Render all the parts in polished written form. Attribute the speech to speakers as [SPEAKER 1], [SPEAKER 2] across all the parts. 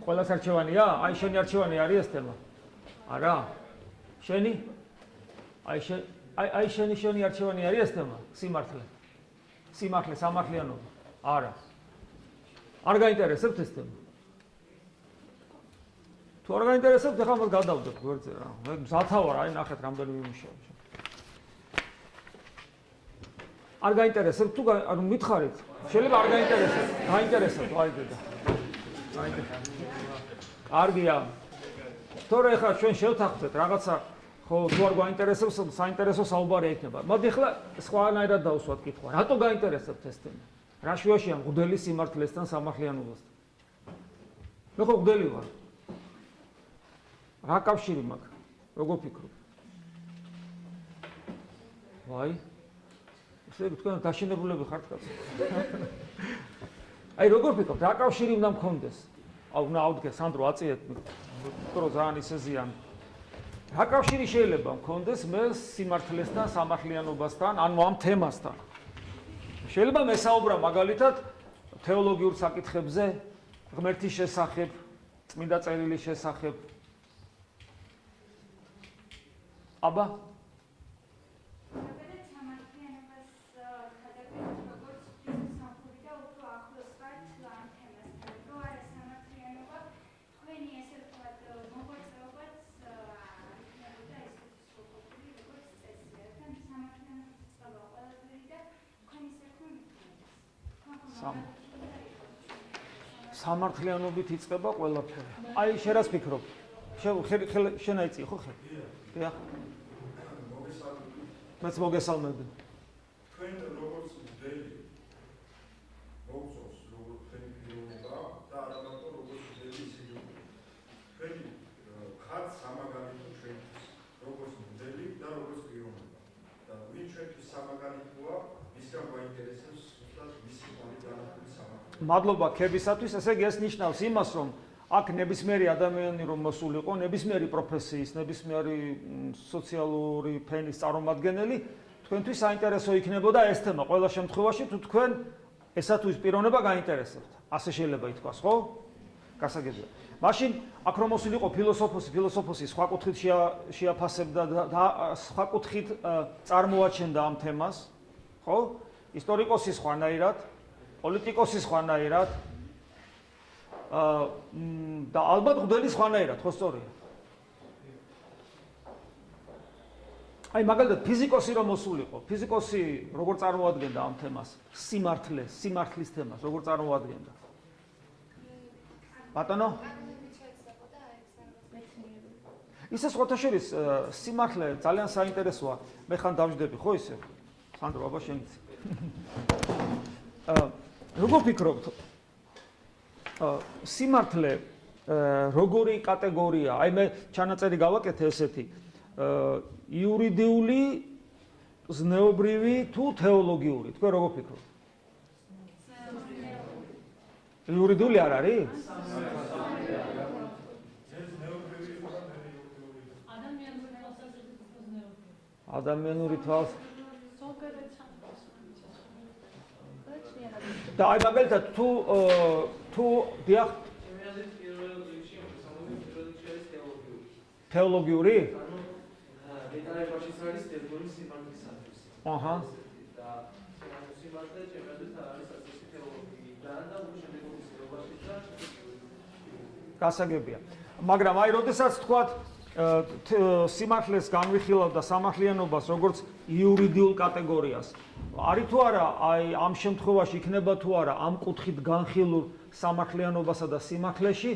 [SPEAKER 1] ყველას არჩევანია? აი შენი არჩევანი არის ეს თემა? არა? შენი? აი შენი არჩევანი არის ეს თემა? სიმართლე. სიმართლე, სამართლიანობა. არა. არ გაინტერესებთ ეს თემა? თუ არ გაინტერესებთ, ახლა მას გადავდოთ გვერდზე რა. მე მზათა ვარ, აი ნახეთ რამდენი ვიმუშავე. არ გაინტერესებთ თუ ანუ მითხარით? შეიძლება არ გაინტერესებთ. გაინტერესებთ, აი დედა. აი დედა. კარგია. თორე ახლა ჩვენ შევთანხმდეთ რაღაცა ხო თუ არ გაინტერესებს, საინტერესო საუბარი იქნება. მოდი ახლა სხვანაირად დავუსვათ კითხვა. რატო გაინტერესებთ ეს თემა? რა შუაშია მღვდელი სიმართლესთან სამართლიანობასთან? მე ხო მღვდელი ვარ. რა კავშირი მაქვს? როგორ ფიქრობ? ვაი. ესე თქვენ დაშინებულები ხართ კაცო. აი როგორ ფიქრობ? რა კავშირი უნდა მქონდეს? აუ უნდა ავდგე სანდრო აწიეთ. პრო ძალიან ისე ზიანი. რა კავშირი შეიძლება მქონდეს მე სიმართლესთან, სამართლიანობასთან, ანუ ამ თემასთან? შეიძლება მესაუბრა მაგალითად თეოლოგიურ საკითხებზე, ღმერთის შესახებ, წმინდა წერილის შესახებ. აბა სამართლიანობით იწყება ყველაფერი. აი შენ რას ფიქრობ? შენ აიწი ხო ხე? დიახ. მეც მოგესალმები.
[SPEAKER 2] თქვენ როგორც მდელი მოგწონს როგორც თქვენი პიროვნება და არა მარტო როგორც მდელი ისინი. თქვენი ხართ სამაგალითო ჩვენთვის როგორც მდელი და როგორც პიროვნება. და ვინ ჩვენთვის სამაგალითოა, მისგან გვაინტერესებს ზუსტად მისი თვალით განახილი სამაგალითო.
[SPEAKER 1] მადლობა ქებისათვის, ესე იგი ეს ნიშნავს იმას, რომ აქ ნებისმიერი ადამიანი რომ მოსულიყო, ნებისმიერი პროფესიის, ნებისმიერი სოციალური ფენის წარმომადგენელი, თქვენთვის საინტერესო იქნებოდა ეს თემა. ყველა შემთხვევაში თუ თქვენ ესა თუ ის პიროვნება გაინტერესებთ. ასე შეიძლება ითქვას, ხო? გასაგებია. მაშინ აქ რომ მოსულიყო ფილოსოფოსი სხვა კუთხით შეაფასებდა და სხვა კუთხით წარმოაჩენდა ამ თემას, ხო? ისტორიკოსი სხვანაირად, პოლიტიკოსი სხვანაირად და ალბათ მღვდელი სხვანაირად, ხო სწორია? აი მაგალითად ფიზიკოსი რომ მოსულიყო, ფიზიკოსი როგორ წარმოადგენდა ამ თემას? სიმართლის თემას როგორ წარმოადგენდა? ბატონო? ისე სხვათა შორის სიმართლე ძალიან საინტერესოა. მე ხან დავждები, ხო ისე? სანდრო, აბა შენიც. როგორ ფიქრობთ? სიმართლე როგორი კატეგორია? აი მე ჩანაწერი გავაკეთე ესეთი. იურიდიული, ზნეობრივი თუ თეოლოგიური? თქვენ როგორ ფიქრობთ? იურიდიული არ არის? ადამიანური თვალსაზრისით და აი მაგალითად თუ დიახ თეოლოგიური? აჰა. გასაგებია. მაგრამ აი როდესაც თქვათ სიმართლეს განვიხილავ და სამართლიანობას როგორც იურიდიულ კატეგორიას. არის თუ არა აი ამ შემთხვევაში იქნება თუ არა ამ კუთხით განხილულ სამართლიანობასა და სიმართლეში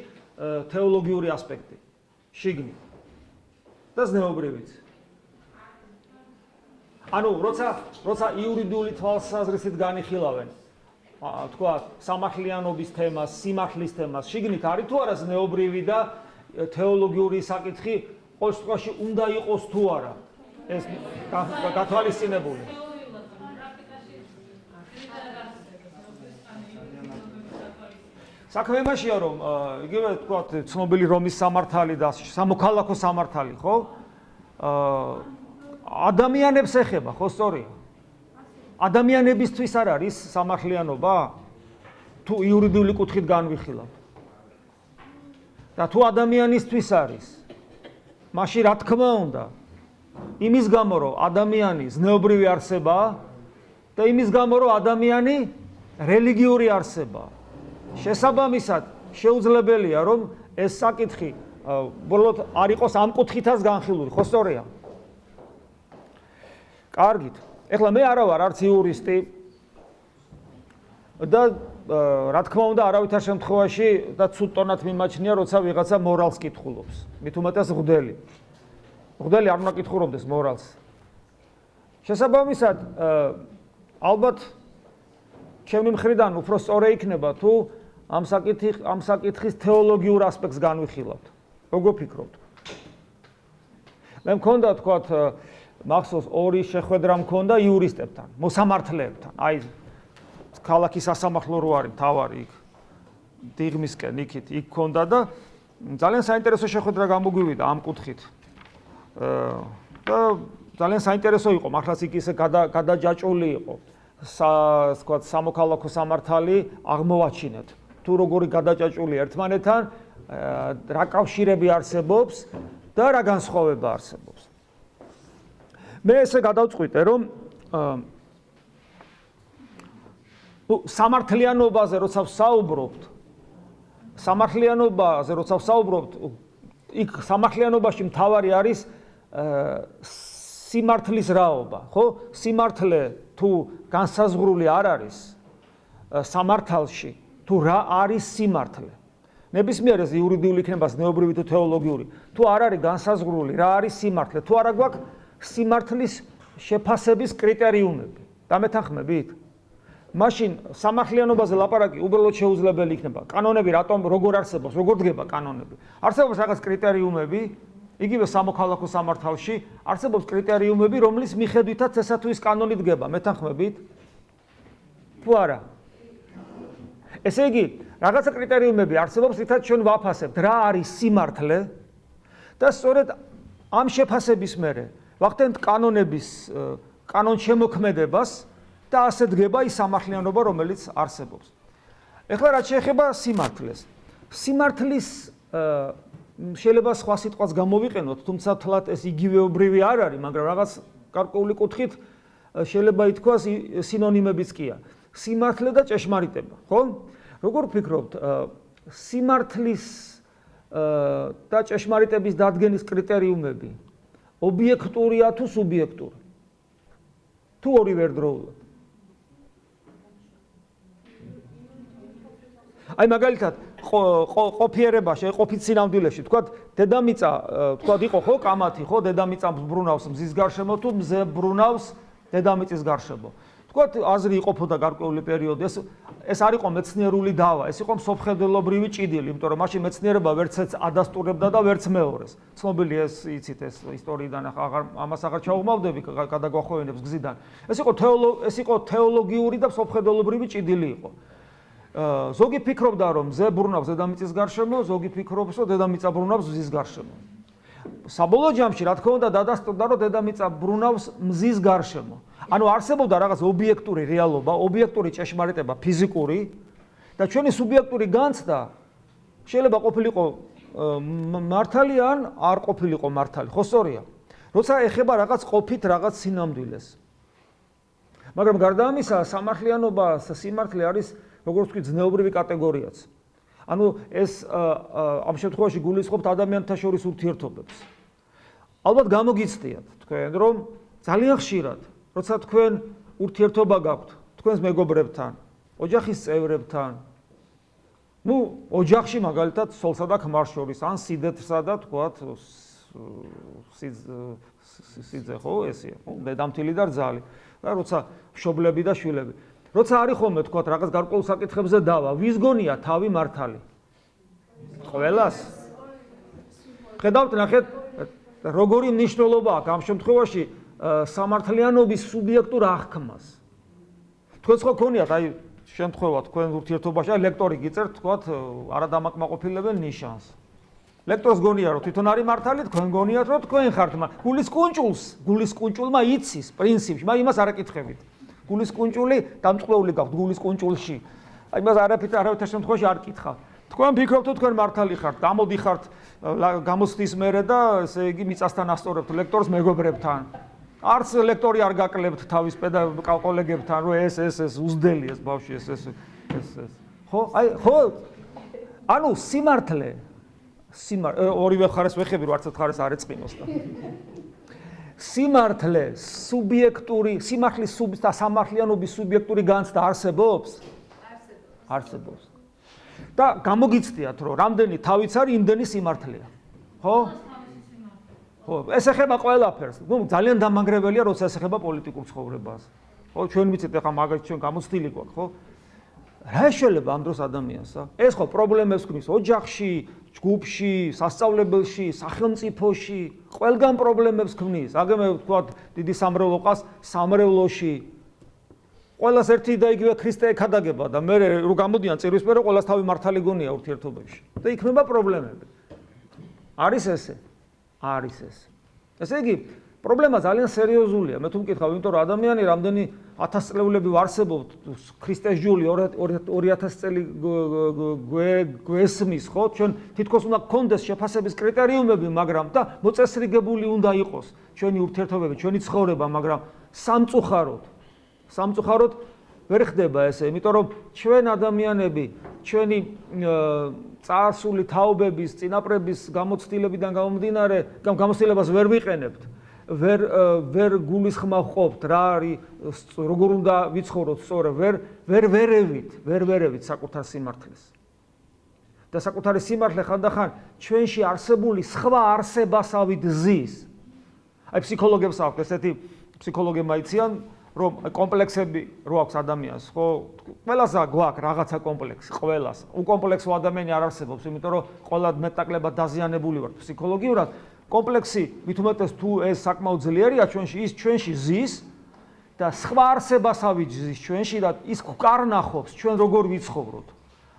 [SPEAKER 1] თეოლოგიური ასპექტი. შიგნით. და ზნეობრივიც. ანუ როცა იურიდიული თვალსაზრისით განიხილავენ, თქვა სამართლიანობის თემას, სიმართლის თემას, შიგნით არის თუ არა ზნეობრივი და თეოლოგიური საკითხი ყოველ შემთხვევაში უნდა იყოს თუ არა ეს გათვალისწინებული. საქმე იმაშია რომ იგივე თქვა ცნობილი რომის სამართალი და სამოქალაქო სამართალი, ხო? ადამიანებს ეხება, ხო სწორია? ადამიანებისთვის არ არის სამართლიანობა? თუ იურიდიული კუთხით განვიხილავ. და თუ ადამიანისთვის არის, მაშინ რა თქმა უნდა, იმის გამო რომ ადამიანი ზნეობრივი არსებაა და იმის გამო რომ ადამიანი რელიგიური არსებაა. შესაბამისად, შეუძლებელია რომ ეს საკითხი ბოლოდ არ იყოს ამ კუთხითაც განხილული, ხო სწორია? კარგით. ეხლა მე არა ვარ არც იურისტი და რა თქმა უნდა არავითარ შემთხვევაში და ცუდ ტონად მიმაჩნია, როცა ვიღაცა მორალს კითხულობს. მით უმეტეს მღვდელი. მღვდელი არ უნდა კითხულობდეს მორალს. შესაბამისად, ალბათ ჩემი მხრიდან უფრო სწორი იქნება თუ ამ საკითხის თეოლოგიურ ასპექტს განვიხილავთ. როგორ ფიქრობთ? მე მქონდა თქვათ მახსოვს ორი შეხვედრა მქონდა იურისტებთან, მოსამართლეებთან. აი ქალაქის სასამართლო რო არის თავარი იქ დიღმისკენ იქით იქ მქონდა და ძალიან საინტერესო შეხვედრა გამოგვივიდა ამ კუთხით. და ძალიან საინტერესო იყო, მართლაც იქ ისე გადაჯაჭვული იყო. თქვათ სამოქალაქო სამართალი აღმოვაჩინეთ. თუ როგორი გადაჭაჭვულია ერთმანეთთან, რა კავშირები არსებობს და რა განსხვავება არსებობს. მე ესე გადავწყვიტე, რომ სამართლიანობაზე როცა ვსაუბრობთ, იქ სამართლიანობაში მთავარი არის სიმართლის რაობა, ხო? სიმართლე თუ განსაზღვრული არ არის სამართალში, თუ რა არის სიმართლე. ნებისმიერ ეს იურიდიული იქნება ზნეობრივი თუ თეოლოგიური, თუ არ არის განსაზღვრული რა არის სიმართლე, თუ არა გვაქვს სიმართლის შეფასების კრიტერიუმები. დამეთანხმებით? მაშინ სამართლიანობაზე ლაპარაკი უბრალოდ შეუძლებელი იქნება. კანონები რატომ როგორ არსებობს, როგორ დგება კანონები? არსებობს რაღაც კრიტერიუმები, იგივე სამოქალაქო სამართალში არსებობს კრიტერიუმები, რომლის მიხედვითაც ესა თუ ის კანონი დგება. მეთანხმებით? თუ არა? ესე იგი, რაღაცა კრიტერიუმები არსებობს, რითაც ჩვენ ვაფასებთ, რა არის სიმართლე და სწორედ ამ შეფასების მერე ვახდენთ კანონშემოქმედებას და ასე დგება ის სამართლიანობა, რომელიც არსებობს. ეხლა რაც შეეხება სიმართლეს. სიმართლის შეიძლება სხვა სიტყვას გამოვიყენოთ, თუმცა თლად ეს იგივეობრივი არ არის, მაგრამ რაღაც გარკვეული კუთხით შეიძლება ითქვას სინონიმებიც კია. სიმართლე და ჭეშმარიტება, ხო? როგორ ფიქრობთ, სიმართლის და ჭეშმარიტების დადგენის კრიტერიუმები ობიექტურია თუ სუბიექტური? თუ ორივე ერთდროულად? აი მაგალითად ყოფიერებაში, ყოფით სინამდვილეში, თქვათ დედამიწა, თქვათ იყო ხო კამათი, ხო დედამიწა ბრუნავს მზის გარშემო თუ მზე ბრუნავს დედამიწის გარშემო. თქვათ აზრი იყოფოდა გარკვეული პერიოდი, ეს არ იყო მეცნიერული დავა, ეს იყო მსოფლმხედველობრივი ჭიდილი, იმიტომ რომ მაშინ მეცნიერება ვერცაც ადასტურებდა და ვერც მეორეს. ცნობილი ეს იცით ეს ისტორიიდან ამას აღარ ჩაუღმავდები გადაგვახვევინებს გზიდან. ეს იყო თეოლოგიური და მსოფლმხედველობრივი ჭიდილი იყო. ზოგი ფიქრობდა რომ მზე ბრუნავს დედამიწის გარშემო, ზოგი ფიქრობს რომ დედამიწა ბრუნავს მზის გარშემო. საბოლოო ჯამში რა თქმა უნდა დადასტურდა რომ დედამიწა ბრუნავს მზის გარშემო. ანუ არსებობდა რაღაც ობიექტური რეალობა, ობიექტური ჭეშმარიტება, ფიზიკური და ჩვენი სუბიექტური განცდა შეიძლება ყოფილიყო მართალი ან არ ყოფილიყო მართალი, ხო სწორია? როცა ეხება რაღაც ყოფით რაღაც სინამდვილეს. მაგრამ გარდა ამისა, სამართლიანობა, სიმართლე არის როგორც ვთქვი, ზნეობრივი კატეგორიაც. ანუ ეს ამ შემთხვევაში გულისხმობთ ადამიანთა შორის ურთიერთობებს. ალბათ გამოგიცდიათ თქვენ, რომ ძალიან ხშირად, როცა თქვენ ურთიერთობა გაქვთ თქვენს მეგობრებთან, ოჯახის წევრებთან, ოჯახში მაგალითად სოლსა და ქმარს შორის, ან სიდეთსა და თქვათ სიძე ხო ესეა, დედამთილი და რძალი. და როცა მშობლები და შვილები. როცა არის ხოლმე თქვათ რაღაც გარკვეულ საკითხებზე დავა, ვის გონია თავი მართალი? ყველას? ხედავთ, ნახეთ, როგორი მნიშვნელობა აქვს ამ შემთხვევაში სამართლიანობის სუბიექტურ აღქმას. თქვენს ხო გონიათ, აი შემთხვევა თქვენ ურთიერთობაში, აი ლექტორი გიწერთ, თქვათ, არადამაკმაყოფილებელ ნიშანს. ლექტორს გონია, რომ თვითონ არის მართალი, თქვენ გონიათ, რომ თქვენ ხართ გულის კუნჭულმა იცის პრინციპში, მაგრამ იმას არ აკითხებით. გულის კუნჭული დამწყვლეული გაქვთ გულის კუნჭულში. აი იმას არავითარ შემთხვევაში არ კითხავ. თქვენ ფიქრობთ, თუ თქვენ მართალი ხართ, გამოდიხართ გამოცდის მერე და ესე იგი მიწასთან ასწორებთ ლექტორს მეგობრებთან. არც ლექტორი არ გაკლებთ თავის კოლეგებთან, რომ ეს უზდელი ეს ბავშვი ეს. ხო, ხო. ანუ სიმართლე ორივე ხარეს ვეხები, რომ არც ერთ ხარეს არ ეწყინოს და. სიმართლე, სუბიექტური, სიმართლის და სამართლიანობის სუბიექტური განცდა არსებობს? არსებობს. და გამოგიცდიათ, რომ რამდენი თავიც არის, იმდენი სიმართლეა. ხო? ხო, ეს ეხება ყველაფერს. ნუ ძალიან დამანგრებელია, როცა ეს ეხება პოლიტიკურ ცხოვრებას. ხო, ჩვენ ვიცით ახლა მაგალითად ჩვენ გამოცდილი გვაქვს, ხო? რა შეიძლება ამ დროს ადამიანს, ეს ხო პრობლემებს ქმნის ოჯახში, ჯგუფში, სასწავლებელში, სახელმწიფოში, ყველგან პრობლემებს ქმნის. აგემე ვთქვათ, დიდი სამრევლო ყავს სამრევლოში. ყველას ერთი და იგივე ქრისტე ეკადაგება და მე რო გამოდიან წირვისპირა, ყველას თავი მართალი გონია ურთიერთობაში. და იქნება პრობლემები. არის ესე? არის ეს. ესე იგი, პრობლემა ძალიან სერიოზულია. მე თუ მკითხავ, იმიტომ რომ ადამიანი რამდენი 1000 წლეულები ვარსებობთ, ქრისტეს ჯული 2000 წელი გვესმის, ხო? ჩვენ თითქოს უნდა გქონდეს შეფასების კრიტერიუმები, მაგრამ და მოწესრიგებული უნდა იყოს ჩვენი ურთიერთობები, ჩვენი ცხოვრება, მაგრამ სამწუხაროდ ვერ ხდება ესე, იმიტომ რომ ჩვენ ადამიანები, ჩვენი წარსული თაობების, წინაპრების გამოცდილებიდან გამომდინარე, გამოცდილებას ვერ ვიყენებთ. ვერ გულისხმავ ყოფთ რა არის, როგორ უნდა ვიცხოვროთ სწორად, ვერ ვერევით საკუთარ სიმართლეს. და საკუთარი სიმართლე ხანდახან ჩვენში არსებული სხვა არსებასავით ზის. აი ფსიქოლოგებს აქვს ესეთი ფსიქოლოგებმა იციან, რომ კომპლექსები რო აქვს ადამიანს, ხო? ყველასა გვაქვს რაღაცა კომპლექსი, ყველას. უკომპლექსო ადამიანი არ არსებობს, იმიტომ რომ ყველა მეტნაკლებად დაზიანებული ვართ ფსიქოლოგიურად. კომპლექსი მით უმეტეს თუ ეს საკმაოდ ძლიერია ჩვენში, ის ჩვენში ზის და სხვა არსებასავით ზის ჩვენში და ის კარნახობს ჩვენ როგორ ვიცხოვროთ,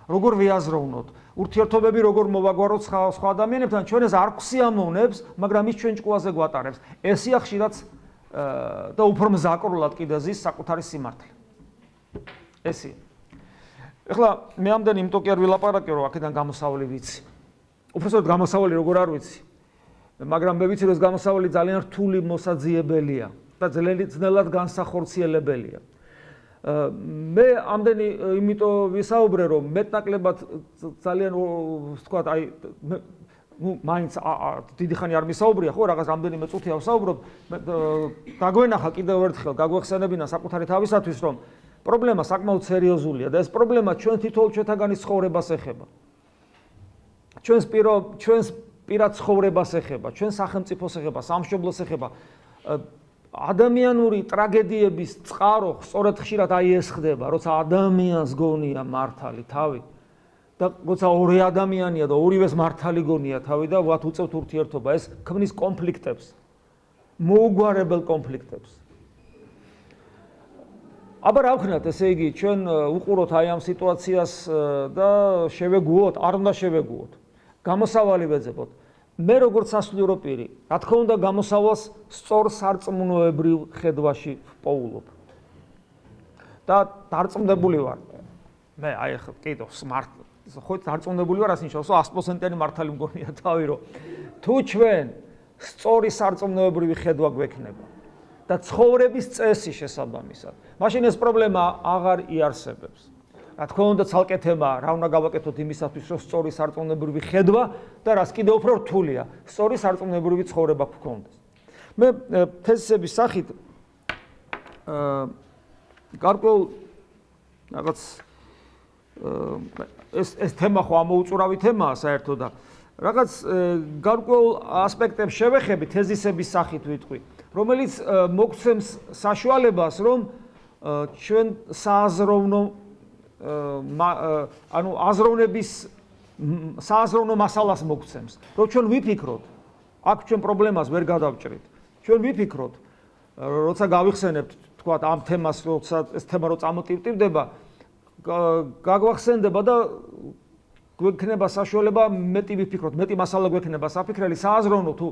[SPEAKER 1] როგორ ვიაზროვნოთ, ურთიერთობები როგორ მოვაგვაროთ სხვა ადამიანებთან, ჩვენ ეს არ გვსიამოვნებს, მაგრამ ის ჩვენ ჭკუაზე გვატარებს. ესია ხშირად და უფრო მზაკრულად კიდე ზის საკუთარი სიმართლე. ესია. ეხლა მე ამდენი იმიტომ კი არ ვილაპარაკე, რომ აქედან გამოსავალი ვიცი. უბრალოდ გამოსავალი როგორ არ ვიცი. მაგრამ მე ვიცი, რომ ეს გამოსავალი ძალიან რთული მოსაძიებელია და ძნელად განსახორციელებელია. მე ამდენი იმიტომ ვისაუბრე, რომ მეტნაკლებად ძალიან ვთქვათ, აი მაინც დიდი ხანი არ მისაუბრია, ხო, რაღაც რამდენიმე წუთია ვსაუბრობ, დაგვენახა კიდევ ერთხელ, გაგვეხსენებინა საკუთარი თავისათვის, რომ პრობლემა საკმაოდ სერიოზულია და ეს პრობლემა ჩვენ თითოეულ ჩვენთაგანის ცხოვრებას ეხება. ჩვენს პირად ცხოვრებას ეხება, ჩვენ სახელმწიფოს ეხება, სამშობლოს ეხება. ადამიანური ტრაგედიების წყარო სწორედ ხშირად აი ეს ხდება, როცა ადამიანს გონია მართალი თავი და როცა ორი ადამიანია და ორივეს მართალი გონია თავი და ვათ უწევთ ურთიერთობა, ეს ქმნის კონფლიქტებს, მოუგვარებელ კონფლიქტებს. აბა რა ვქნათ, ესე იგი, ჩვენ უყუროთ აი ამ სიტუაციას და შევეგუოთ, არ უნდა შევეგუოთ. გამოსავალი ვეძებოთ. მე როგორც სასულიერო პირი, რა თქმა უნდა, გამოსავალს სწორ სარწმუნოებრივ ხედვაში ვპოულობ. და დარწმუნებული ვარ. მე აი ხო კიდევ ხო დარწმუნებული ვარ, ასნიშნავს, 100%-იანი მართალი მგონია თავი, რომ თუ ჩვენ სწორი სარწმუნოებრივი ხედვა გვექნება და ცხოვრების წესი შესაბამისად, მაშინ ეს პრობლემა აღარ იარსებებს. რა თქმა უნდა, ცალკე თემაა, რა უნდა გავაკეთოთ იმისათვის, რომ სწორი სარწმუნოებრივი ხედვა და რას კიდევ უფრო რთულია, სწორი სარწმუნოებრივი ცხოვრება გქონდეს. მე თეზისების სახით გარკვეულ რაღაც ეს თემა ხო ამოუწურავი თემაა საერთოდ და რაღაც გარკვეულ ასპექტებს შევეხები თეზისების სახით ვიტყვი, რომელიც მოგცემს საშუალებას, რომ ჩვენ სააზროვნო ანუ აზროვნების სააზროვნო მასალას მოგცემს, რომ ჩვენ ვიფიქროთ, აქ ჩვენ პრობლემას ვერ გადავჭრით. ჩვენ ვიფიქროთ, როცა გავიხსენებთ, თქვათ, ამ თემას, როცა ეს თემა რო წამოტივტივდება, გაგვახსენდება და გვექნება საშუალება მეტი ვიფიქროთ, მეტი მასალა გვექნება საფიქრელი, სააზროვნო თუ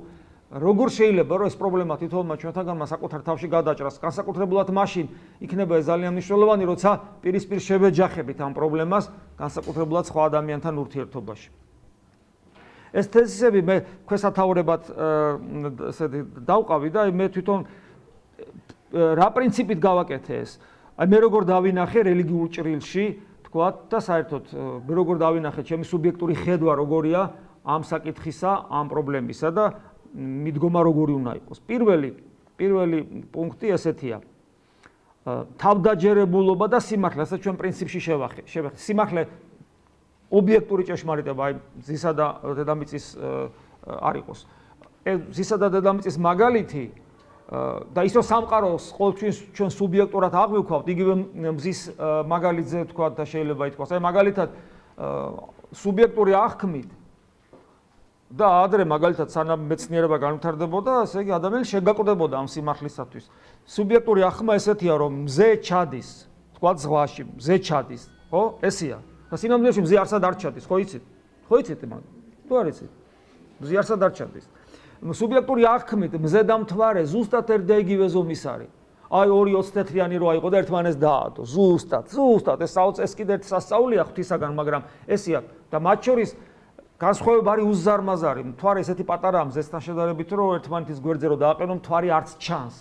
[SPEAKER 1] როგორ შეიძლება რომ ეს პრობლემა თითოეულმა ჩვენთაგანმა საკუთარ თავში გადაჭრას, განსაკუთრებულად მაშინ იქნება ეს ძალიან მნიშვნელოვანი, როცა პირისპირ შევეჯახებით ამ პრობლემას, განსაკუთრებულად სხვა ადამიანთან ურთიერთობაში. ეს თეზისები მე ქვესათაურებად ესეთი დავყავი და მე თვითონ რა პრინციპით გავაკეთე ეს? აი მე როგორ დავინახე რელიგიურ ჭრილში, თქვათ და საერთოდ მე როგორ დავინახე ჩემი სუბიექტური ხედვა როგორია ამ საკითხისა, ამ პრობლემისა და მიდგომა როგორი უნდა იყოს. პირველი პუნქტი ესეთია. თავდაჯერებულობა და სიმართლე, ასე ჩვენ პრინციპში შევახე. სიმართლე ობიექტური ჭეშმარიტება, აი ზისა და დედამიწის არ იყოს. ზისა და დედამიწის მაგალითი და ისო სამყაროს ყოველთვის ჩვენ სუბიექტურად აღვიქვავთ, იგივე მზის მაგალითზე თქვა და შეიძლება ითქვას. აი მაგალითად სუბიექტური აღქმით და ადრე მაგალითად სანამ მეცნიერება განვითარდებოდა, ესე იგი ადამიანი შეგაკვდებოდა ამ სიმართლისათვის. სუბიექტური აღქმა ესეთია, რომ მზე ჩადის, თქვა ზღვაში, მზე ჩადის, ხო? ესეა. და სინამდვილეში მზე არსად არ ჩადის, ხო იცით? ხო იცით მაგ? თუ არ იცით? მზე არსად არ ჩადის. სუბიექტური აღქმით მზე და მთვარე ზუსტად ერთ და იგივე ზომის არის. აი 2 20-თეთრიანი რო აიყო და ერთმანეს დაადო. ზუსტად ეს კიდე ერთ სასწაულია ღვთისაგან, მაგრამ ესეა და მათ შორის განსხვავება არის უზარმაზარი. მთვარე ესეთი პატარაა მზესთან შედარებით, რომ ერთმანეთის გვერდზე რო დააყენო, მთვარი არც ჩანს.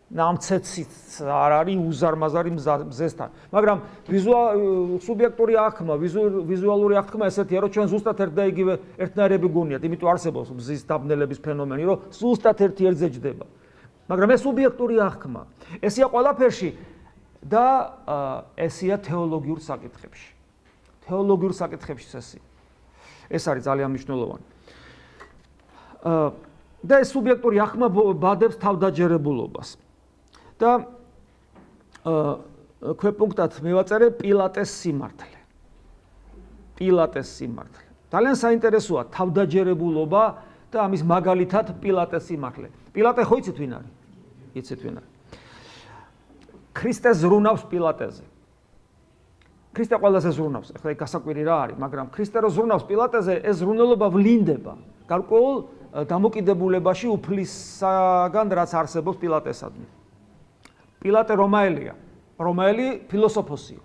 [SPEAKER 1] ნამცეციც არ არის უზარმაზარი მზესთან. მაგრამ სუბიექტური აღქმა, ვიზუალური აღქმა ესეთია, რომ ჩვენ ზუსტად ერთ და იგივე ერთნაირები გონიათ, იმიტომ არსებობს მზის დაბნელების ფენომენი, რომ ზუსტად ერთი ერთზე ჯდება. მაგრამ ეს სუბიექტური აღქმა, ესეა ყველაფერში და ესეა თეოლოგიურ საკითხებში. თეოლოგიურ საკითხებში ეს არის ძალიან მნიშვნელოვანი. და ეს სუბიექტური აღქმა ბადებს თავდაჯერებულობას. და ქვეპუნქტად მივაწერე პილატეს სიმართლე. პილატეს სიმართლე. ძალიან საინტერესოა თავდაჯერებულობა და ამის მაგალითად პილატეს სიმართლე. პილატე ხო იცით ვინ არის? იცით ვინ არის? ქრისტე ზრუნავს პილატეზე. ქრისტე ყველაზე ზრუნავს. ახლა ეს გასაკვირი რა არის, მაგრამ ქრისტე რო ზრუნავს პილატეზე, ეს ზრუნველობა ვლინდება გარკვეულ დამოკიდებულებაში უფლისაგან, რაც არსებობს პილატესადმი. პილატე რომაელია. რომაელი ფილოსოფოსია.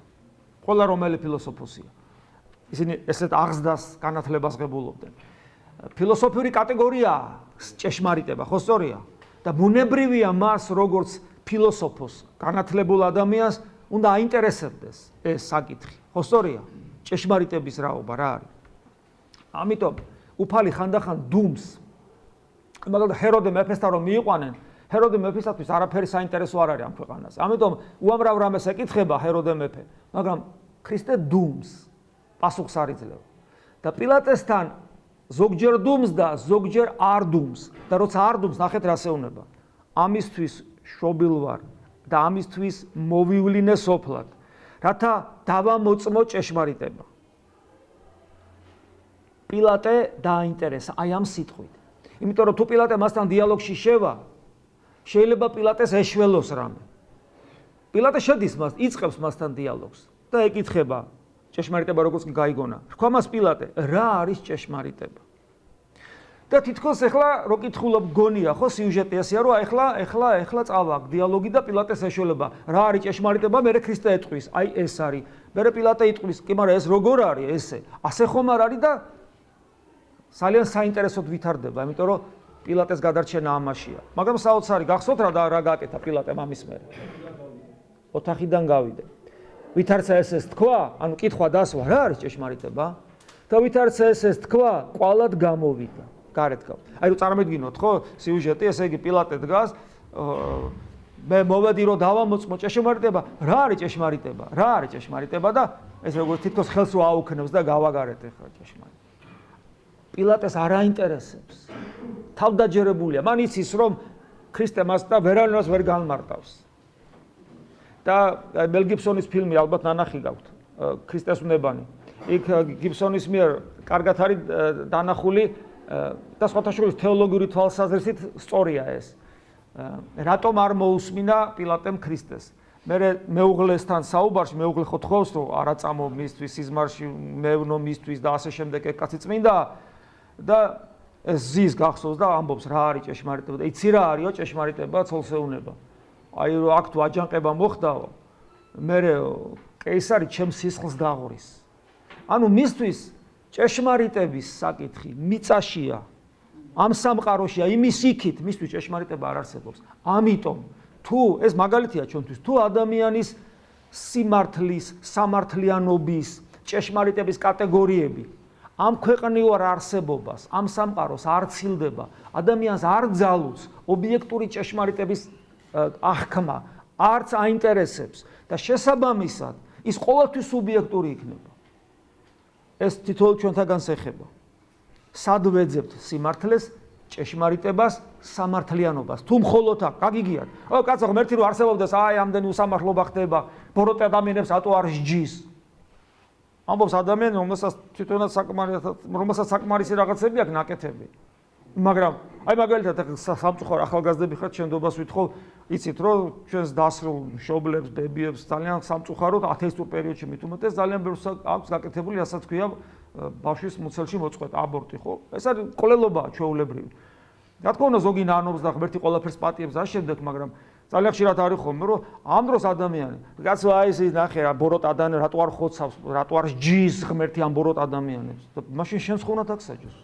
[SPEAKER 1] ყველა რომაელი ფილოსოფოსია. ისინი ესეთ აღზრდას განათლებას ღებულობდნენ. ფილოსოფიური კატეგორიაა ჭეშმარიტება, ხო სწორია? და ბუნებრივია მას როგორც ფილოსოფოს, განათლებულ ადამიანს უნდა აინტერესებდეს ეს საკითხი. ხო სწორია? ჭეშმარიტების რაობა რა არის? ამიტომ უფალი ხანდახან დუმს. მაგალითად ჰეროდე მეფესთან რომ მიიყვანენ, ჰეროდე მეფისათვის არაფერი საინტერესო არ არის ამ ქვეყანაზე. ამიტომ უამრავ რამეს ეკითხება ჰეროდე მეფე, მაგრამ ქრისტე დუმს, პასუხს არ იძლევა. და პილატესთან ზოგჯერ დუმს და ზოგჯერ არ დუმს. და როცა არ დუმს, ნახეთ რა შეუნება. ამისთვის შობილ ვარ და ამისთვის მოვივლინე სოფლად, რათა დავამოწმო ჭეშმარიტება. პილატე დააინტერესა აი ამ სიტყვით. იმიტომ რომ თუ პილატე მასთან დიალოგში შევა, შეიძლება პილატეს ეშველოს რამე. პილატე შედის მას, იწყებს მასთან დიალოგს და ეკითხება ჭეშმარიტება როგორც გაიგონა. თქვა მას პილატე, რა არის ჭეშმარიტება? და თითქოს ეხლა რო კითხულობ გონია, ხო სიუჟეტი ასეა, რომ ეხლა წავა დიალოგი და პილატეს ეშველება. რა არის ჭეშმარიტება? მერე ქრისტე ეტყვის, აი ეს არის. მერე პილატე იტყვის, კი მაგრამ ეს როგორ არის ესე? ასე ხომ არ არის და ძალიან საინტერესოდ ვითარდება, იმიტომ რომ პილატეს გადარჩენა ამაშია. მაგრამ საოცარი გახსოვთ რა გააკეთა პილატემ ამის მერე? ოთახიდან გავიდა. ვითარცა ეს თქვა, ანუ კითხვა დასვა, რა არის ჭეშმარიტება? და ვითარცა ეს თქვა, ყვალად გამოვიდა. გარეთ გავა. აი რომ წარმოვიდგინოთ, ხო, სიუჟეტი, ესე იგი პილატე დგას, მე მოვედი რომ დავამოწმო ჭეშმარიტება, რა არის ჭეშმარიტება? რა არის ჭეშმარიტება და ეს როგორც თითქოს ხელს რო აუქნებს და გავაგარეთ ახლა ჭეშმარიტება. პილატეს არ აინტერესებს. თავდაჯერებულია. მან იცის რომ ქრისტე მას და ვერავინას ვერ განმარტავს. და მელ გიბსონის ფილმი ალბათ ნანახი გაქვთ, ქრისტეს უნებანი. იქ გიბსონის მიერ კარგად არის დანახული და სხვათა შორის თეოლოგიური თვალსაზრისით სწორია ეს. რატომ არ მოусმინა პილატემ ქრისტეს? მეუღლესთან საუბარში, მეუღლე ხო თხოვს რომ არა წამო მისთვის სიზმარში, მევნო მისთვის და ასე შემდეგ, ეს კაცი წმინდა და ეს ზის გახსოვს და ამბობს რა არის ჭეშმარიტება და იცი რა არისო ჭეშმარიტება ცოლსეუნება. აი რომ აქ თუ აჯანყება მოხდაო, მე კეისარი ჩემს სისხლს დაღურის. ანუ მისთვის ჭეშმარიტების საკითხი მიწაშია. ამ სამყაროშია იმის იქით მისთვის ჭეშმარიტება არ არსებობს. ამიტომ თუ ეს მაგალითია ჩვენთვის, თუ ადამიანის სიმართლის, სამართლიანობის, ჭეშმარიტების კატეგორიები ამ ქვეყნიურ არსებობას, ამ სამყაროს არ ცილდება, ადამიანს არ ძალუց ობიექტური ჭეშმარიტების აღქმა, არც აინტერესებს და შესაბამისად ის ყოველთვის სუბიექტური იქნება. ეს თითოეულ ჩვენთაგანს ეხება. სად ვეძებთ სიმართლეს, ჭეშმარიტებას, სამართლიანობას. თუ მხოლოდ აქ, გაგიგიათ. კაცო, ღმერთი რო არსებობდეს, აი ამდენი უსამართლობა ხდება, ბოროტე ადამიანებს ატო არ სჯის. ამბობს ადამიანი, რომელსაც საკმარისი რაღაცები აქვს ნაკეთები. მაგრამ აი მაგალითად სამწუხარო ახალგაზრდები ხართ, შენდობას ვითხოვ, იცით რომ ჩვენს დასრულ მშობლებს, ბებიებს ძალიან სამწუხაროდ ათეისტურ პერიოდში მით უმეტეს ძალიან ბევრს აქვს გაკეთებული, რასაც ქვია ბავშვის მუცელში მოწყვეტა, აბორტი, ხო? ეს არის კვლელობაა ჩვეულებრივი. რა თქმა უნდა, ზოგი ნანობს და ღმერთი ყველაფერს პატიებს და შემდეგ, მაგრამ ძალიან ხშირად არის ხოლმე, რომ ამ დროს ადამიანი, კაცო აი ეს ნახე რა ბოროტ ადამიანი რატო არ ხოცავს, რატო არ ჯის ღმერთი ამ ბოროტ ადამიანებს? და მაშინ შენს ხოვნად აგსაჯოს.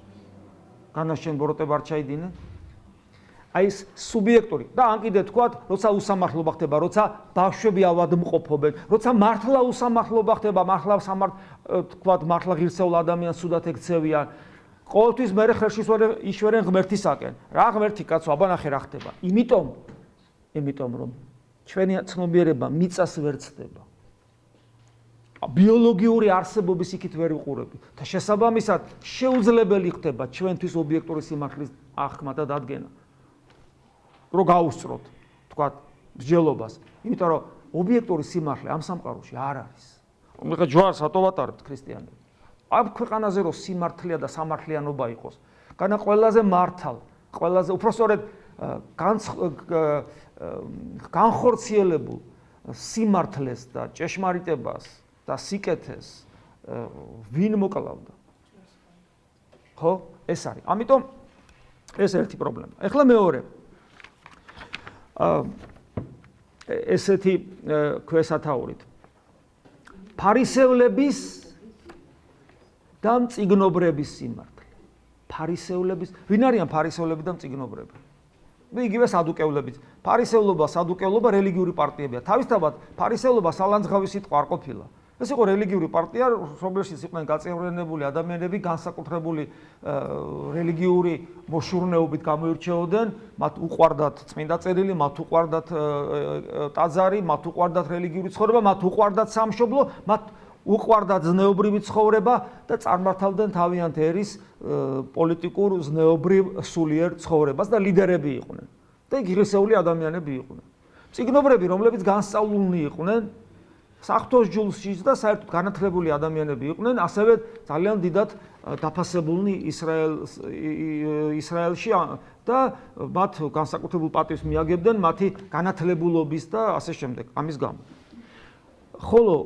[SPEAKER 1] განაშენ ბოროტებ არ ჩაიდინე? აი ეს სუბიექტური და ან კიდე თქვათ, როცა უსამართლობა ხდება, როცა ბავშვები ავადმყოფობენ, როცა მართლა უსამართლობა ხდება, თქვათ მართლა ღირსეულ ადამიანს სუდად ექცევიან, ყოველთვის მე ხელში იშვერენ ღმერთისაკენ. რა ღმერთი კაცო, აბა ნახე რა ხდება. იმიტომ რომ ჩვენი ცნობიერება მიწას ვერ ცდება. ბიოლოგიური არსებობის იქით ვერ ვიყურებით და შესაბამისად შეუძლებელი ხდება ჩვენთვის ობიექტური სიმართლის აღქმა და დადგენა. რო გაუსწროთ, თქვათ, მსჯელობას, იმიტომ რომ ობიექტური სიმართლე ამ სამყაროში არ არის. ხა ჯვარს რატო ვატარებთ ქრისტიანები? ამ ქვეყანაზე რო სიმართლეა და სამართლიანობა იყოს, განა ყველაზე მართალ, ყველაზე უпростоრედ განხორციელებულ სიმართლეს და ჭეშმარიტებას და სიკეთეს ვინ მოკლავდა? ხო? ეს არის. ამიტომ ეს ერთი პრობლემა. ეხლა მეორე. ესეთი ქვესათაურით. ფარისევლების და მწიგნობრების სიმართლე. ფარისევლების, ვინ არიან ფარისევლები და მწიგნობრები? იგივე სადუკევლებიც. ფარისევლობა, სადუკევლობა რელიგიური პარტიებია. თავისთავად ფარისევლობა სალანძღავი სიტყვა არ ყოფილა. ეს იყო რელიგიური პარტია, რომელშიც იყვნენ გაწევრიანებული ადამიანები, განსაკუთრებული რელიგიური მოშურნეობით გამოირჩეოდნენ, მათ უყვარდათ წმინდა წერილი, მათ უყვარდათ ტაძარი, მათ უყვარდათ რელიგიური ცხოვრება, მათ უყვარდათ სამშობლო, მათ უყვარდათ ზნეობრივი ცხოვრება და წარმართავდნენ თავიანთ ერის პოლიტიკურ ზნეობრივ სულიერ ცხოვრებას და ლიდერები იყვნენ. და ღირსეული ადამიანები იყვნენ. მწიგნობრები, რომლებიც განსწავლულნი იყვნენ, საღვთოს ჯულში და საერთოდ განათლებული ადამიანები იყვნენ, ასევე ძალიან დიდად დაფასებულნი ისრაელში და მათ განსაკუთრებულ პატივს მიაგებდნენ მათი განათლებულობის და ასე შემდეგ, ამის გამო. ხოლო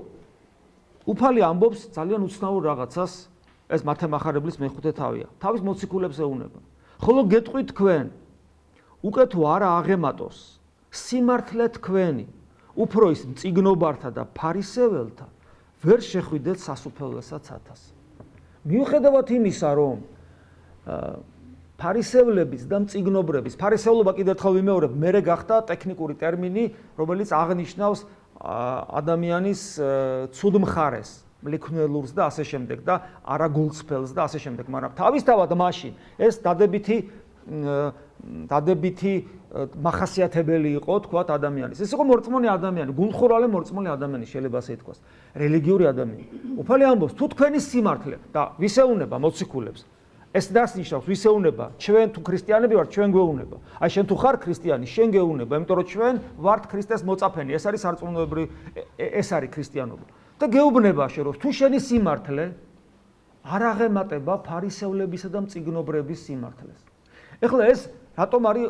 [SPEAKER 1] უფალი ამბობს ძალიან უცნაურ რაღაცას, ეს მათემახარებლის მეხუთე თავია. თავის მოციქულებს ეუნება. ხოლო გეტყვით თქვენ, უკვე თუ არა აღემატოს სიმართლე თქვენი, უფრო ის მწიგნობართა და ფარისეველთა ვერ შეხვიდეთ სასუფეველსაც ათას. მიუხედავად იმისა, რომ ფარისევლების და მწიგნობრების, ფარისევლობა კიდევ ერთხელ ვიმეორებ, მერე გახდა ტექნიკური ტერმინი, რომელიც აღნიშნავს ადამიანის ცუდ მხარეს, ლიქვნელურს და ასე შემდეგ და არაგულწრფელს და ასე შემდეგ, მაგრამ თავისთავად მაშინ ეს დადებითი მახასიათებელი იყო, თქვათ, ადამიანის. ეს იყო მორწმუნე ადამიანი, გულხურვალე მორწმუნე ადამიანი, შეიძლება ასე ითქვას, რელიგიური ადამიანი. უფალი ამბობს, თუ თქვენი სიმართლე და ვისეუნება მოციქულებს, ეს დასნიშნავს, ვისეუნება, ჩვენ თუ ქრისტიანები ვართ, ჩვენ გვეუნება. აი შენ თუ ხარ ქრისტიანი, შენ გეუნება, იმიტომ რომ ჩვენ ვართ ქრისტეს მოწაფენი, ეს არის სარწმუნოებრივი, ეს არის ქრისტიანობა. და გეუბნება შენ, რომ თუ შენი სიმართლე არ აღემატება ფარისევლებისა და მწიგნობრების სიმართლეს. ეხლა ეს რატომ არის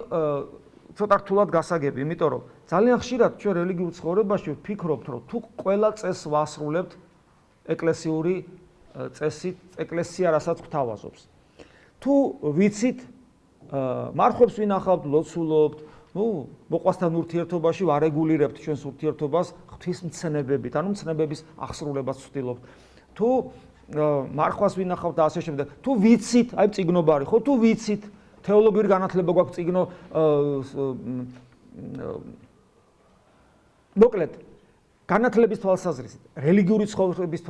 [SPEAKER 1] ცოტა რთულად გასაგები, იმიტომ რომ ძალიან ხშირად ჩვენ რელიგიურ ცხოვრებაში ვფიქრობთ, რომ თუ ყველა წესს ვასრულებთ ეკლესიური წესით, ეკლესია რასაც გვთავაზობს. თუ ვიცით მარხვებს ვინახავთ, ლოცულობთ, მოყვასთან ურთიერთობაში ვარეგულირებთ ჩვენს ურთიერთობას ღვთისმცნებებით, ანუ მცნებების აღსრულებას ვცდილობთ. თუ მარხვას ვინახავთ და ასე შემდეგ, თუ ვიცით, აი წიგნობარი, ხო, თუ ვიცით, თეოლოგიური განათლება გვაქვს წიგნო მოკლედ განათლების თვალსაზრისით, რელიგიური ცხოვრების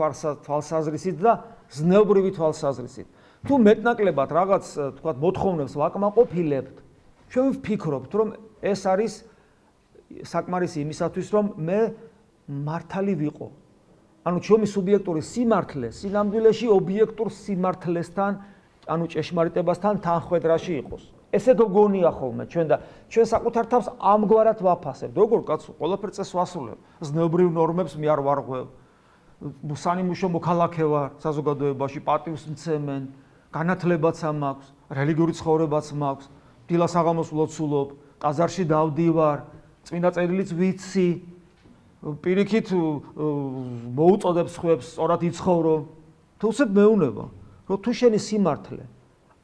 [SPEAKER 1] თვალსაზრისით და ზნეობრივი თვალსაზრისით. თუ მეტნაკლებად რაღაც, თქვათ, მოთხოვნებს ვაკმაყოფილებთ, ჩვენ ვფიქრობთ, რომ ეს არის საკმარისი იმისათვის, რომ მე მართალი ვიყო. ანუ ჩემი სუბიექტური სიმართლე სინამდვილეში ობიექტურ სიმართლესთან, ანუ ჭეშმარიტებასთან თანხვედრაში იყოს. ესე გონია ხოლმე ჩვენ და ჩვენ საკუთარ თავს ამგვარად ვაფასებთ. როგორ კაცო, ყველაფერს წეს ვასრულებ. ზნეობრივ ნორმებს მე არ ვარღვევ. სანიმუშო მოქალაქე ვარ საზოგადოებაში, პატივს მცემენ, განათლებაც მაქვს, რელიგიური ცხოვრებაც მაქვს, დილას აღამოს ვლოცულობ, ტაძარში დავდივარ, წმინდა წერილიც ვიცი, პირიქით მოუწოდებს ხვებს, სწორად იცხოვრო. თუმცა მეუნება, რომ თუ შენი სიმართლე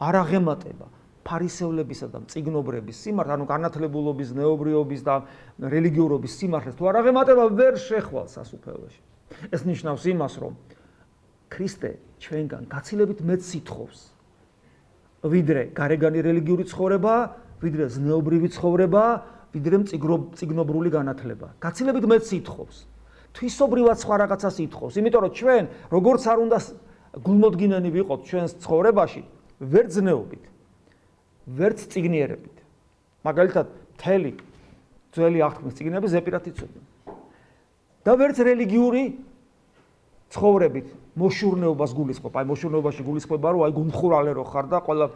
[SPEAKER 1] არ აღემატება ფარისევლებისა და მწიგნობრების სიმართლეს, ანუ განათლებულობის, ზნეობრიობის და რელიგიურობის სიმართლეს თუ არ აღემატება, ვერ შეხვალ სასუფეველში. ეს ნიშნავს იმას, რომ ქრისტე ჩვენგან გაცილებით მეტ სითხოვს, ვიდრე გარეგანი რელიგიური ცხოვრება, ვიდრე ზნეობრივი ცხოვრება, ვიდრე მწიგნობრული განათლება. გაცილებით მეტ სითხოვს. თვისობრივად სხვა რაღაცას ითხოვს, იმიტომ რომ ჩვენ როგორც არ უნდა გულმოდგინენი ვიყოთ ჩვენს ცხოვრებაში, ვერ ზნეობით, ვერც წიგნიერებით. მაგალითად, მთელი ძველი აღთქმის წიგნები ზეპირად იცოდნენ. და ვერც რელიგიური ცხოვრებით მოშურნეობას გულისხმობ. აი მოშურნეობაში გულისხმობა, რომ აი გუმხურალე რო ხარ და ყველა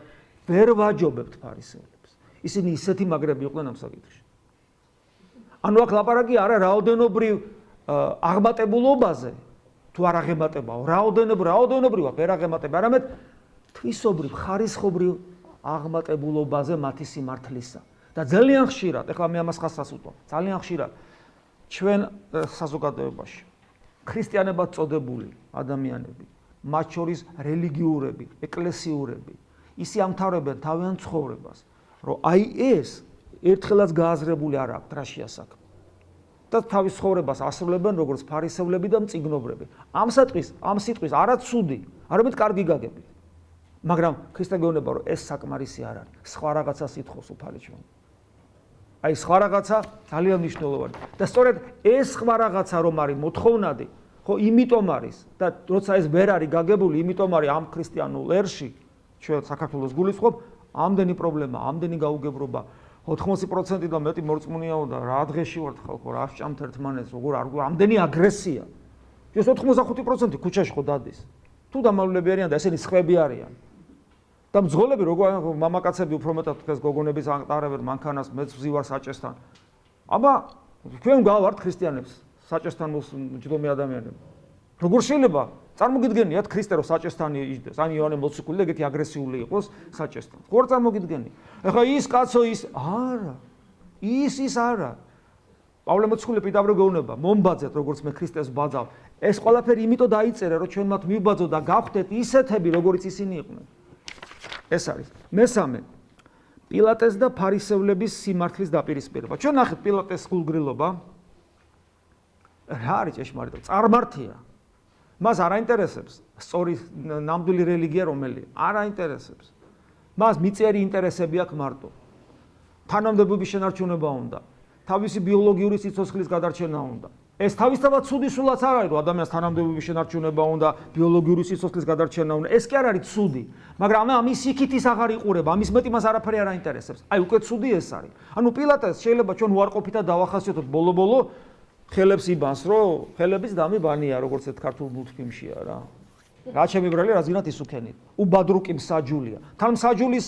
[SPEAKER 1] ვერ ვაჯობებთ ფარისევლებს. ისინი ისეთი მაგრები იყვნენ ამ საკითხში. ანუ აქ ლაპარაკი არა რაოდენობრივ აღმატებულობაზე, თუ არ აღემატებაო, რაოდენობრივად ვერ აღემატება, არამედ თვისობრივ, ხარისხობრივ აღმატებულობაზე მათი სიმართლისა. და ძალიან ხშირად, ეხლა მე ამას ხასას ვუტყვა, ძალიან ხშირად ჩვენ საზოგადოებაში ქრისტიანებად წოდებული ადამიანები, მათ შორის რელიგიურები, ეკლესიურები, ისე ამთავრებენ თავიანთ ცხოვრებას, რომ აი ეს ერთხელაც გააზრებული არ აქვთ რა შეასაქმე. და თავის ცხოვრებას ასრულებენ როგორც ფარისევლები და მწიგნობრები. ამ სიტყვის არა ცუდი, არამედ კარგი გაგებით. მაგრამ ქრისტე გეუბნება, რომ ეს საკმარისი არ არის. სხვა რაღაცას ითხოვს უფალი ჩვენ. აი სხვა რაღაცა ძალიან მნიშვნელოვანი. და სწორედ ეს სხვა რაღაცა რომ არის მოთხოვნადი, ხო, იმიტომ არის და როცა ეს ვერ არის გაგებული, იმიტომ არის ამ ქრისტიანულ ერში ჩვენ საქართველოს გულისხმობ, ამდენი პრობლემა, ამდენი გაუგებრობა, 80% და მეტი მორწმუნეაო და რა დღეში ვართ ხალხო, რა სჭამთ ერთმანეთს, როგორ არ ამდენი აგრესია. ეს 85% ქუჩაში ხო დადის. თუ დამალულები არიან და ესენი სხვები არიან. და მძღოლები როგორ მამაკაცები უფრო მეტად თქვენს გოგონების ატარებენ მანქანას, მეც ვზივარ საჭესთან. აბა ჩვენ გავართ ქრისტიანებს, საჭესთან მჯდომი ადამიანები. როგორ შეიძლება წარმოგიდგენიათ ქრისტე რომ საჭესთან იჯდეს, ან იოანე მოციქული და ეგეთი აგრესიული იყოს საჭესთან. ხო არ წარმოგიდგენი? ეხლა ის კაცო ის არა. ის არა. პავლე მოციქული პიტავრო გეუბნება, მომბაძეთ როგორც მე ქრისტეს ბაძავ. ეს ყველაფერი იმიტომ დაიწერა რომ ჩვენ მათ მივბაძოთ და გავხდეთ ისეთები როგორიც ისინი იყვნენ. ეს არის. მესამე, პილატეს და ფარისევლების სიმართლის დაპირისპირება. ჩვენ ნახეთ პილატეს გულგრილობა. რა არის ჭეშმარიტება? წარმართია. მას არ აინტერესებს სწორი ნამდვილი რელიგია რომელია. არ აინტერესებს. მას მიწიერი ინტერესები აქვს მარტო. თანამდებობის შენარჩუნება უნდა. თავისი ბიოლოგიური სიცოცხლის გადარჩენა უნდა. ეს თავისთავად ცუდი სულაც არ არის, რომ ადამიანს თანამდებობის შენარჩუნება უნდა, ბიოლოგიური სიცოცხლის გადარჩენა უნდა. ეს კი არ არის ცუდი, მაგრამ ამის იქით ის აღარ იყურება, ამის მეტი მას არაფერი არ აინტერესებს. აი უკვე ცუდი ეს არის. ანუ პილატეს შეიძლება ჩვენ უარყოფითად დავახასიათოთ ბოლო-ბოლო ხელებს იბანს, რომ ხელების დამი ბანია, როგორც ერთ ქართულ მულტფილმშია რა. რა ჩემი ბრალი რაზგინად ისუქენით. უბადრუკი მსაჯულია. თან მსაჯულის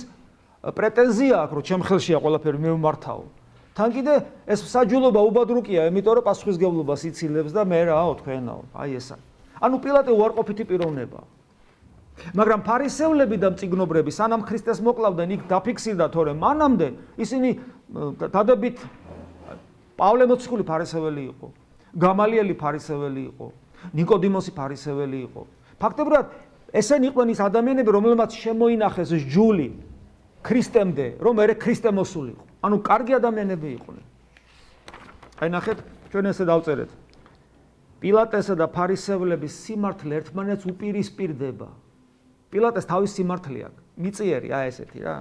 [SPEAKER 1] პრეტენზია აქვს, რომ ჩემ ხელშია ყველაფერი მე ვმართავ. თან კიდე ეს მსაჯულობა უბადრუკია, იმიტომ რომ პასუხისმგებლობას იცილებს და მე რაო თქვენაო. აი ეს არის. ანუ პილატე უარყოფითი პიროვნებაა. მაგრამ ფარისევლები და მწიგნობრები სანამ ქრისტეს მოკლავდნენ, იქ დაფიქსირდა, თორემ მანამდე ისინი დადებით პავლე მოციქული ფარისეველი იყო, გამალიელი ფარისეველი იყო, ნიკოდიმოსი ფარისეველი იყო. ფაქტობრივად ესენი იყვნენ ის ადამიანები, რომელმაც შემოინახეს ჯული ქრისტემდე, რომ ერე ქრისტე მოსულიყო. ანუ კარგი ადამიანები იყვნენ. აი ნახეთ, ჩვენ ესე დავწერეთ. პილატესა და ფარისევლების სიმართლე ერთმანეთს უპირისპირდება. პილატეს თავის სიმართლე აქვს. მიწიერი, ესეთი რა.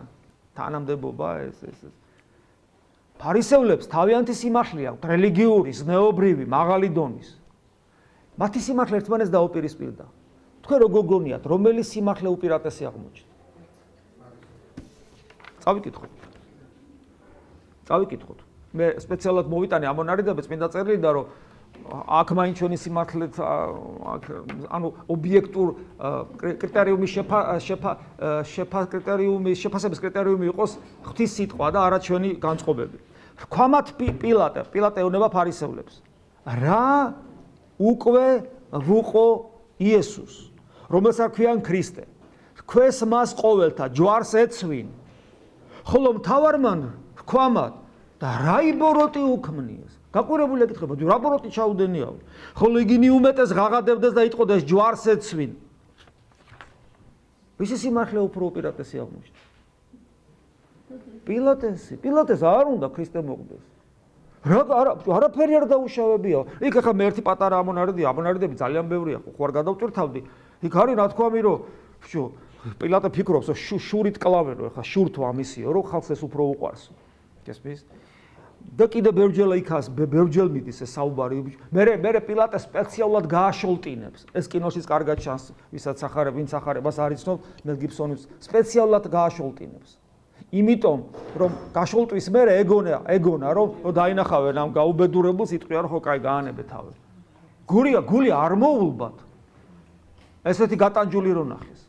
[SPEAKER 1] თანამდებობა ეს. ფარისევლებს თავიანთი სიმართლე აქვს, რელიგიური, ზნეობრივი, მაღალი დონის. მათი სიმართლე ერთმანეთს დაუპირისპირდა. თქვენ როგორ გონიათ, რომელი სიმართლე უპირატესი აღმოჩნდა? წავიკითხოთ. მე სპეციალურად მოვიტანე ამ მონარიდებს წმინდა წერილიდან, რომ აქ მაინც ჩვენი სიმართლეთ ანუ ობიექტურ კრიტერიუმის შეფასების კრიტერიუმი იყოს ღვთის სიტყვა და არა ჩვენი განწყობები. ქვამათ პილატე ეუბნება ფარისევლებს. რა უკვე ვუყო იესოს, რომელსაც ქვიან ქრისტე. თქვენს მას ყოველთა ჯვარს ეცვინ. ხოლო მთავარმან ქვამათ და რა იბოროტი უქმნიეს. გაკვირებული ეკითხება, რა ბოროტი ჩაუდენიაო. ხოლო იგინი უმეტეს ღაღადებდეს და იტყოდეს ჯვარს ეცვინ. ვისი სიმართლე უფრო უპირატესი აღმოჩნდა? პილატეს არ უნდა ქრისტე მოკვდეს. არაფერი არ დაუშავებიაო. იქ ახლა მე ერთი პატარა ამონარიდები ძალიან ბევრია, ხო არ გადავწვირთავდი. იქ არის რა თქვა მი რომ პილატე ფიქრობს, რომ შურით კლავერო, ახლა შურთვა ამისიო, რომ ხალხს ეს უფრო უყვარსო. გესმის? და კიდე ბევრჯერ იქას, ბევრჯერ მიდის ეს საუბარი. მე პილატე სპეციალურად გააშოლტინებს. ეს კინოშიც კარგად ჩანს, ვინც ახარებას არ იცნობ, მელ გიბსონის სპეციალურად გააშოლტინებს. იმიტომ რომ გაშოლტვის მერე ეგონა რომ დაინახავენ ამ გაუბედურებულს, იტყვიან რომ ხო კაი გაანებე თავი. გული არ მოულბათ. ესეთი გატანჯული რო ნახეს.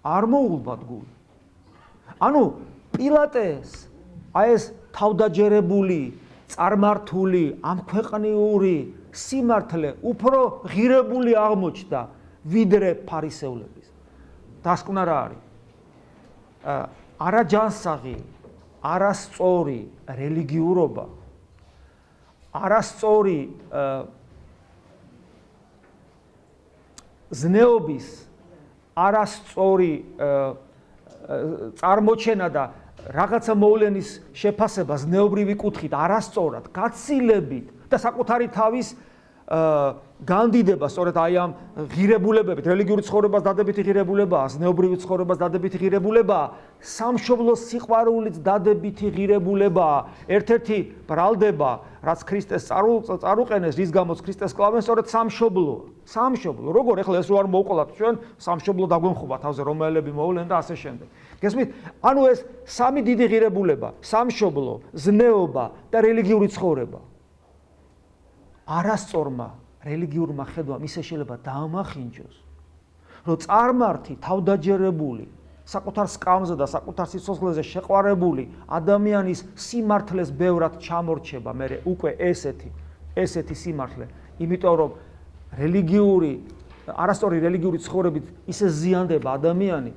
[SPEAKER 1] არ მოულბათ გული. ანუ პილატეს აი ეს თავდაჯერებული, წარმართული, ამქვეყნიური სიმართლე უფრო ღირებული აღმოჩნდა ვიდრე ფარისევლების. დასკვნა რა არის? არაჯანსაღი, არასწორი რელიგიურობა, არასწორი ზნეობის, არასწორი წარმოჩენა და რაღაცა მოვლენის შეფასება ზნეობრივი კუთხით, არასწორად, გაცილებით და საკუთარი თავის განდიდება სწორედ აი ამ ღირებულებებით, რელიგიური ცხოვრებას დადებითი ღირებულებაა, ზნეობრივი ცხოვრებას დადებითი ღირებულებაა, სამშობლოს სიყვარულიც დადებითი ღირებულებაა. ერთ-ერთი ბრალდება, რაც ქრისტეს წარუყენეს, რის გამოც ქრისტეს კლავენ, სწორედ სამშობლოა. სამშობლო, როგორ ახლა ეს რო არ მოვყოლათ ჩვენ, სამშობლო დაგვემხობა თავზე რომელები მოვლენ და ასე შემდეგ. გესმით? ანუ ეს სამი დიდი ღირებულება, სამშობლო, ზნეობა და რელიგიური ცხოვრება. არასწორმა რელიგიურმა ხედვამ ისე შეიძლება დაამახინჯოს, რომ წარმართი, თავდაჯერებული, საკუთარ სკამზე და საკუთარ სიცოცხლეზე შეყვარებული ადამიანის სიმართლეს ბევრად ჩამორჩება მე უკვე ესეთი სიმართლე, იმიტომ რომ არასწორი რელიგიური ცხოვრებით ისე ზიანდება ადამიანი,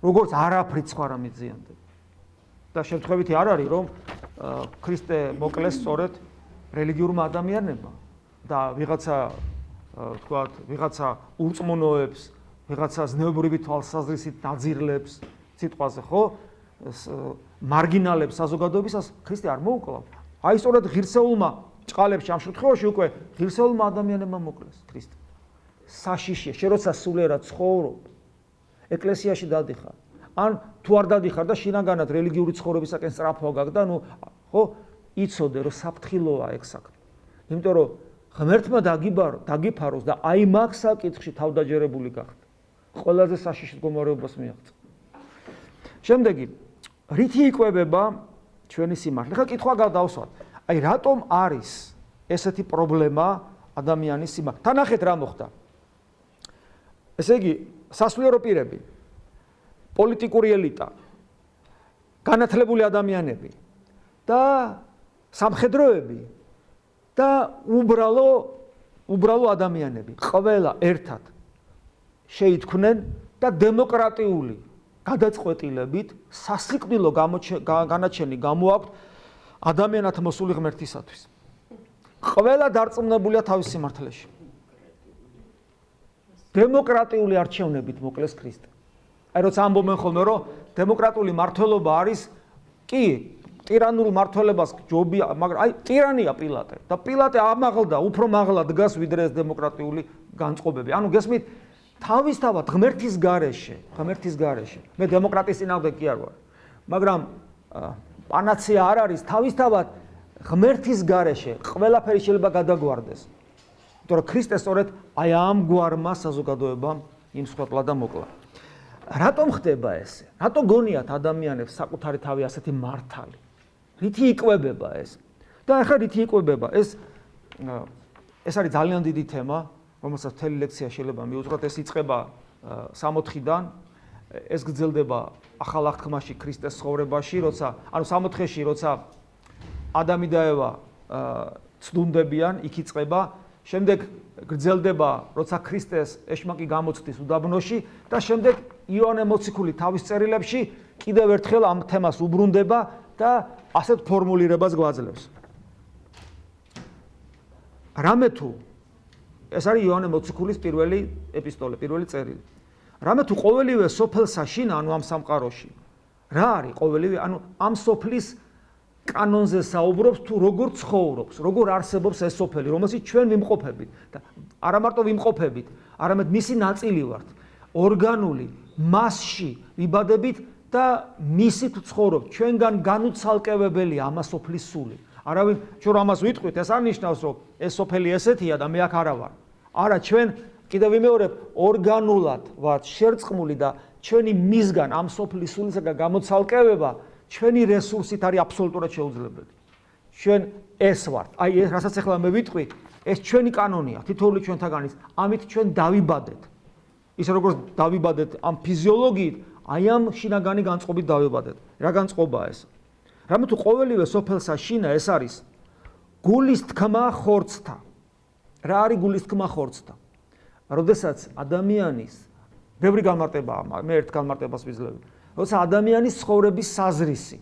[SPEAKER 1] როგორც არაფრით სხვა რამე ზიანდება. და შემთხვევითი არ არის, რომ ქრისტე მოკლეს სწორედ რელიგიურმა ადამიანებმა და ვიღაცა ურწმუნოებს, ვიღაცა ზნეობრივი თვალსაზრისით დაძირლებს სიტყვაზე, ხო? მარგინალებს საზოგადოებისას ქრისტე არ მოუკლა. აი სწორედ ღირსეულმა ჭყალებში ამ შემთხვევაში უკვე ღირსეულმა ადამიანებმა მოკლეს ქრისტე. საშიშია, შენ როცა სულიერად ცხოვრობ, ეკლესიაში დადიხარ. ან თუ არ დადიხარ და შინაგანად რელიგიური ცხოვრებისაკენ სწრაფვა გაქვს და ხო იცოდე რომ საფრთხილოა ეგ საქმე. იმიტომ რომ ღმერთმა დაგიფაროს და აი მაგ საკითხში თავდაჯერებული გახდა. ყველაზე საშიშ მდგომარეობას მიაღწია. შემდეგი, რითი იკვებება ჩვენი სიმართლე? ხა კითხვა გადავსვათ. აი რატომ არის ესეთი პრობლემა ადამიანის სიმართლე? თანახეთ რა მოხდა. ესე იგი, სასულიერო პირები, პოლიტიკური ელიტა, განათლებული ადამიანები და სამხედროები და უბრალო ადამიანები ყველა ერთად შეითქმნენ და დემოკრატიული გადაწყვეტილებით სასიკვდილო განაჩენი გამოაქვთ ადამიანთა მოსული ღმერთისათვის. ყველა დარწმუნებულია თავის სიმართლეში. დემოკრატიული არჩევნებით მოკლეს ქრისტე. აი როცა ამბობენ ხოლმე რომ დემოკრატიული მმართველობა არის კი ტირანულ მმართველობას ჯობია, მაგრამ აი ტირანია პილატე და პილატე ამაღლდა, უფრო მაღლა დგას ვიდრე ეს დემოკრატიული განწყობები. ანუ გესმით, თავისთავად ღმერთის გარეშე. მე დემოკრატიის წინააღმდეგ კი არ ვარ. მაგრამ პანაცეა არ არის, თავისთავად ღმერთის გარეშე ყველაფერი შეიძლება გადაგვარდეს. იმიტომ რომ ქრისტე სწორედ აი ამგვარმა საზოგადოებამ იმსხვერპლა და მოკლა. რატომ ხდება ესე? რატო გონიათ ადამიანებს საკუთარი თავი ასეთი მართალი? რითი იკვებება ეს? და ახლა რითი იკვებება? ეს არის ძალიან დიდი თემა, რომელსაც მთელი ლექცია შეიძლება მივუძღოთ. ეს იწყება 60-დან, ეს გრძელდება ახალ აღთქმაში ქრისტეს ცხოვრებაში, ანუ 60-ში, როცა ადამი და ევა ცდუნდებიან, იქ იწყება, შემდეგ გრძელდება, როცა ქრისტეს ეშმაკი გამოცდის უდაბნოში და შემდეგ იოანე მოციქული თავის წერილებში კიდევ ერთხელ ამ თემას უბრუნდება და ასეთ ფორმულირებას გვაძლევს. რამე თუ ეს არის იოანე მოციქულის პირველი ეპისტოლე, პირველი წერილი. რამე თუ ყოველივე სოფელსა შინა, ანუ ამ სამყაროში, რა არის ყოველივე, ანუ ამ სოფლის კანონზე საუბრობს თუ როგორ ცხოვრობს, როგორ არსებობს ეს სოფელი, რომელშიც ჩვენ ვიმყოფებით და არა მარტო ვიმყოფებით, არამედ მისი ნაწილი ვართ. ორგანული მასში ვიბადებით და მისით ცხოვრობთ. ჩვენგან განუცალკევებელია ამ სოფლის სული. არავინ ჩვენ ამას ვიტყვით, ეს არ ნიშნავს, რომ ეს სოფელი ესეთია და მე აქ არა ვარ. არა, ჩვენ კიდევ ვიმეორებ, ორგანულად ვართ შერწყმული და ჩვენი მისგან ამ სოფლის სულისაგან გამოცალკევება ჩვენი რესურსით არის აბსოლუტურად შეუძლებელი. ჩვენ ეს ვართ. აი ეს რასაც ახლა მე ვიტყვი, ეს ჩვენი კანონია, თითოეული ჩვენთაგანის. ამით ჩვენ დავიბადეთ. ისე როგორც დავიბადეთ ამ ფიზიოლოგიით, აი ამ შინაგანი განწყობით დავიბადეთ. რა განწყობაა ეს? რამე თუ ყოველივე სოფელსა შინა, ეს არის გულის თქმა ხორცთა. რა არის გულის თქმა ხორცთა? როდესაც ადამიანის ბევრი განმარტებაა, მე ერთ განმარტებას ვიძლევი. როცა ადამიანის ცხოვრების საზრისი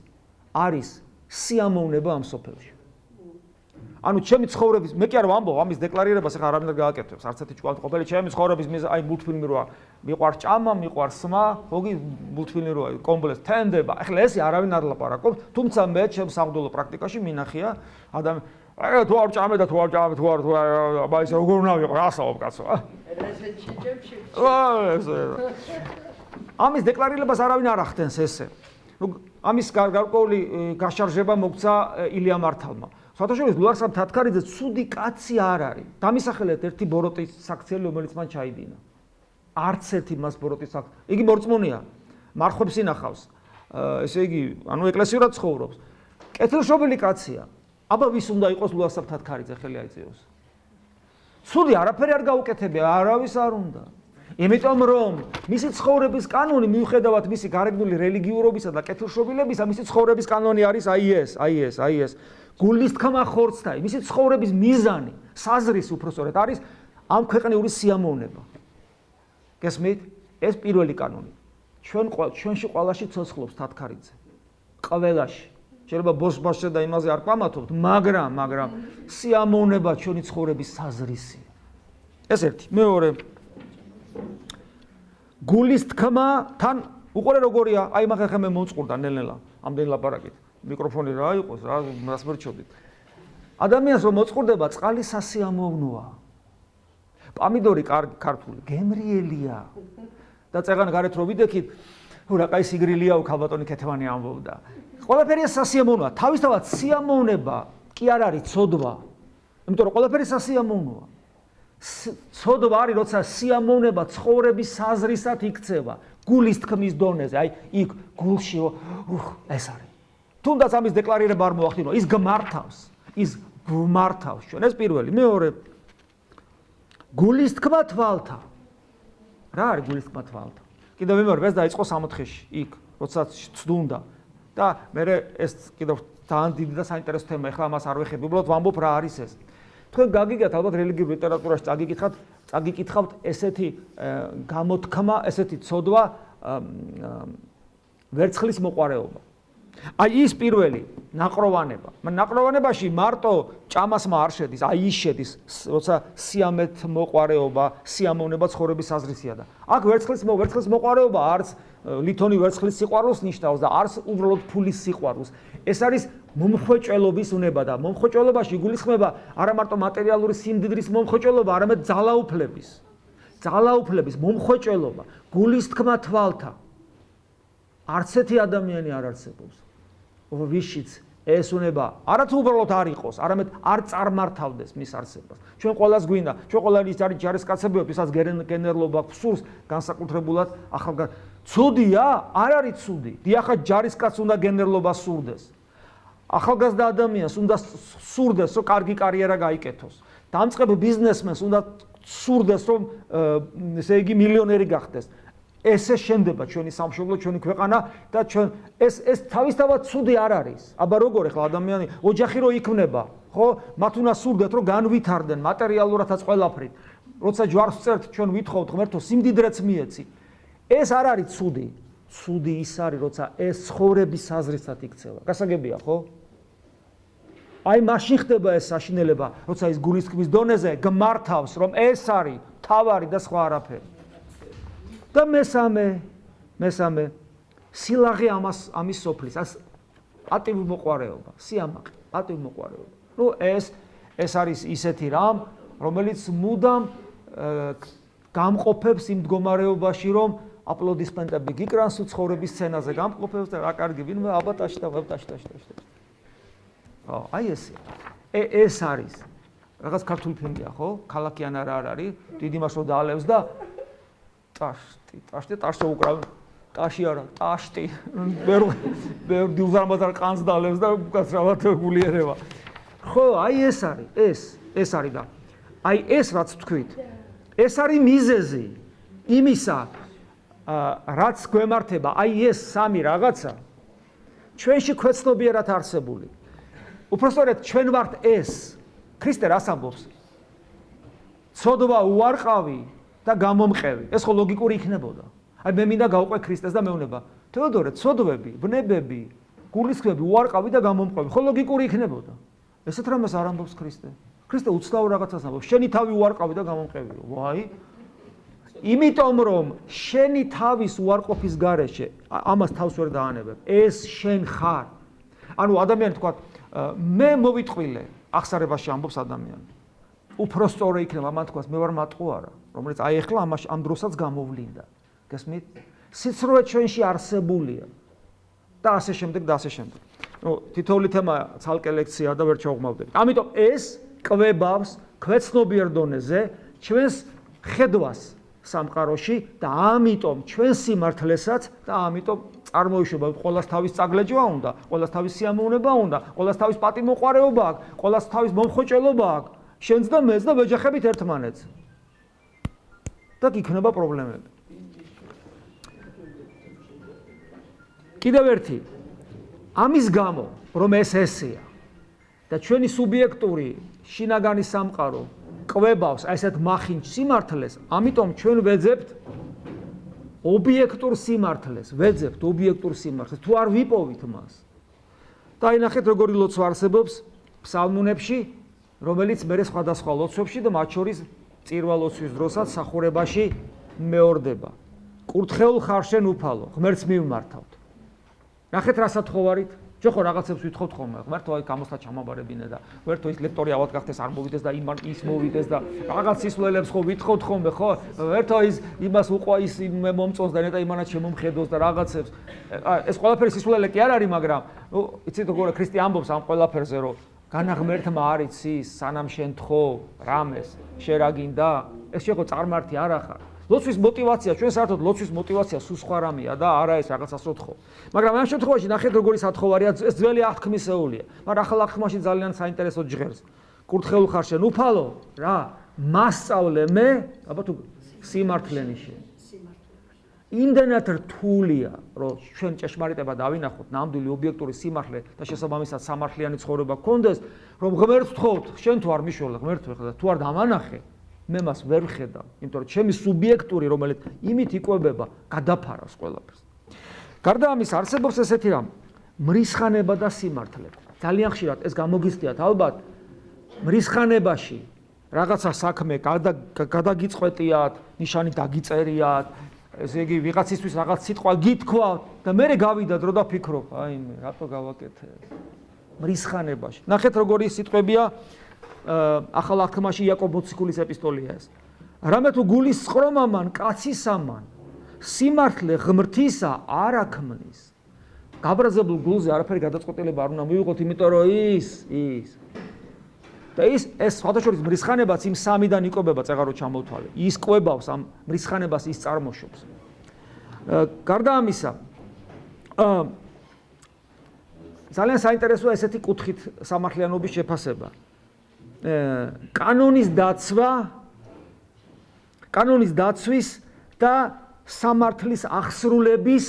[SPEAKER 1] არის სიამოვნება ამ სოფელში. ანუ ჩემი ცხოვრების, მე კი არ ვამბობ ამის დეკლარირებას, ახლა არავინ არ გააკეთებს, არც ერთი ჭკუათი ყოფილი, ჩემი ცხოვრების აი მულტფილმი როა, მიყვარს ჭამა, მიყვარს სმა, მოგი მულტფილმი როა, კომპლექს თენდება. ახლა ეს არავინ არ ლაპარაკობს, თუმცა მე ჩემს სამღვდელო პრაქტიკაში მინახია ადამიანი, აი თუ არ ჭამე და თუ არ ჭამე, თუ არ ის როგორ უნდა ვიყო, ასაობ კაცო. ამის დეკლარირებას არავინ არ ახდენს ესე. ამის გარკვეული გაშარჟება მოგცა ილია მართალმა. საერთაშორისო ლუარსაბ თათქარიძე ცუდი კაცი არ არის. დამისახელეთ ერთი ბოროტის საქციელი, რომელიც მან ჩაიდინა. არც ერთი მას ბოროტის საქციელი. იგი მორწმუნეა, მარხვებს ინახავს. ესე იგი, ანუ ეკლესიურად ცხოვრობს. კეთილშობილი კაცია. აბა ვის უნდა იყოს ლუარსაბ თათქარიძე ხელი აიწიოს? ცუდი არაფერი არ გაუკეთებია, არავის არ უნდა. იმიტომ რომ მისი ცხოვრების კანონი მიუხედავად მისი გარეგნული რელიგიურობისა და კეთილშობილებისა, მისი ცხოვრების კანონი არის აი ეს. გულის თქმა ხორცთა, მისი ცხოვრების მიზანი, საზრისი უпростоრად არის ამ ქვეყნიური სიამოვნება. გესმით? ეს პირველი კანონი. ჩვენში ყველაში ცოცხლობს თათქარიძე. ყველაში. შეიძლება ბოსბაშზე და იმაზე არ ყამათობთ, მაგრამ სიამოვნება ჩვენი ცხოვრების საზრისია. ეს ერთი. მეორე გულის თქმა თან უყურე როგორია, აი მაგ ახლა მე მომწყურდა ნელ-ნელა ამდენ ლაპარაკით. მიკროფონი რა იყოს, რას მერჩოდით. ადამიანს რომ მოწყურდება, წყალი სასიამოვნოა. პამიდორი ქართული გემრიელია. და წეგან გარეთ რო ვიდექით, რა კაი სიგრილიაო ქალბატონი ქეთევანი ამბობდა. ყველაფერი სასიამოვნოა. თავისთავად სიამოვნება კი არ არის ცოდვა. იმიტომ რომ ყველაფერი სასიამოვნოა. ცოდვა არის, როცა სიამოვნება ცხოვრების საზრისად იქცევა, გულის თქმის დონეზე, აი იქ გულში ეს არის. თუნდაც ამის დეკლარირება არ მოახდინო, ის გმართავს ჩვენ. ეს პირველი. მეორე გულის თქმა თვალთა. რა არის გულის თქმა თვალთა? კიდევ ვიმეორებ, ეს დაიწყო 60-ში, იქ, როდესაც ცდუნდა. და მე ეს კიდევ ძალიან დიდი და საინტერესო თემა, ეხლა ამას არ ვეხები, უბრალოდ ვამბობ რა არის ეს. თქვენ გაგიგეთ ალბათ რელიგიურ ლიტერატურაში წაგიკითხავთ ესეთი გამოთქმა, ესეთი ცოდვა ვერცხლის მოყვარეობა. აი ის პირველი ნაყროვანება. ნაყროვანებაში მარტო ჭამასმა არ შედის, აი ის შედის, როცა სიამეთ მოყარეობა, სიამოვნება ცხოვრების აზრისია და აქ ვერცხლის მოყარეობა არც ლითონი ვერცხლის სიყვარულს ნიშნავს და არც უბრალოდ ფულის სიყვარულს. ეს არის მომხვეჭველობის უნება და მომხვეჭველობაში იგულისხმება არა მარტო მატერიალური სიმდიდრის მომხვეჭველობა, არამედ ძალაუფლების მომხვეჭველობა, გულისთქმა თვალთა. არც ერთი ადამიანი არ არსებობს, ვიშიც ეს უნება არათუ უბრალოდ არ იყოს, არამედ არ წარმართავდეს მის არსებას. ჩვენ ყველას გვინდა, ჩვენ ყველანი არის ჯარისკაცებია, ვისაც გენერლობა გსურს განსაკუთრებულად ახალგაზრდა. ცუდია? არ არის ცუდი. დიახაც ჯარისკაცს უნდა გენერლობა სურდეს. ახალგაზრდა ადამიანს უნდა სურდეს, რომ კარგი კარიერა გაიკეთოს. დამწყებ ბიზნესმენს უნდა სურდეს, რომ ესე იგი მილიონერი გახდეს. ესე შენდება ჩვენი სამშობლო, ჩვენი ქვეყანა და ჩვენ ეს თავისთავად ცუდი არ არის. აბა როგორ ახლა ადამიანი ოჯახი რო იქმნება, ხო? მათ უნდა სურდეთ, რომ განვითარდნენ მატერიალურადაც ყველაფრით. როცა ჯვარს წერთ, ჩვენ ვითხოვთ ღმერთო, სიმდიდრეც მიეცი. ეს არ არის ცუდი. ცუდი ის არის, როცა ეს ცხოვრების აზრისად იქცევა. გასაგებია, ხო? აი მაშინ ხდება ეს საშინელება, როცა ის გულისხმის დონეზე გმართავს, რომ ეს არის თავარი და სხვა არაფერი. და მესამე სილაღე ამის სოფლის, პატივი მოყვარეობა, სიამაყე, პატივი მოყვარეობა. ნუ ეს არის ისეთი რამ, რომელიც მუდამ გამყოფებს იმ მდგომარეობაში, რომ აპლოდისმენტები გიკრანს ცხოვრების სცენაზე გამყოფებს და რა კარგი ვინმე აბატაშტა. ხო, აი ეს არის. რაღაც ქართული ფილმია, ხო? ქალაქიან არ არის, დიდი მასო დაალევს და ტაშტი უკრავენ. ტაში არა, ტაშტი. ბევრ დილზარმაზარ ყანს დაალევს და უკაცრავად გულიერება. ხო, აი ეს არის და აი ეს რაც თქვით, ეს არის მიზეზი იმისა, რაც გვემართება, აი ეს სამი რაღაცა ჩვენში ქვეცნობიერად არსებული. უпростоრად ჩვენ ვართ ეს. ქრისტე რას ამბობს? ცოდვა უარყავი და გამომყევი. ეს ხო ლოგიკური იქნებოდა. აი მე მინდა გავყვე ქრისტეს და მეუბნება, თეოდორე, ცოდვები, ბნებები, გულისხმები უარყავი და გამომყევი. ხო ლოგიკური იქნებოდა. ესეთ რამეს არ ამბობს ქრისტე. ქრისტე უცნაურ რაღაცას ამბობს. შენი თავი უარყავი და გამომყევიო. ვაი. იმიტომ რომ შენი თავის უარყოფის გარეშე ამას თავს ვერ დაანებებ. ეს შენ ხარ. ანუ ადამიანი თქვა მე მოვიტყვილე, აღსარებაში ამბობს ადამიანი. უფრო სწორი იქნება მან თქვას მე ვარ მატყუარა, რომელიც აი ახლა ამ დროსაც გამოვლინდა. გესმით? სიცრუე ჩვენში არსებულია. და ასე შემდეგ და ასე შემდეგ. ნუ თითოეული თემა ცალკე ლექცია და ვერ ჩავღმავდებით. ამიტომ ეს კვებავს ქვეცნობიერ დონეზე ჩვენს ხედვას სამყაროში და ამიტომ ჩვენ სიმართლესაც და ამიტომ წარმოიშვება ყოველას თავის წაგლეჯვა უნდა, ყოველას თავის სიამოვნება უნდა, ყოველას თავის პატივმოყვარეობა აქვს, ყოველას თავის მომხვეჭელობა აქვს, შენც და მეც და ვეჯახებით ერთმანეთს. და გიქნება პრობლემები. კიდევ ერთი, ამის გამო, რომ ესეა და ჩვენი სუბიექტური შინაგანი სამყარო კვებავს ასეთ მახინჯ სიმართლეს, ამიტომ ჩვენ ვეძებთ ობიექტურ სიმართლეს, თუ არ ვიპოვით მას. და აი ნახეთ როგორი ლოცვა არსებობს ფსალმუნებში, რომელიც მე სხვადასხვა ლოცვებში და მათ შორის წირვა ლოცვის დროსაც სახურებაში მეორდება. კურთხეულ ხარ შენ უფალო, ღმერთს მივმართავთ. ნახეთ რა სათხოვარით? ჩვენ ხო რაღაცებს ვითხოვთ ხოლმე, ღმერთო აი გამოსლა ჩამაბარებინე და ღმერთო ის ლექტორი ავად გახდეს არ მოვიდეს და ის მოვიდეს და რაღაც სისულელებს ხო ვითხოვთ ხოლმე, ხო? ღმერთო იმას უყვა ის მომწონს და ნეტა იმანაც შემომხედოს და რაღაცებს. ეს ყველაფერი სისულელე კი არ არის, მაგრამ ნუ იცით როგორ ქრისტე ამბობს ამ ყველაფერზე, რომ განა ღმერთმა არ იცის, სანამ შენ თხოვ რამეს, შენ რა გინდა? ეს შეხო წარმართი არ ახარ. ლოცვის мотиваცია, ჩვენ საერთოდ ლოცვის мотиваცია სულ სხვა რამეა და არა ეს რაღაცას რო თხოვ. მაგრამ ამ შემთხვევაში ნახეთ როგორი სათხოვარია, ეს ძველი აღთქმისეულია. მაგრამ ახალ აღთქმაში ძალიან საინტერესო ჟღერს. კურთხეულ ხარ შენ უფალო, რა? მასწავლე მე, აბა თუ სიმართლენი შენ. იმდენად რთულია, რომ ჩვენ ჭეშმარიტება დავინახოთ, ნამდვილი ობიექტური სიმართლე და შესაბამისად სამართლიანი ცხოვრება გქონდეს, რომ ღმერთს ვთხოვთ, შენ თუ არ მიშველე, ღმერთს ვეხედა, თუ არ დამანახე, მე მას ვერ ვხედავ, იმიტომ რომ ჩემი სუბიექტური, რომელიც იმით იკვებება, გადაფარავს ყველაფერს. გარდა ამის არსებობს ესეთი რამ, მრისხანება და სიმართლე. ძალიან ხშირად ეს გამოგიხდიათ ალბათ მრისხანებაში რაღაცა საქმე გადაგიწყვეტიათ, ნიშანი დაგიწერიათ, ესე იგი ვიღაცისთვის რაღაც სიტყვა გითქვათ და მე გავიდა დრო და ფიქრობ, აი მე რატო გავაკეთე მრისხანებაში. ნახეთ როგორი სიტყვებია ახალ აღთქმაში იაკობ მოციქულის ეპისტოლია ეს. რამე თუ გულის სხრომამან კაცისამან სიმართლე ღმრთისა არ აქმნის. გაბრაზებულ გულზე არაფერი გადაწყვეტილება არ უნდა მივიღოთ, იმიტომ რომ ის და ეს სხვადასხვა მრისხანებაც იმ სამიდან იკვებება, წეღარო ჩამოვთვალე. ის კვებავს ამ მრისხანებას, ის წარმოშობს. გარდა ამისა, ძალიან საინტერესოა ესეთი კუთხით სამართლიანობის შეფასება. კანონის დაცვის და სამართლის აღსრულების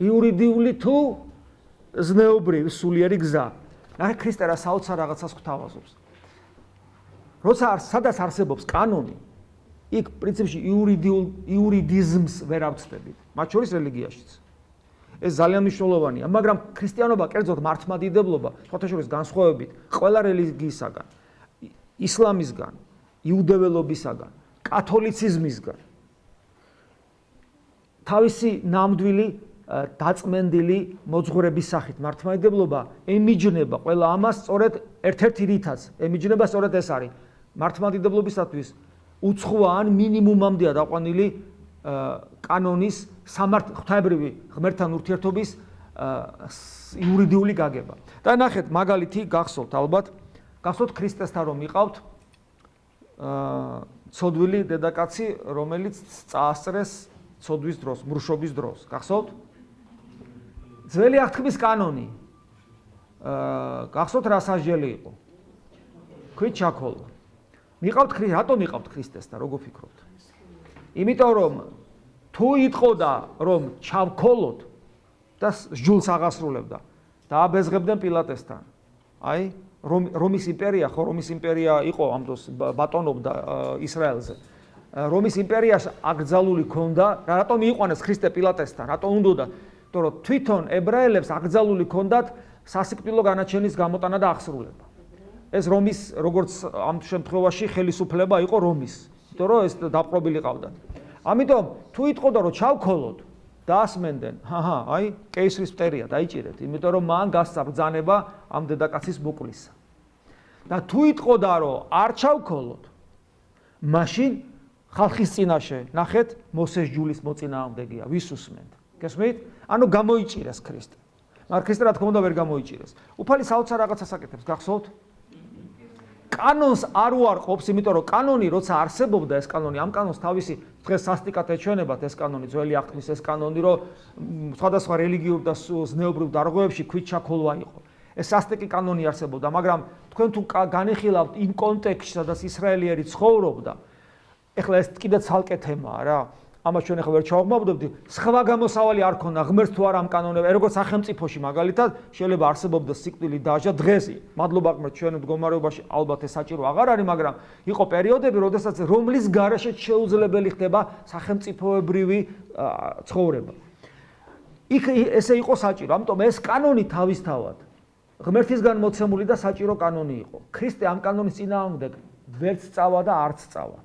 [SPEAKER 1] იურიდიული თუ ზნეობრივი სულიერი გზა. ნახე ქრისტე რა საოცარ რაღაცას გვთავაზობს. როცა სადაც არსებობს კანონი, იქ პრინციპში იურიდიზმს ვერ ავწდებით, მათ შორის რელიგიაშიც. ეს ძალიან მნიშვნელოვანია, მაგრამ ქრისტიანობა, კერძოდ მართლმადიდებლობა, სხვათა შორის განსხვავებით ყველა რელიგიისაგან, ისლამისგან, იუდეველობისაგან, კათოლიციზმისგან თავისი ნამდვილი დაწმენდილი მოძღვრების სახით მართლმადიდებლობა ემიჯნება ყველა ამას სწორედ ერთ-ერთი რითაც ემიჯნება სწორედ ეს არის მართლმადიდებლობისათვის უცხოა ან მინიმუმამდეა დაყვანილი კანონის ღვთაებრივი ღმერთთან ურთიერთობის იურიდიული გაგება. და ნახეთ მაგალითი გახსოვთ ალბათ, გახსოვთ ქრისტესთან რომ იყავთ ცოდვილი დედაკაცი, რომელიც წაასწრეს ცოდვის დროს, მრუშობის დროს. გახსოვთ? ძველი აღთქმის კანონი. გახსოვთ რა სასჯელი იყო? ქვით ჩაქოლვა. რატომ იყავთ ქრისტესთან, როგორ ფიქრობთ? იმიტომ რომ თუ იტყოდა რომ ჩავქოლოთ და სჯულს აღასრულებდა, დააბეზღებდნენ პილატესთან. აი, რომის იმპერია, ხო რომის იმპერია იყო ამ დროს ბატონობდა ისრაელზე. რომის იმპერიას აკრძალული ქონდა, რატომ მიიყვანეს ქრისტე პილატესთან, რატომ უნდოდა? იმიტომ რომ თვითონ ებრაელებს აკრძალული ქონდათ სასიკვდილო განაჩენის გამოტანა და აღსრულება. ეს რომის, როგორც ამ შემთხვევაში ხელისუფლება იყო რომის, იმიტომ რომ ეს დაპყრობილი ყავდათ. ამიტომ თუ იტყოდა რომ ჩავქოლოთ, დაასმენდნენ, აი, კეისრის მტერია, დაიჭირეთ, იმიტომ რომ მან გასცა ბრძანება ამ დედაკაცის მოკლისა. და თუ იტყოდა რომ არ ჩავქოლოთ, მაშინ ხალხის წინაშე, ნახეთ, მოსეს ჯულის მოწინააღმდეგეა, ვის უსმენთ? გესმით? ანუ გამოიჭირეს ქრისტე. მაგრამ ქრისტე რა თქმა უნდა ვერ გამოიჭირეს. უფალი საოცარ რაღაცას აკეთებს, გახსოვთ? კანონს არ უარყოფს, იმიტომ რომ კანონი როცა არსებობდა ეს კანონი, ამ კანონს თავისი დღეს სასტიკად ეჩვენებათ ეს კანონი, ძველი აღთქმის ეს კანონი, რომ სხვადასხვა რელიგიურ და ზნეობრივ დარღვევებში ქვით ჩაქოლვა იყო. ეს სასტიკი კანონი არსებობდა, მაგრამ თქვენ თუ განეხილავთ იმ კონტექსტში, სადაც ისრაელიერი ცხოვრობდა, ეხლა ეს კიდე ცალკე თემაა რა. ამას ჩვენ ახლა ვერ ჩავაღმავდებთ, სხვა გამოსავალი არ ქონდა ღმერთს თუ არა ამ კანონებს, როგორც სახელმწიფოში მაგალითად შეიძლება არსებობდა სიკვდილი დაჟა დღეს, მადლობა ღმერთს ჩვენ მდგომარეობაში ალბათ ეს საჭირო აღარ არის, მაგრამ იყო პერიოდები, როდესაც რომლის გარეშეც შეუძლებელი ხდება სახელმწიფოებრივი ცხოვრება. იქ ესე იყო საჭირო, ამიტომ ეს კანონი თავისთავად ღმერთისგან მოცემული და საჭირო კანონი იყო. ქრისტე ამ კანონის წინააღმდეგ ვერც წავა და არც წავა.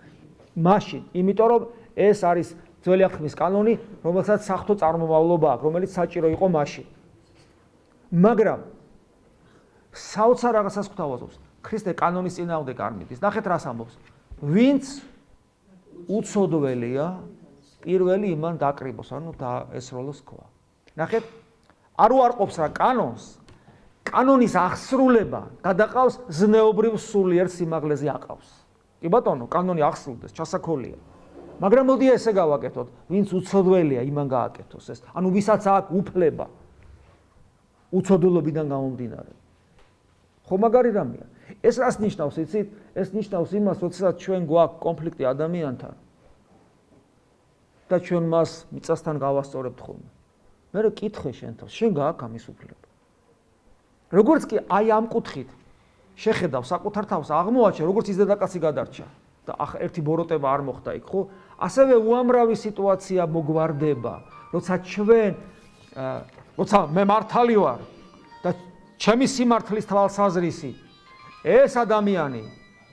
[SPEAKER 1] მაშინ, იმიტომ რომ ეს არის ძველი აღთქმის კანონი, რომელსაც საღვთო წარმომავლობა აქვს, რომელიც საჭირო იყო მაშინ. მაგრამ საოცარ რაღაცას გვთავაზობს. ქრისტე კანონის წინააღმდეგ არ მიდის. ნახეთ რას ამბობს. ვინც უცოდველია, პირველი იმან დაკრიბოს, ანუ დაესროლოს ქვა. ნახეთ, არ უარყოფს რა კანონს. კანონის აღსრულება გადაყავს ზნეობრივ სულიერ სიმაღლეზე აყავს. კი ბატონო, კანონი აღსრულდეს, ჩასაქოლია. მაგრამ მოდი ესე გავაკეთოთ, ვინც უცოდველია, იმან გააკეთოს ეს. ანუ ვისაც აქვს უფლება უცოდულობიდან გამომდინარე. ხო მაგარი რამეა. ეს რას ნიშნავს, იცით? ეს ნიშნავს იმას, როდესაც ჩვენ გვაქვს კონფლიქტი ადამიანთან და ჩვენ მას მიწასთან გავასწორებთ ხოლმე. მე რა კითხე შენ თავს, შენ გააქვს ამის უფლება. როგორც კი აი ამ კუთხით შეხედავ საკუთარ თავს, აღმოაჩენ, როგორც ის დედაკაცი გადარჩა და ერთი ბოროტება არ მოხდა იქ, ხო? ასევე უამრავი სიტუაცია მოგვარდება, როცა ჩვენ როცა მე მართალი ვარ და ჩემი სიმართლის თვალსაზრისი ეს ადამიანი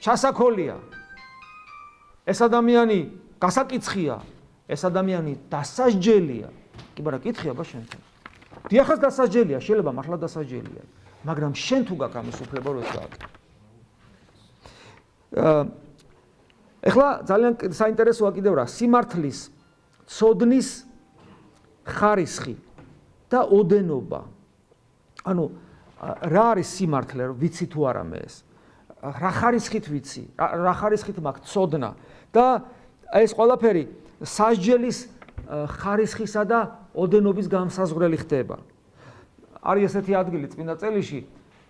[SPEAKER 1] ჩასაქოლია, ეს ადამიანი გასაკიცხია, ეს ადამიანი დასასჯელია. კი ბარა კითხია ბა შენთან. დიახაც დასასჯელია, შეიძლება მართლა დასასჯელია, მაგრამ შენ თუ გაქვს ამის უფლება რომ ეს გააკეთო. ეხლა ძალიან საინტერესოა კიდევ რა, სიმართლის ცოდნის ხარისხი და ოდენობა. ანუ რა არის სიმართლე, ვიცი თუ არა მე ეს? რა ხარისხით ვიცი, რა ხარისხით მაქვს ცოდნა და ეს ყველაფერი სასჯელის ხარისხისა და ოდენობის გამსაზღვრელი ხდება. არის ესეთი ადგილი წმინდა წერიში,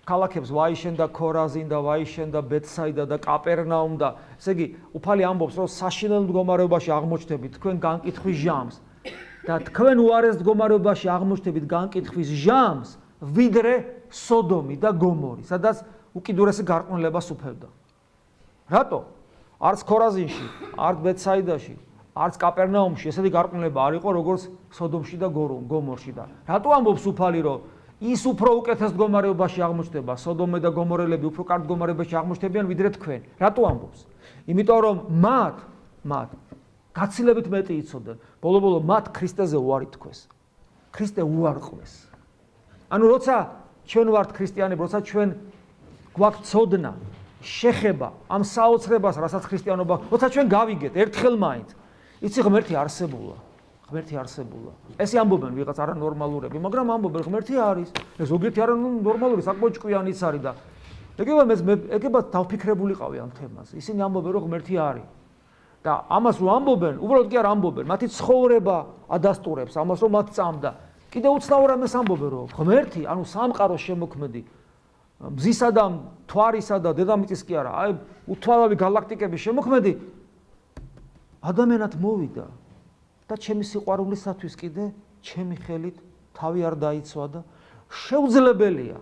[SPEAKER 1] ქალაქებს ვაიშენ და ქორაზინ და ვაიშენ და ბეთსაიდა და კაპერნაუმ და ესე იგი უფალი ამბობს რომ საშინელ მდგომარეობაში აღმოჩნდებით თქვენ განკითხვის ჟამს და თქვენ უარეს მდგომარეობაში აღმოჩნდებით განკითხვის ჟამს ვიდრე სოდომი და გომორი, სადაც უკიდურესი გარყვნილებას უფევდა. რატო? არც ქორაზინში, არც ბეთსაიდაში, არც კაპერნაუმში ესეთი გარყვნილება არ იყო როგორც სოდომში და გომორში და რატო ამბობს უფალი რომ ის უფრო უკეთეს მდგომარეობაში აღმოჩნდება, სოდომე და გომორელები უფრო კარგ მდგომარეობაში აღმოჩნდებიან ვიდრე თქვენ. რატო ამბობს? იმიტომ რომ მათ გაცილებით მეტი იცოდნენ. ბოლო-ბოლო მათ ქრისტეზე უარი თქვეს. ქრისტე უარყვეს. ანუ როცა ჩვენ ვართ ქრისტიანები, როცა ჩვენ გვაქვს ცოდნა, შეხება ამ საოცრებას, რასაც ქრისტიანობა, როცა ჩვენ გავიგეთ ერთხელ მაინც, იცი ღმერთი არსებულა. ღმერთი არსებულა. ესე ამბობენ ვიღაც არანორმალურები, მაგრამ ამბობენ ღმერთი არის. ეს ზოგიერთი არანორმალური საკმაოდ ჭკვიანიც არის და ეგებად დავფიქრებულიყავი ამ თემაზე. ისინი ამბობენ რომ ღმერთი არის. და ამას რომ ამბობენ, უბრალოდ კი არ ამბობენ, მათი ცხოვრება ადასტურებს ამას რომ მათ წამდა. კიდევ უცნაურ ამას ამბობენ რომ ღმერთი, ანუ სამყაროს შემოქმედი, მზისა და მთვარისა და დედამიწის კი არა, აი უთვალავი გალაქტიკების შემოქმედი ადამიანად მოვიდა. და ჩემი სიყვარულისათვის კიდე ჩემი ხელით თავი არ დაიცვა და შეუძლებელია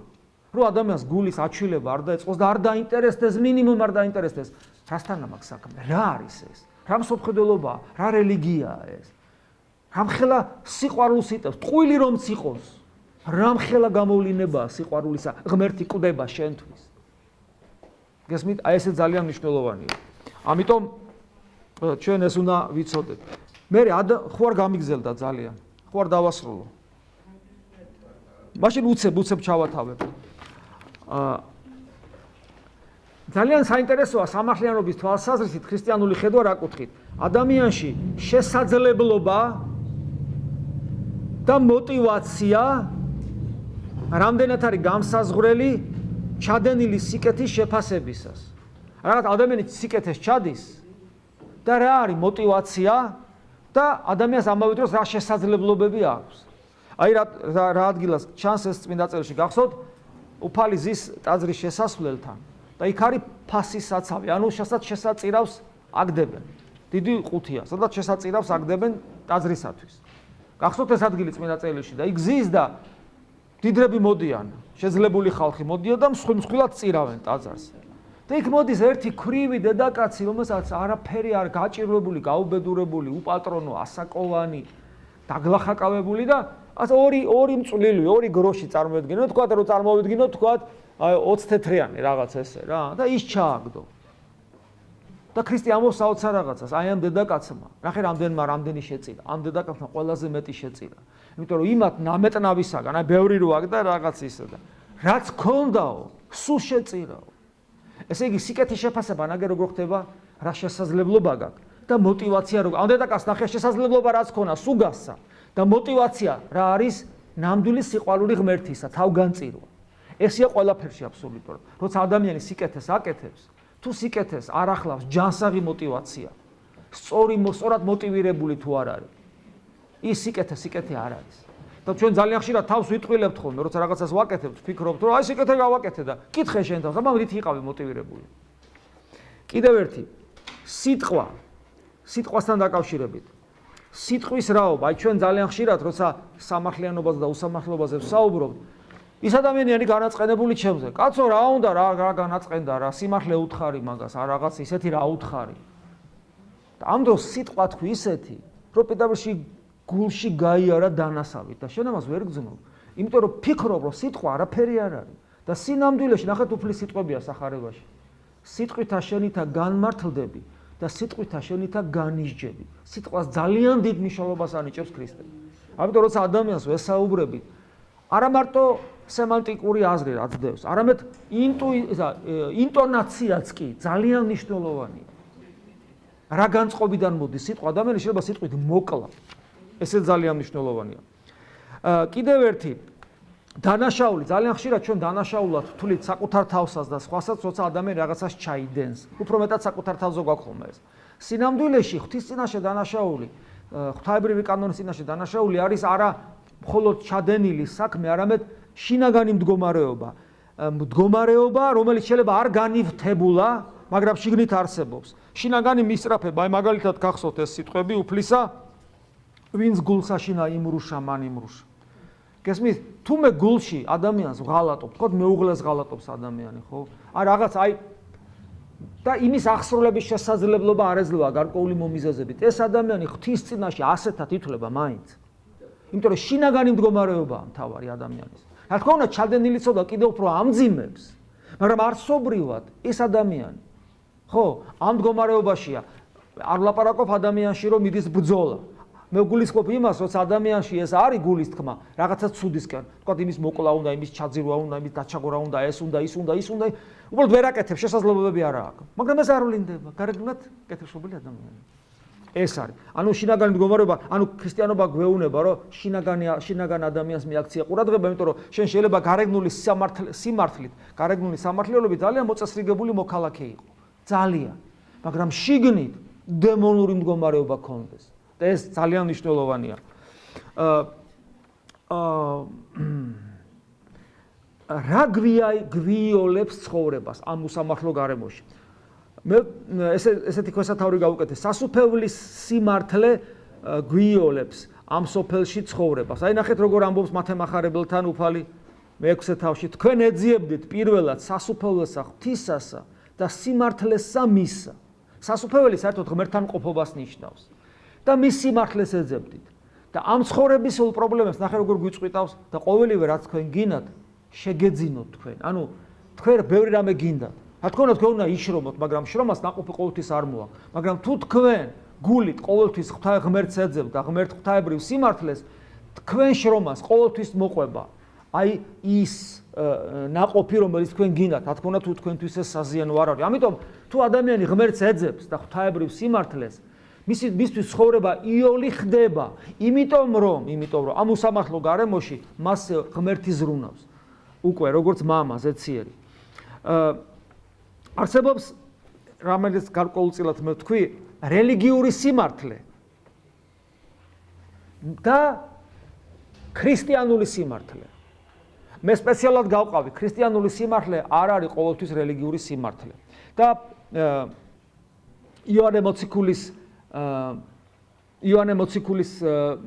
[SPEAKER 1] რომ ადამიანს გულის აჩვილება არ დაეწყოს და არ დაინტერესდეს, მინიმუმ არ დაინტერესდეს. რასთან მაქვს საქმე? რა არის ეს? რა მსოფლმხედველობაა? რა რელიგიაა ეს? რამხელა სიყვარულს იტევს? ტყუილი რომც იყოს, რამხელა გამოვლინებაა სიყვარულისა, ღმერთი კვდება შენთვის. გესმით? აი ესე ძალიან მნიშვნელოვანია. ამიტომ ჩვენ ეს უნდა ვიცოდეთ. მე ხო არ გამიგზელდა ძალიან, ხო არ დავასრულო. მაშინ უცებ ჩავათავებ. ძალიან საინტერესოა სამართლიანობის თვალსაზრისით ქრისტიანული ხედვა რა კუთხით. ადამიანში შესაძლებლობა და мотиваცია რამდენად არის გამსაზღვრელი ჩადენილი სიკეთის შეფასებისას. რაღაც ადამიანი სიკეთეს ჩადის და რა არის мотиваცია და ადამიანს ამავე დროს რა შესაძლებლობები აქვს. აი რა ადგილას ჩანს ეს წმინდა წერილში გახსოვთ, უფალი ზის ტაძრის შესასვლელთან და იქ არის ფასის საცავი, ანუ შესაწირავს აგდებენ. დიდი ყუთია, სადაც შესაწირავს აგდებენ ტაძრისათვის. გახსოვთ ეს ადგილი წმინდა წერილში და იქ ზის და დიდრები მოდიან, შეძლებული ხალხი მოდიან და მსხვილად წირავენ ტაძარს. და იქ მოდის ერთი ქვრივი დედაკაცი, რომელსაც არაფერი არ გაჭირვებული, გაუბედურებული, უპატრონო, ასაკოვანი, დაგლახაკავებული და ორი მწვლილი, ორი გროში წარმოედგინოთ, თქვათ რომ წარმოვიდგინოთ, თქვათ 20 თეთრიანი რაღაც ესე რა და ის ჩააგდო. და ქრისტე ამბობს საოცარ რაღაცას, აი ამ დედაკაცმა, ნახე რამდენი შეწირა, ამ დედაკაცმა ყველაზე მეტი შეწირა. იმიტომ რომ იმათ ნამეტნავისაგან, აი ბევრი რო აქ და რაღაც ისე და რაც ქონდაო, სულ შეწირაო. ესე იგი სიკეთის შეფასება ნაგე როგორ ხდება, რა შესაძლებლობა გაქვს და мотиваცია როგორ. ამ დედაკაცს ნახე შესაძლებლობა რაც ქონა, სულ გასცა და мотиваცია რა არის ნამდვილი სიყვარული ღმერთისა, თავგანწირვა. ესია ყველაფერში აბსოლუტურად. როცა ადამიანი სიკეთეს აკეთებს, თუ სიკეთეს არ ახლავს ჯანსაღი мотиваცია, სწორად მოტივირებული თუ არ არის, ის სიკეთე არ არის. და ჩვენ ძალიან ხშირად თავს ვიტყვილებთ ხოლმე, როცა რაღაცას ვაკეთებთ, ვფიქრობთ, რომ აი სიკეთე გავაკეთე და კითხე შენ თავს, აბა რითი იყავი მოტივირებული. კიდევ ერთი, სიტყვასთან დაკავშირებით. სიტყვის რაობა, აი ჩვენ ძალიან ხშირად, როცა სამართლიანობაზე და უსამართლობაზე ვსაუბრობთ, ის ადამიანი განაწყენებული ჩემზე. კაცო, რა უნდა, რა განაწყენდა, რა სიმართლე უთხარი მაგას, რაღაც ისეთი რა უთხარი. და ამ დროს სიტყვა თქვი ისეთი, რომ პირდაპირში გულში გაიარა დანასავით და შენ ამას ვერ გძნობ. იმიტომ რომ ფიქრობ, რომ სიტყვა არაფერი არ არის და სინამდვილეში ნახეთ უფლის სიტყვებია სახარებაში. სიტყვითა შენითა განმართლდები და სიტყვითა შენითა განისჯები. სიტყვას ძალიან დიდ მნიშვნელობას ანიჭებს ქრისტე. ამიტომ როცა ადამიანს ვესაუბრებით, არა მარტო სემანტიკური აზრი რაც დევს, არამედ ინტონაციაც კი ძალიან მნიშვნელოვანია. რა განწყობიდან მოდის სიტყვა, ადამიანი შეიძლება სიტყვით მოკლა. ესე ძალიან მნიშვნელოვანია. კიდევ ერთი დანაშაული, ძალიან ხშირად ჩვენ დანაშაულად ვთვლით საკუთარ თავსაც და სხვასაც, როცა ადამიანი რაღაცას ჩაიდენს. უფრო მეტად საკუთარ თავზე გვაქვს ხოლმე ეს. სინამდვილეში ღვთის წინაშე დანაშაული, ღვთაებრივი კანონის წინაშე დანაშაული არის არა მხოლოდ ჩადენილი საქმე, არამედ შინაგანი მდგომარეობა, რომელიც შეიძლება არ განივთებულა, მაგრამ შიგნით არსებობს. შინაგანი მისწრაფება, აი მაგალითად გახსოვთ ეს სიტყვები უფლისა, ვინც გულსა შინა იმრუშა, მან იმრუშა. გესმით, თუმე გულში ადამიანს ვღალატობ, თქო მეუღლეს ღალატობს ადამიანი, ხო? ან რაღაც აი და იმის აღსრულების შესაძლებლობა არ ეძლევა გარკვეული მომიზეზებით. ეს ადამიანი ღვთის წინაშე ასეთად ითვლება მაინც. იმიტომ რომ შინაგანი მდგომარეობაა მთავარი ადამიანის. რა თქმა უნდა, ჩადენილი ცოდვა კიდევ უფრო ამძიმებს, მაგრამ არსობრივად ეს ადამიანი, ხო, ამ მდგომარეობაშია. არ ვლაპარაკობ ადამიანში, რომ მიდის ბრძოლა. მე გულისხმობ იმას, როცა ადამიანში ეს არის გულის თქმა, რაღაცა ცუდისკენ, თქვა იმის მოკლა უნდა, იმის ჩაძირვა უნდა, იმის დაჩაგორა უნდა, ეს უნდა, ის უნდა, ის უნდა, უბრალოდ ვერ აკეთებ, შესაძლებლობები არ აქვს. მაგრამ ეს არ ვლინდება, გარეგნულად კეთილშობილი ადამიანი. ეს არის. ანუ შინაგანი მდგომარეობა, ანუ ქრისტიანობა გვეუბნება, რომ შინაგან ადამიანს მიაქცია ყურადღება, იმიტომ რომ შენ შეიძლება გარეგნული სიმართლით, გარეგნული სამართლიანობით ძალიან მოწესრიგებული მოქალაქე იყო. ძალიან. მაგრამ შიგნით დემონური მდგომარეობა ქონდეს. და ეს ძალიან მნიშვნელოვანია. რა გვიოლებს ცხოვრებას ამ უსამართლო გარემოში? მე ესეთი ქვესათაური გავუკეთე. სასუფეველის სიმართლე გვიოლებს ამ სოფელში ცხოვრებას. აი ნახეთ როგორ ამბობს მათემახარებელთან უფალი მე-6 თავში. თქვენ ეძიებდით პირველად სასუფეველსა ღვთისასა და სიმართლესა მისსა. სასუფეველი საერთოდ ღმერთთან ყოფობას ნიშნავს. და მის სიმართლეს ეძებდით. და ამ ცხოვრების სულ პრობლემებს ნახე როგორ გვიწყვიტავს და ყოველივე რაც თქვენ გინდათ, შეგეძინოთ თქვენ. ანუ თქვენ ბევრი რამე გინდათ. რა თქმა უნდა თქვენ უნდა იშრომოთ, მაგრამ შრომას ნაყოფი ყოველთვის არ მოაქვს. მაგრამ თუ თქვენ გულით ყოველთვის ღმერთს ეძებთ და ღმერთ ღვთაებრივ სიმართლეს, თქვენ შრომას ყოველთვის მოყვება. აი ის ნაყოფი რომელიც თქვენ გინდათ, რა თქმა უნდა თუ თქვენთვის ეს საზიანო არ არის. ამიტომ თუ ადამიანი ღმერთს ეძებს და ღვთაებრივ სიმართლეს, მისთვის ცხოვრება იოლი ხდება, იმიტომ რომ ამ უსამართლო გარემოში მას ღმერთი ზრუნავს. უკვე როგორც მამა ზეციერი. არსებობს რომელიც გარკვეულწილად მე ვთქვი, რელიგიური სიმართლე და ქრისტიანული სიმართლე. მე სპეციალად გავყავი, ქრისტიანული სიმართლე არ არის ყოველთვის რელიგიური სიმართლე. და იოანე მოციქულის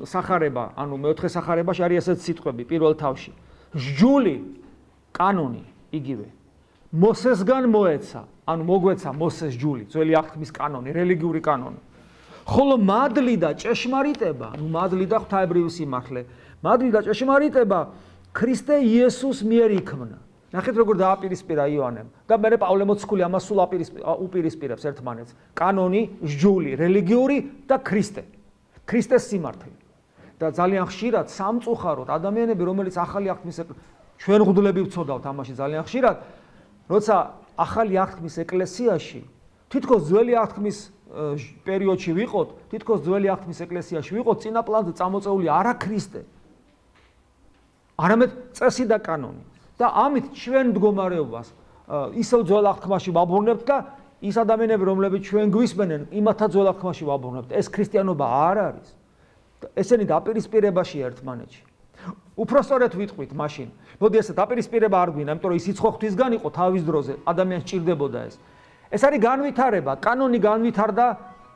[SPEAKER 1] სახარება, ანუ მეოთხე სახარებაში არის ესეთ სიტყვები პირველ თავში. სჯული კანონი იგივე. მოსესგან მოეცა, ანუ მოგვეცა მოსეს სჯული, ძველი აღთქმის კანონი, რელიგიური კანონი. ხოლო მადლი და ჭეშმარიტება, ანუ მადლი და ღვთაებრივი სიმართლე, მადლი და ჭეშმარიტება ქრისტე იესოს მიერ იქმნა. ნახეთ როგორ დააპირისპირა იოანემ და მე პავლე მოციქული ამას სულ უპირისპირებს ერთმანეთს. კანონი, სჯული, რელიგიური და ქრისტე. ქრისტეს სიმართლე. და ძალიან ხშირად სამწუხაროდ ადამიანები, რომელიც ახალი აღთქმის ჩვენ ღვთლები ვწოდავთ ამაში ძალიან ხშირად, როცა ახალი აღთქმის ეკლესიაში, თითქოს ძველი აღთქმის პერიოდში ვიყოთ, თითქოს ძველი აღთქმის ეკლესიაში ვიყოთ, წინა პლანზე წამოწეული არა ქრისტე, არამედ წესი და კანონი. და ამით ჩვენ მდგომარეობას ისევ ძველ აღთქმაში ვაბრუნებთ და ის ადამიანები, რომლებიც ჩვენ გვისმენენ, იმათა ძველ აღთქმაში ვაბრუნებთ. ეს ქრისტიანობა არ არის. ესენი დაპირისპირებაშია ერთმანეთში. უფრო სწორედ ვიტყვით მაშინ. მოდი ესე დაპირისპირება არ გვინდა, იმიტომ რომ ის იცხო ღვთისგან იყო თავის დროზე, ადამიანს ჭირდებოდა ეს. ეს არის განვითარება, კანონი განვითარდა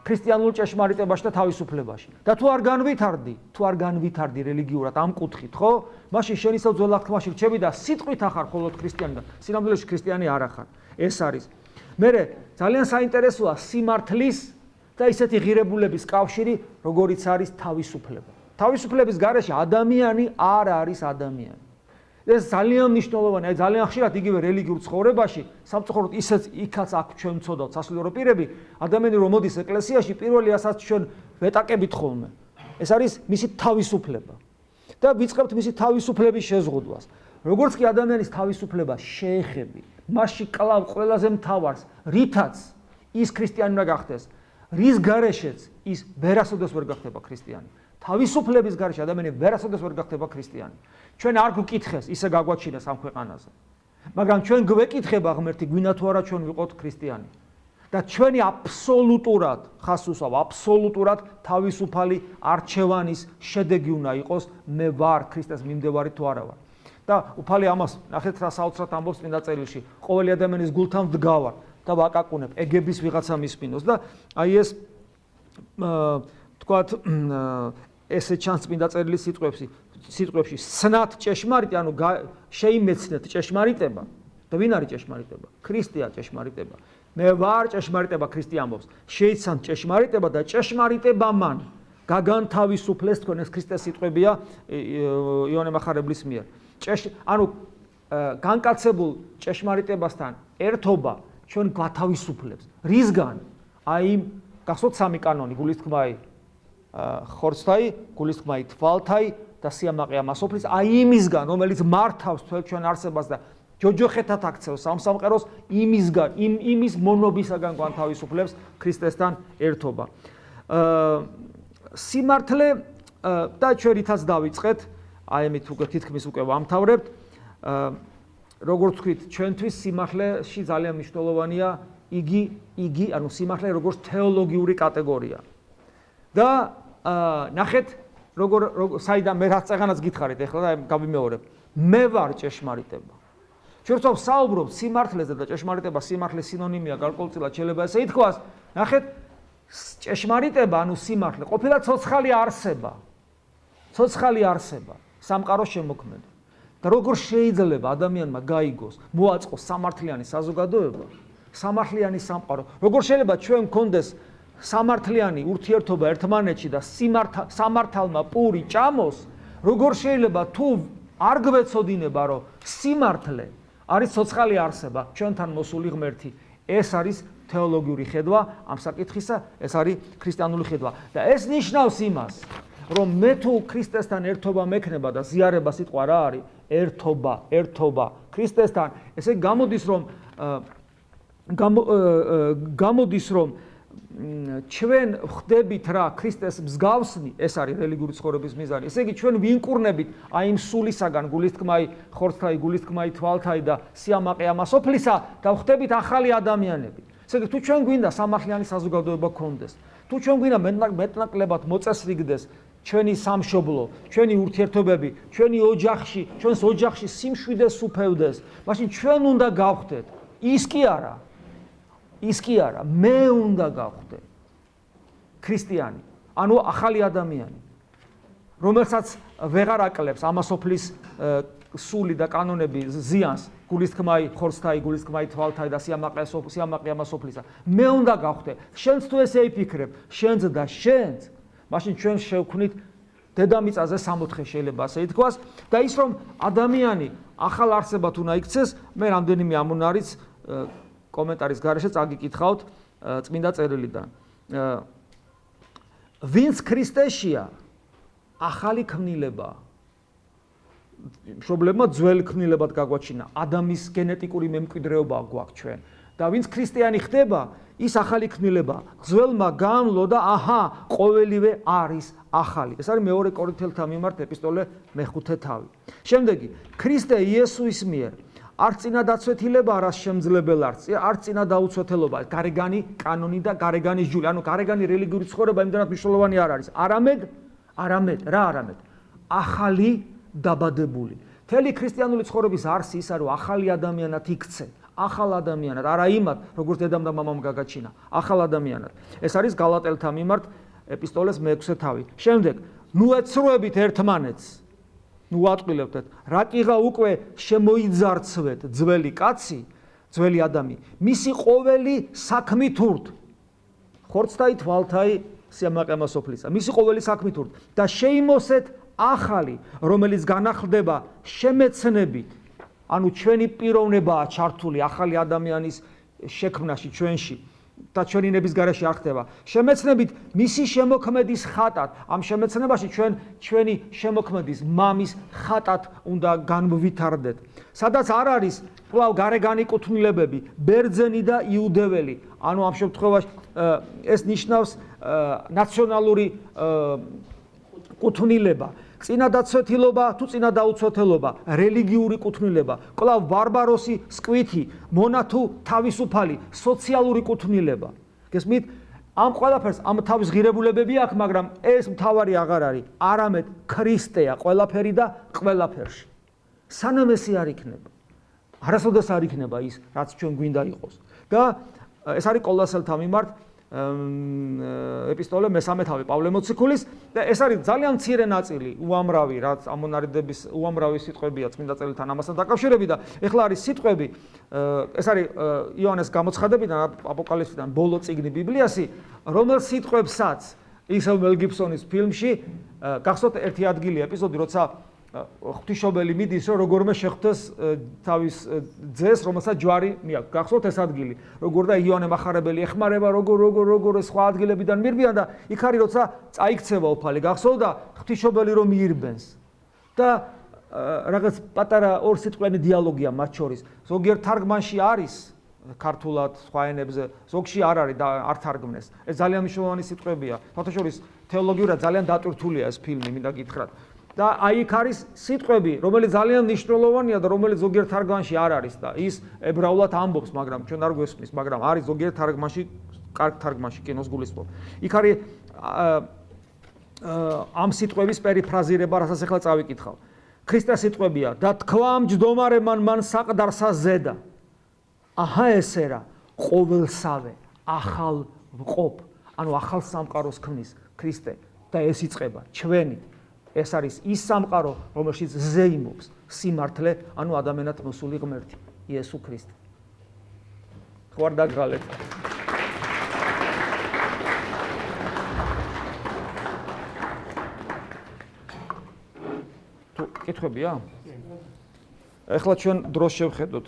[SPEAKER 1] ქრისტიანულ ჭეშმარიტებაში და თავისუფლებაში. და თუ არ განვითარდი რელიგიურად ამ კუთხით, ხო? მაშინ შენ ისევ ძველ აღთქმაში რჩები და სიტყვით ახარ მხოლოდ ქრისტიანი და სინამდვილეში ქრისტიანი არ ახარ. ეს არის. მერე ძალიან საინტერესოა სიმართლის და ისეთი ღირებულების კავშირი, როგორიც არის თავისუფლება. თავისუფლების გარეშე ადამიანი არ არის ადამიანი. ეს ძალიან მნიშვნელოვანია, ძალიან ხშირად იგივე რელიგიურ ცხოვრებაში, სამწუხაროდ ისეც იქაც აქ ჩვენ ვცოდავთ სასულიერო პირები, ადამიანი რომ მოდის ეკლესიაში, პირველი ასაც ჩვენ ვეტაკებით ხოლმე. ეს არის მისი თავისუფლება. და ვიწყებთ მისი თავისუფლების შეზღუდვას. როგორც კი ადამიანის თავისუფლება შეეხები, მასში კვლავ ყველაზე მთავარს, რითაც ის ქრისტიანი უნდა გახდეს, რის გარეშეც ის ვერასოდეს ვერ გახდება ქრისტიანი. თავისუფლების გარეშე ადამიანი ვერასოდეს ვერ გახდება ქრისტიანი. ჩვენ არ გვკითხეს ისე გაგვაჩინეს ამ ქვეყანაზე. მაგრამ ჩვენ გვეკითხება ღმერთი, გვინდა თუ არა ჩვენ ვიყოთ ქრისტიანი. და ჩვენი აბსოლუტურად, ხას უსვავ, აბსოლუტურად თავისუფალი არჩევანის შედეგი უნდა იყოს, მე ვარ ქრისტეს მიმდევარი თუ არა ვარ. და უფალი ამას ნახეთ რა საოცრად ამბობს წმინდა წერილში. ყოველი ადამიანის გულთან ვდგავარ და ვაკაკუნებ ეგების ვიღაცა მისმინოს და აი ეს თქვათ ესე ჩანს წმინდა წერილის სიტყვებში სნათ ჭეშმარიტი, ანუ შეიმეცნეთ ჭეშმარიტება. და ვინ არის ჭეშმარიტება? ქრისტეა ჭეშმარიტება. მე ვარ ჭეშმარიტება, ქრისტე ამბობს. შეიცან ჭეშმარიტება და ჭეშმარიტება მან გაგანთავისუფლეს თქვენ, ეს ქრისტეს სიტყვებია იოანე მახარებლის მიერ. ანუ განკაცებულ ჭეშმარიტებასთან ერთობა ჩვენ გათავისუფლებს. რისგან? აი გახსოვთ სამი კანონი, გულისთქმაი ხორცთაი, გულისთქმაი თვალთაი და სიამაყე ამასოფლის, აი იმისგან, რომელიც მართავს ჩვენ არსებას და ჯოჯოხეთად აქცევს სამსამყაროს, იმის მონობისაგან განთავისუფლებს ქრისტესთან ერთობა. სიმართლე და ჩვენ რითაც დავიწყეთ, აი ამით უკვე თითქმის უკვე ვამთავრებთ. როგორც ვთქვით, ჩვენთვის სიმართლეში ძალიან მნიშვნელოვანია იგი, ანუ სიმართლე როგორც თეოლოგიური კატეგორია. და ნახეთ, საიდან მე რაც წეღანაც გითხარით, ეხლა და გავიმეორებ. მე ვარ ჭეშმარიტება. ჩვენ ვსაუბრობთ სიმართლეზე და ჭეშმარიტება სიმართლეს სინონიმია გარკვეულწილად შეიძლება ესე ითქვას. ნახეთ, ჭეშმარიტება, ანუ სიმართლე, ყოფილა ცოცხალი არსება. ცოცხალი არსება, სამყაროს შემოქმედი. და როგორ შეიძლება ადამიანმა გაიგოს, მოაწყოს სამართლიანი საზოგადოება, სამართლიანი სამყარო. როგორ შეიძლება ჩვენ გქონდეს სამართლიანი ურთიერთობა ერთმანეთში და სამართალმა პური ჭამოს, როგორ შეიძლება თუ არ გვეცოდინება, რომ სიმართლე არის ცოცხალი არსება, ჩვენთან მოსული ღმერთი. ეს არის თეოლოგიური ხედვა ამ საკითხისა, ეს არის ქრისტიანული ხედვა. და ეს ნიშნავს იმას, რომ მე თუ ქრისტესთან ერთობა მექნება და ზიარება სიტყვა რა არის? ერთობა ქრისტესთან. ესე გამოდის რომ ჩვენ ვხდებით რა ქრისტეს მსგავსნი, ეს არის რელიგიური ცხოვრების მიზანი. ესე იგი ჩვენ ვინკურნებით აი იმ სულისაგან, გულისთქმაი ხორცთაი, გულისთქმაი თვალთაი და სიამაყე ამასოფლისა და ვხდებით ახალი ადამიანები. ესე იგი თუ ჩვენ გვინდა სამართლიანი საზოგადოება გქონდეს, თუ ჩვენ გვინდა მეტნაკლებად მოწესრიგდეს ჩვენი სამშობლო, ჩვენი ურთიერთობები, ჩვენს ოჯახში სიმშვიდეს უფევდეს, მაშინ ჩვენ უნდა გავხდეთ ის კი არა, მე უნდა გავხდე ქრისტიანი, ანუ ახალი ადამიანი, რომელსაც ვეღარ აკლებს ამასოფლის სული და კანონები ზიანს, გულისთქმაი ხორცთაი, გულისთქმაი თვალთაი და სიამაყე ამასოფლისა. მე უნდა გავხდე. შენც თუ ესე იფიქრებ, შენც და შენც, მაშინ ჩვენ შევქმნით დედამიწაზე 60 შეიძლება ასე ითქვას და ის რომ ადამიანი ახალ არსებად უნდა იქცეს, მე რამდენიმე ამონარიც კომენტარის გარეშე წაგიკითხავთ წმინდა წერილიდან. ვინც ქრისტეშია, ახალი ქმნილებაა. მშობლებმა ძველი ქმნილებად გაგვაჩინა, ადამიანის გენეტიკური მემკვიდრეობა გვაქვს ჩვენ. და ვინც ქრისტიანი ხდება, ის ახალი ქმნილებაა. ძველმა გამლო და აჰა, ყოველივე არის ახალი. ეს არის მეორე კორინთელთა მიმართ ეპისტოლე მეხუთე თავი. შემდეგი, ქრისტე იესუის მიერ არც წინა დაცვეთილება, არც შემძლებელ არც წინა დაუცვეთელობა, გარეგანი კანონი და გარეგანის ჯული, ანუ გარეგანი რელიგიური ცხოვრება იმდენად მნიშვნელოვანი არ არის. არამედ ახალი დაბადებული. მთელი ქრისტიანული ცხოვრების არსი ისა, რომ ახალი ადამიანად იქცე, ახალ ადამიანად, არა იმად, როგორც დედამ და მამამ გაგაჩინა, ახალ ადამიანად. ეს არის გალატელთა მიმართ ეპისტოლეს მე-6 თავი. შემდეგ, ნუ ეცრუებით ერთმანეთს, ნუ ვატყილებთ, რაკიღა უკვე შემოიძარცვეთ ძველი კაცი, ძველი ადამი, მისი ყოველი საქმით ურთ, ხორცთაი, თვალთაი სიამაყე სოფლისა. მისი ყოველი საქმით ურთ და შეიმოსეთ ახალი, რომელიც განახლდება შემეცნებით. ანუ ჩვენი პიროვნებაა ჩართული ახალი ადამიანის შექმნაში ჩვენში და ჩვენი ნების გარეშე არ ხდება. შემეცნებით მისი შემოქმედის ხატად. ამ შემეცნებაში ჩვენი შემოქმედის მამის ხატად უნდა განმვითარდეთ. სადაც არ არის კვლავ გარეგანი კუთვნილებები, ბერძენი და იუდეველი. ანუ ამ შემთხვევაში ეს ნიშნავს ნაციონალური კუთვნილება. წინადაცვეთილობა თუ წინადაუცვეთელობა, რელიგიური კუთვნილება, კვლავ ბარბაროსი სკვითი, მონა თუ თავისუფალი, სოციალური კუთვნილება. გესმით? ამ ყველაფერს ამ თავის ღირებულებები აქვს, მაგრამ ეს მთავარი აღარ არის. არამედ ქრისტეა ყველაფერი და ყველაფერში. სანამ ესე არ იქნება. არასოდეს არ იქნება ის, რაც ჩვენ გვინდა იყოს. და ეს არის კოლოსელთა მიმართ ეპისტოლე მესამე თავი პავლე მოციქულის და ეს არის ძალიან მცირე ნაწილი უამრავი რაც ამონარიდების უამრავი სიტყვებია წმინდა წერილთან ამასთან დაკავშირებით და ეხლა არის სიტყვები ეს არის იოანეს გამოცხადებიდან აპოკალიფსიდან ბოლო წიგნი ბიბლიასი რომელ სიტყვებსაც ისევ მელ გიბსონის ფილმში გახსოვთ ერთი ადგილი ეპიზოდი როცა ღვთისმშობელი მიდის რომ როგორმე შეხვდეს თავის ძეს რომელსაც ჯვარი მიაქვს გახსოვთ ეს ადგილი როგორ და იოანე მახარებელი ეხმარება როგორ სხვა ადგილებიდან მირბიან და იქ არის როცა წაიქცევა უფალი გახსოვთ და ღვთისმშობელი რომ მიირბენს და რაღაც პატარა ორ სიტყვიანი დიალოგია მათ შორის ზოგიერთ თარგმანში არის ქართულად სხვა ენებზე ზოგში არ არის და არ თარგმნეს ეს ძალიან მნიშვნელოვანი სიტყვებია თათა შორის თეოლოგიურად ძალიან დატვირთულია ეს ფილმი მინდა გითხრათ და აი იქ არის სიტყვები, რომელიც ძალიან მნიშვნელოვანია და რომელიც ზოგიერთ თარგმანში არ არის და ის ებრაულად ამბობს, მაგრამ ჩვენ არ გვესმის, მაგრამ არის ზოგიერთ თარგმანში, კარგ თარგმანში კინოს გულისხმობ. იქ არის ამ სიტყვების პერიფრაზირება, რასაც ახლა წავიკითხავ. ქრისტეს სიტყვებია და თქვა მჯდომარემან მან საყდარსა ზედა. აჰა ესე რა, ყოველსავე, ახალ ვყოფ, ანუ ახალ სამყაროს ქმნის ქრისტე და ეს იწყება ჩვენი ეს არის ის სამყარო, რომელშიც ზეიმობს სიმართლე, ანუ ადამიანად მოსული ღმერთი, იესო ქრისტე. ხო არ დაგღალეთ? თუ კითხვებია? ეხლა ჩვენ დროს შევხედოთ.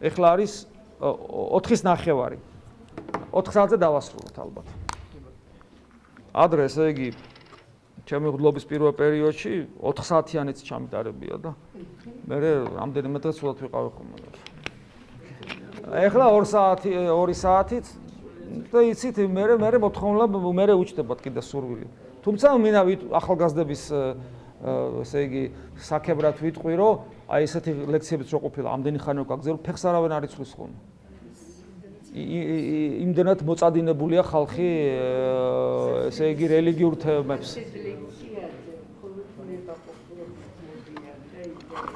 [SPEAKER 1] ეხლა არის 4:09. 4 საათზე დავასრულოთ ალბათ. ადრე ესე იგი ჩემი ღლობის პირველ პერიოდში 4 საათიანიც ჩამიტარებია და მე რამდენიმე დღე სულად ვიყავი ხოლმე. ეხლა 2 საათით და იცით მე მოთხოვნა მე უჩნდებათ კიდე სურვილი. თუმცა მინდა ახალგაზრდების ესე იგი საქებრად ვიტყვი რომ აი ესეთი ლექციებიც რო ყოფილა ამდენი ხანი რო გაგზავნო ფეხს არავენ არ იცვლის ხოლმე. იმდენად მოწადინებულია ხალხი ესე იგი რელიგიურ თემებს.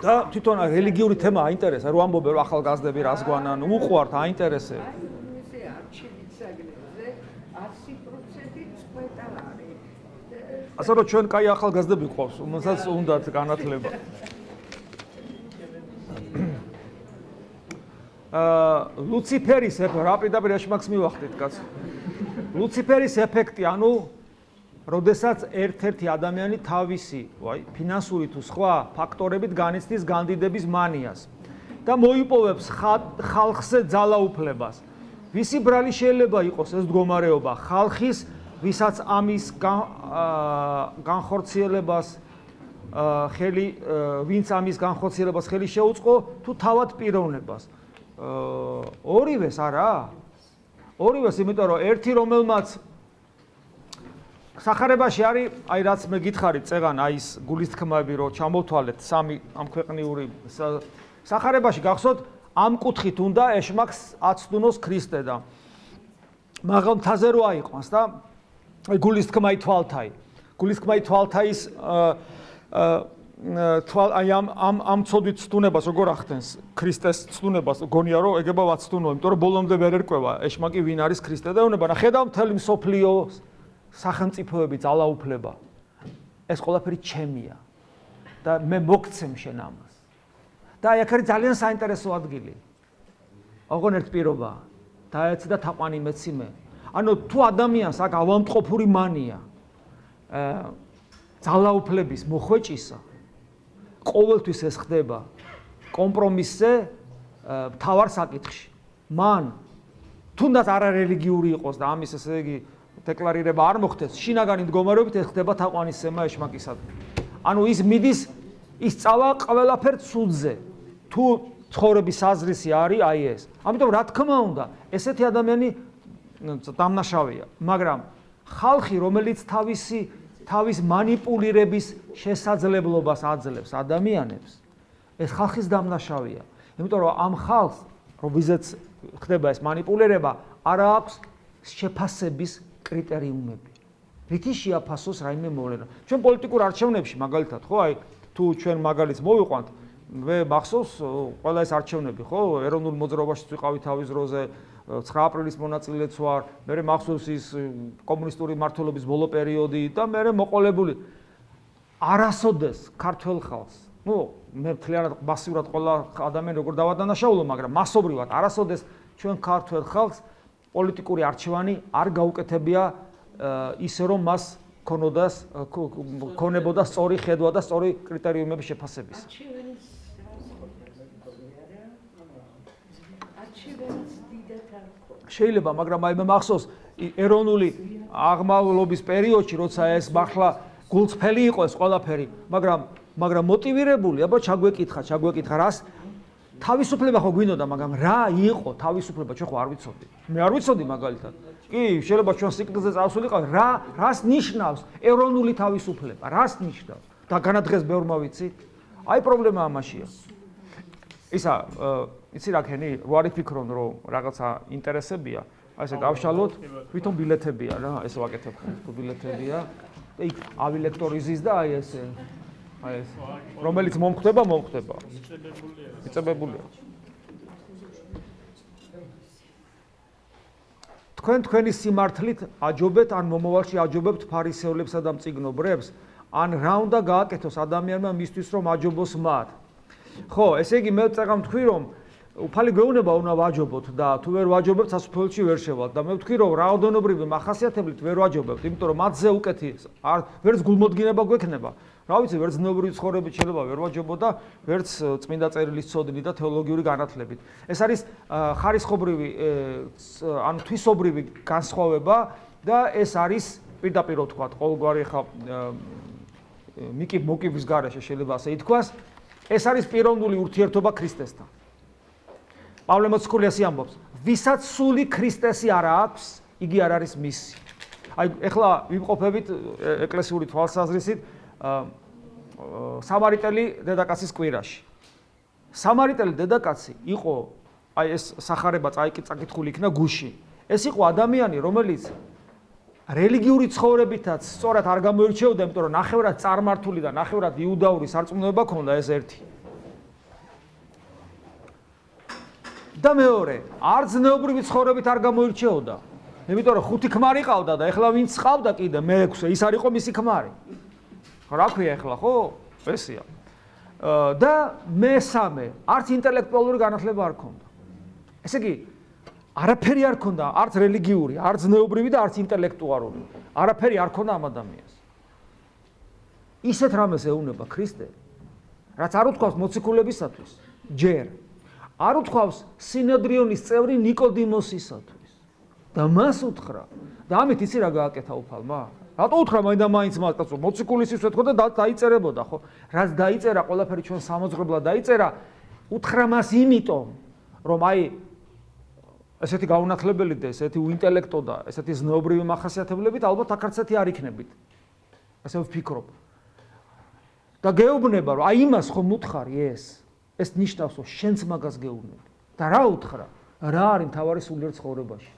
[SPEAKER 1] და თვითონ რელიგიური თემა აინტერესა, რომ ამბობენ რომ ახალგაზრდები რას გვანან, უყვართ, აინტერესებს. ასე რომ ჩვენ კაი ახალგაზრდები გვყავს, რომელსაც უნდათ განათლება. ლუციფერის რაპიდაპირ ეშმაკს მივახდით კაცო. ლუციფერის ეფექტი, ანუ როდესაც ერთ-ერთი ადამიანი თავისი, ფინანსური თუ სხვა ფაქტორებით განიცდის განდიდების მანიას და მოიპოვებს ხალხზე ძალაუფლებას. ვისი ბრალი შეიძლება იყოს ეს მდგომარეობა? ხალხის, ვისაც ამის განხორციელებას ხელი, ვინც ამის განხორციელებას ხელი შეუწყო, თუ თავად პიროვნებას. ორივეს არა? ორივეს, იმიტომ რომ ერთი რომელმაც სახარებაში არის, აი რაც მე გითხარით წეღან, აი ეს გულისთქმები რომ ჩამოვთვალეთ სამი ამ ქვეყნიური სახარებაში გახსოვთ, ამ კუთხით უნდა ეშმაკს აცდუნოს ქრისტე და მაღალ მთაზე რო აიყვანს და აი გულისთქმაი თვალთაი. გულისთქმაი თვალთაის აი ამ ცოდვით ცდუნებას როგორ ახდენს ქრისტეს ცდუნებას გონია რომ ეგება ვაცდუნო, იმიტომ რომ ბოლომდე ვერ ერკვევა ეშმაკი ვინ არის ქრისტე და ეუბნება, ხედავ მთელი მსოფლიოს სახელმწიფოები ძალაუფლება. ეს ყველაფერი ჩემია და მე მოგცემ შენ ამას. და აი აქ არის ძალიან საინტერესო ადგილი. ოღონ ერთ პირობა. დაეცი და თაყვანი მეცი მე. ანუ თუ ადამიანს აქ ავამტყოფური მანია ძალაუფლების მოხვეჭისა, ყოველთვის ეს ხდება კომპრომისზე მთავარ საკითხში. მან თუნდაც არარელიგიური იყოს და ამის ესე იგი დეკლარირება არ მოხდეს, შინაგანი მდგომარეობით ეს ხდება თაყვანისცემა ეშმაკისადმი. ანუ ის მიდის, ის წავა ყველაფერ ცუდზე. თუ ცხოვრების აზრისი არის აი ეს. ამიტომ რა თქმა უნდა, ესეთი ადამიანი დამნაშავეა, მაგრამ ხალხი, რომელიც თავის მანიპულირების შესაძლებლობას აძლევს ადამიანებს, ეს ხალხის დამნაშავეა. იმიტომ რომ ამ ხალხს, რომ ვიზეც ხდება ეს მანიპულირება, არ აქვს შეფასების კრიტერიუმები. რითი შეაფასოს რაიმე მოვლენა. ჩვენ პოლიტიკურ არჩევნებში მაგალითად, ხო, აი თუ ჩვენ მაგალითს მოვიყვანთ, მე მახსოვს ყველა ეს არჩევნები, ხო, ეროვნულ მოძრაობაშიც ვიყავი თავის დროზე, 9 აპრილის მონაწილეც ვარ, მე მახსოვს ის კომუნისტური მმართველობის ბოლო პერიოდი და მე მოყოლებული არასოდეს ქართველ ხალხს. ნუ მე მთლიანად მასიურად ყველა ადამიანი როგორ დავადანაშაულო, მაგრამ მასობრივად არასოდეს ჩვენ ქართველ ხალხს პოლიტიკური არჩევანი არ გაუკეთებია ისე რომ მას ქონებოდა სწორი ხედვა და სწორი კრიტერიუმების შეფასების. შეიძლება, მაგრამ აი მე მახსოვს ეროვნული აღმავლობის პერიოდში, როცა ეს მართლა გულწრფელი იყო ეს ყველაფერი, მაგრამ მოტივირებული, აბა ჩაგვეკითხა რას თავისუფლება ხო გვინდოდა, მაგრამ რა იყო თავისუფლება, ჩვენ ხო არ ვიცოდი. მე არ ვიცოდი მაგალითად. კი, შეიძლება ჩვენ სიკვდილზე წავსულიყავ, რას ნიშნავს ეროვნული თავისუფლება, რას ნიშნავს? და განადღეს ბევრმა ვიცით. აი პრობლემა ამაშია. ისა, იცი რა ქენი, რო არ იფიქრონ, რომ რაღაცა ინტერესებია, აი ესე გავშალოთ, თვითონ ბილეთებია რა, ეს ვაკეთებ ხო, ბილეთებია. და იქ ავილექტორიზის და აი ესე რომელიც მომხდება. მიწებებულია. თქვენი სიმართლით აჯობეთ ან მომავალში აჯობებთ ფარისევლებსა და მწიგნობრებს, ან რა უნდა გააკეთოს ადამიანმა მისთვის რომ აჯობოს მათ. ხო, ესე იგი მე წეგამ თქვი რომ უფალი გვეუბნება უნდა ვაჯობოთ და თუ ვერ ვაჯობებთ სასუფეველში ვერ შევალთ და მე ვთქვი რომ რაოდენობრივი მახასიათებლით ვერ ვაჯობებთ, იმიტომ რომ მათზე უკეთი ვერც გულმოდგინება გვექნება. რა ვიცი, ვერც ზნეობრივი ცხოვრებით შეიძლება ვერ ვაჯობო და ვერც წმინდა წერილის ცოდნით და თეოლოგიური განათლებით. ეს არის ხარისხობრივი ანუ თვისობრივი განსხვავება და ეს არის პირდაპირ ვთქვათ, ყოველგვარი ხა მოკიბის გარეშე შეიძლება ასე ითქვას, ეს არის პიროვნული ურთიერთობა ქრისტესთან. პავლე მოციქულიას ამბობს, ვისაც სული ქრისტესი არ აქვს, იგი არ არის მისი. აი, ეხლა ვიმყოფებით ეკლესიური თვალსაზრისით სამარიტელი დედაკაცის კვირაში. სამარიტელი დედაკაცი იყო, აი ეს სახარება წაკითხული იქნა გუში. ეს იყო ადამიანი, რომელიც რელიგიური ცხოვრებითაც სწორად არ გამოირჩეოდა, იმიტომ რომ ნახევრად წარმართული და ნახევრად იუდაური სარწმუნოება ჰქონდა ეს ერთი. და მეორე, არც ზნეობრივი ცხოვრებით არ გამოირჩეოდა. იმიტომ რომ 5 ქმარი ყავდა და ეხლა ვინც ყავდა კიდე მე-6, ის არ იყო მისი ქმარი. რა ქვია ეხლა, ხო? ესია. და მესამე, არც ინტელექტუალური განათლება არ ჰქონდა. ესე იგი, არაფერი არ ჰქონდა, არც რელიგიური, არც ზნეობრივი და არც ინტელექტუალური. არაფერი არ ჰქონდა ამ ადამიანს. ისეთ რამეს ეუბნება ქრისტე, რაც არ უთქვავს მოციქულებისათვის, ჯერ. არ უთქვავს სინედრიონის წევრი ნიკოდიმოსისათვის. და მას უთხრა. და ამით იცი რა გააკეთა უფალმა? რატო უთხრა მაინც მას კაცო, მოციქულისის უთქვა და დაიწერებოდა, ხო? რაც დაიწერა, ყველაფერი ჩვენ სამოძღვრებლად დაიწერა, უთხრა მას იმიტომ, რომ აი ესეთი გაუნათლებელი და ესეთი უინტელექტო და ესეთი ზნეობრივი მახასიათებლებით ალბათ აქაც ესეთი არ იქნებით. ასე ვფიქრობ. და გეუბნება, რომ აი იმას ხომ უთხარი ეს ნიშნავს, რომ შენც მაგას გეუბნები. და რა უთხრა? რა არის მთავარი სულიერ ცხოვრებაში?